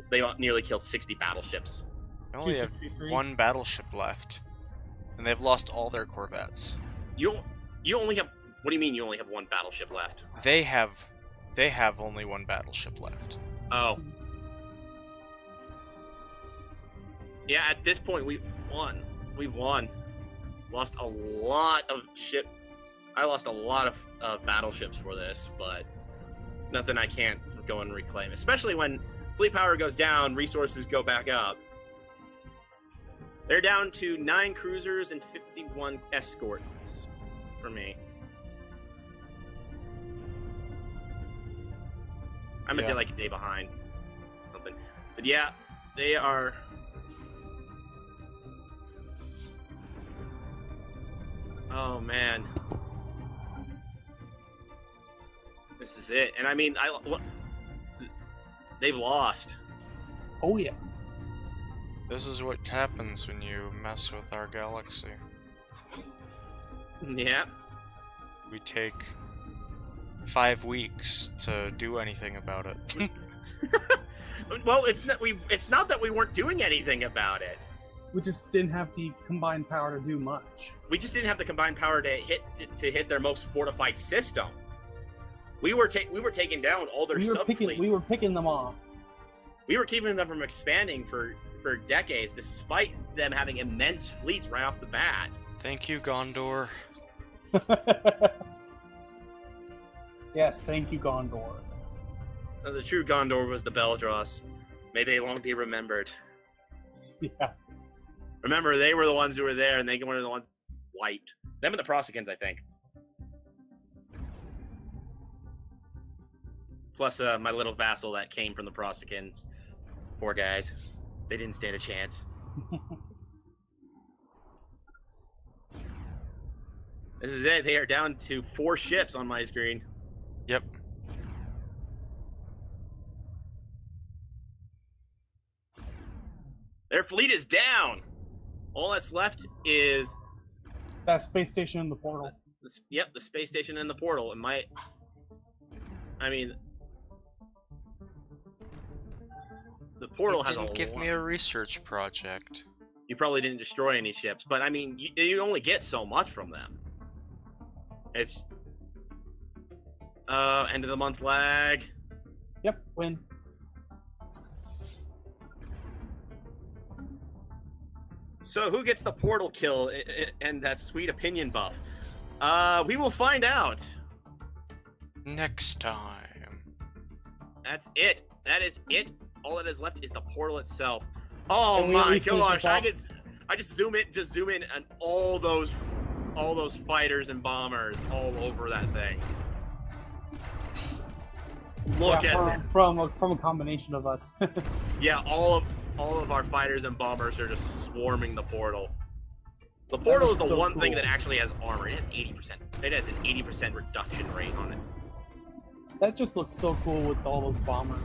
they nearly killed 60 battleships. I only have 1 battleship left, and they've lost all their Corvettes. You only have. What do you mean you only have 1 battleship left? They have only 1 battleship left. Oh. Yeah, at this point we won. We won. Lost a lot of ship. I lost a lot of battleships for this, but nothing I can't go and reclaim. Especially when fleet power goes down, resources go back up. They're down to 9 cruisers and 51 escorts for me. I'm a day, like a day behind something. But yeah, they are... Oh, man. This is it. And I mean, they've lost. Oh, yeah. This is what happens when you mess with our galaxy. Yeah. We take 5 weeks to do anything about it. Well, it's not that we weren't doing anything about it. We just didn't have the combined power to do much. We just didn't have the combined power to hit their most fortified system. We were taking down all their subfleets. We were picking them off. We were keeping them from expanding for decades, despite them having immense fleets right off the bat. Thank you, Gondor. Yes, thank you, Gondor. The true Gondor was the Beldross. May they long be remembered. Yeah. Remember, they were the ones who were there, and they were the ones wiped. Them and the Prosicans, I think. Plus, my little vassal that came from the Prosicans. Poor guys. They didn't stand a chance. This is it. They are down to 4 ships on my screen. Yep. Their fleet is down. All that's left is that space station in the portal. Yep, the space station in the portal. And I mean, the portal has a lot. Didn't give me a research project. You probably didn't destroy any ships, but I mean, you only get so much from them. It's end of the month lag. Yep, win. So who gets the portal kill and that sweet opinion buff? We will find out. Next time. That's it. That is it. All that is left is the portal itself. Oh Can we at my least finish gosh! this off? I just zoom in on all those fighters and bombers all over that thing. Look at them. From a combination of us. Yeah, all of our fighters and bombers are just swarming the portal. The portal is the one thing that actually has armor. It has 80%. It has an 80% reduction rate on it. That just looks so cool with all those bombers.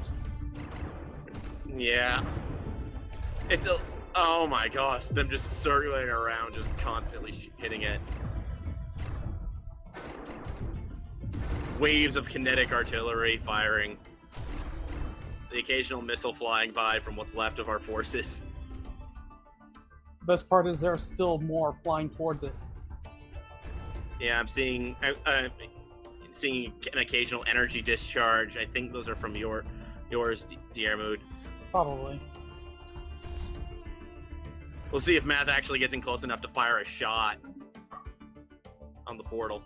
Yeah. Oh my gosh, them just circulating around, just constantly hitting it. Waves of kinetic artillery firing. The occasional missile flying by from what's left of our forces. The best part is there's still more flying towards it. Yeah, I'm seeing seeing an occasional energy discharge. I think those are from yours, Diermood. Probably. We'll see if Math actually gets in close enough to fire a shot on the portal.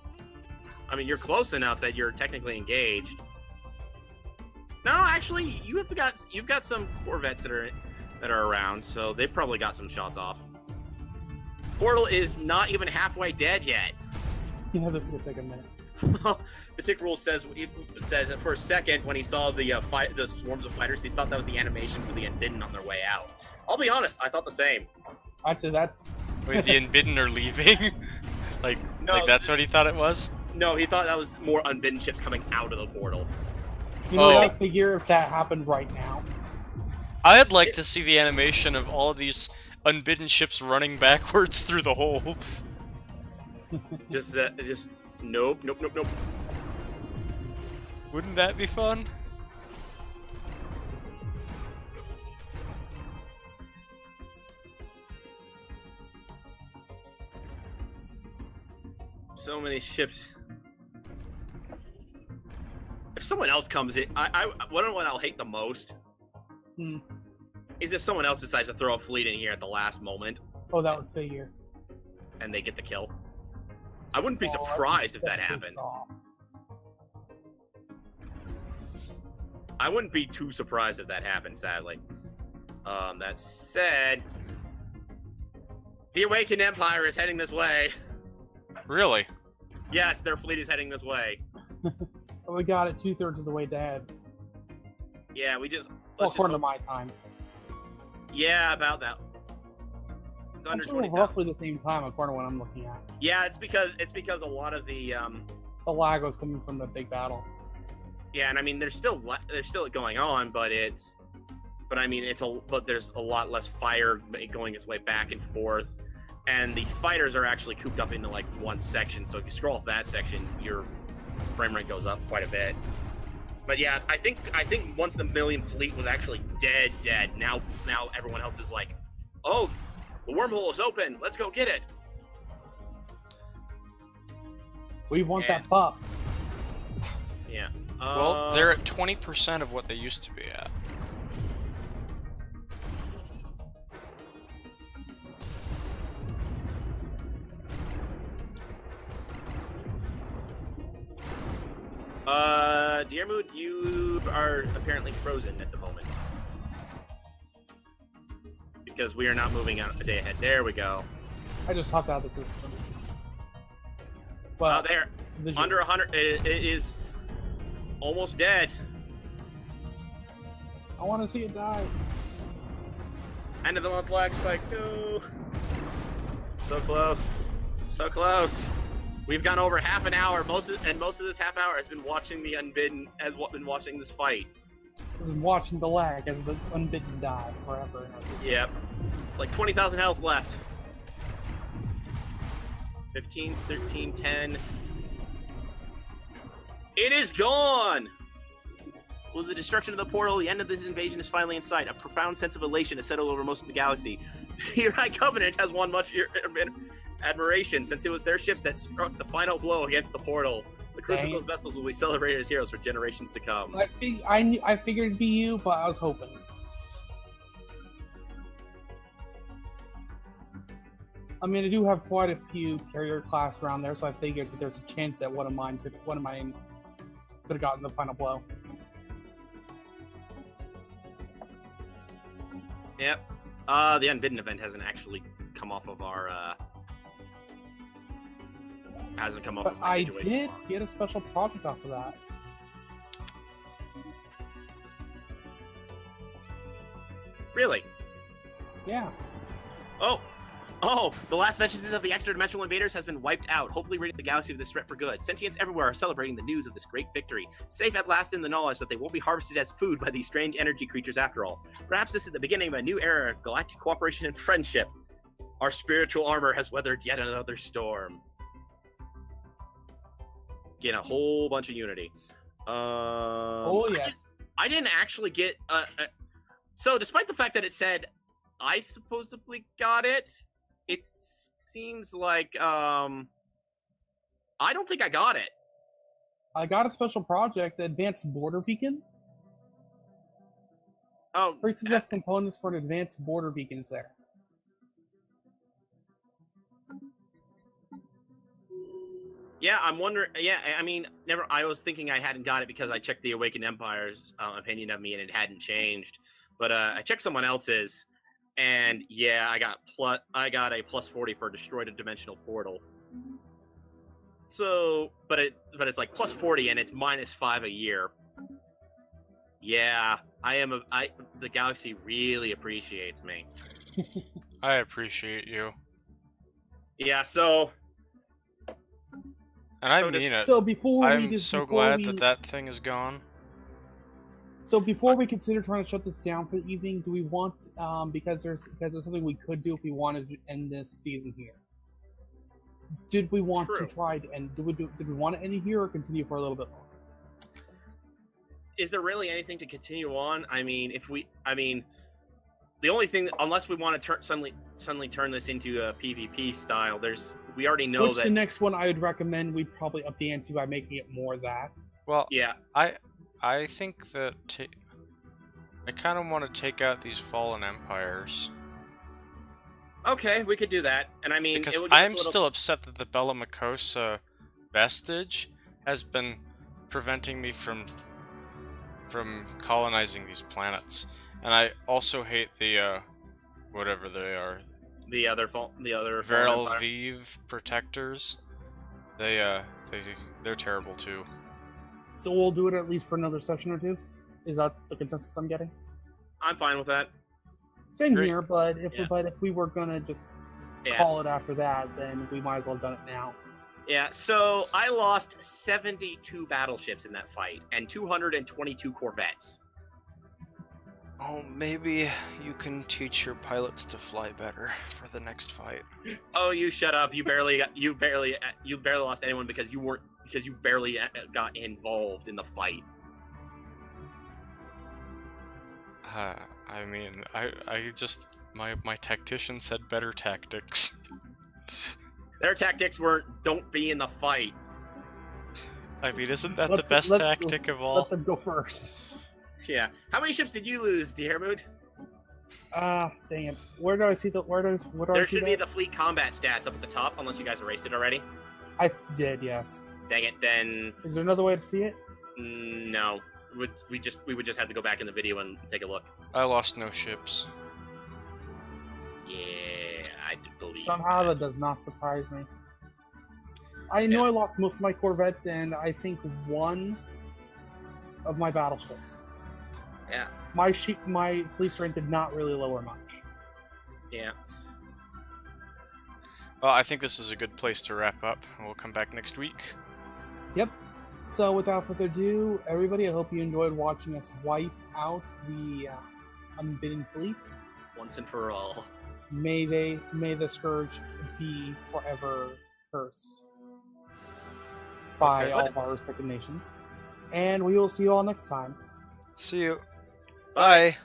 I mean, you're close enough that you're technically engaged. No, actually, you've got some Corvettes that are around, so they've probably got some shots off. Portal is not even halfway dead yet. Yeah, that's gonna take a minute. The tick rule says that for a second when he saw the swarms of fighters, he thought that was the animation for the Unbidden on their way out. I'll be honest, I thought the same. Actually, that's... Wait, the Unbidden are leaving? like that's what he thought it was? No, he thought that was more Unbidden ships coming out of the portal. You know, I figure if that happened right now. I'd like to see the animation of all of these Unbidden ships running backwards through the hole. just nope. Wouldn't that be fun? So many ships. If someone else comes in, I wonder what I'll hate the most. Is if someone else decides to throw a fleet in here at the last moment. Oh, that would figure. And they get the kill. I wouldn't be surprised if that happened. I wouldn't be too surprised if that happened, sadly. That said, The Awakened Empire is heading this way. Really? Yes, their fleet is heading this way. But we got it 2/3 of the way dead. Yeah, we just... Well, let's according to just my time. yeah, about that. It's under Actually, 20,000. roughly the same time, according to what I'm looking at. Yeah, it's because a lot of the The lag was coming from the big battle. yeah, and I mean they're still going on, but I mean but there's a lot less fire going its way back and forth, and the fighters are actually cooped up into like one section. So if you scroll off that section, your frame rate goes up quite a bit. But yeah, I think once the Million fleet was actually dead, now everyone else is like, oh, the wormhole is open. Let's go get it. We want that buff. Yeah. Well, they're at 20% of what they used to be at. Dearmood, you are apparently frozen at the moment. Because we are not moving out a day ahead. There we go. I just hopped out of the system. Well, There. Under 100. It is almost dead. I want to see it die. End of the month lag spike. No. So close. So close. We've gone over half an hour. Most of this half hour has been watching the Unbidden been watching this fight. I was watching the lag as the Unbidden die forever in our system. Yep. Like 20,000 health left. 15, 13, 10. It is gone! With the destruction of the portal, the end of this invasion is finally in sight. A profound sense of elation has settled over most of the galaxy. The Uri Covenant has won much admiration since it was their ships that struck the final blow against the portal. The Crucible's vessels will be celebrated as heroes for generations to come. I figured it'd be you, but I was hoping. I mean, I do have quite a few carrier class around there, so I figured that there's a chance that one of mine could have gotten the final blow. Yep. The Unbidden event hasn't actually come off of our But I did get a special project off of that. Really? Yeah. Oh, the last vestiges of the extra-dimensional invaders has been wiped out, hopefully ridding the galaxy of this threat for good. Sentients everywhere are celebrating the news of this great victory, safe at last in the knowledge that they won't be harvested as food by these strange energy creatures after all. Perhaps this is the beginning of a new era of galactic cooperation and friendship. Our spiritual armor has weathered yet another storm. Get a whole bunch of unity. Oh, yes. I didn't actually get... So, despite the fact that it said I supposedly got it, it seems like, I don't think I got it. I got a special project, the Advanced Border Beacon. Oh, Freaks have components for an advanced border beacons there. yeah, I'm wondering. Yeah, I mean, I was thinking I hadn't got it because I checked the Awakened Empire's opinion of me and it hadn't changed. But I checked someone else's, and yeah, I got a plus 40 for destroyed a dimensional portal. So, but it's like plus 40 and it's minus 5 a year. Yeah, the galaxy really appreciates me. I appreciate you. Yeah, so. And I So mean it. So before I'm so glad that thing is gone. So before we consider trying to shut this down for the evening, do we want because there's something we could do if we wanted to end this season here? Did we want to try to end? Did we want to end it here or continue for a little bit more? Is there really anything to continue on? I mean, the only thing, unless we want to suddenly turn this into a PvP style, we already know that. The next one I would recommend we probably up the ante by making it more that. Well, yeah, I think that I kind of want to take out these fallen empires. Okay, we could do that, and I mean, because I'm still upset that the Bella Makosa vestige has been preventing me from colonizing these planets, and I also hate the whatever they are, The other Veral Empire? Vive protectors. They're terrible too. So we'll do it at least for another session or two. Is that the consensus I'm getting? I'm fine with that. Same Great. here, but if Yeah. we were gonna just Yeah. call it after that, then we might as well have done it now. Yeah, so I lost 72 battleships in that fight and 222 corvettes. Oh, maybe you can teach your pilots to fly better for the next fight. Oh, you shut up! You barely lost anyone because you barely got involved in the fight. I mean, I just my tactician said better tactics. Their tactics were don't be in the fight. I mean, isn't that Let the the- best let- tactic of all? Let them go first. Yeah. How many ships did you lose, Diermood? Dang it. Where do I see the? Where do I see There should be that? the fleet combat stats up at the top, unless you guys erased it already. I did, yes. Dang it, then Is there another way to see it? no. We would just have to go back in the video and take a look. I lost no ships. Yeah, I do believe. Somehow that does not surprise me. I know Yeah. I lost most of my corvettes and I think one of my battleships. Yeah. My fleet strength did not really lower much. Yeah. Well, I think this is a good place to wrap up. We'll come back next week. Yep. So without further ado, everybody, I hope you enjoyed watching us wipe out the unbidden fleets. Once and for all. May the scourge be forever cursed by Okay. all of our respective nations. And we will see you all next time. See you. Bye.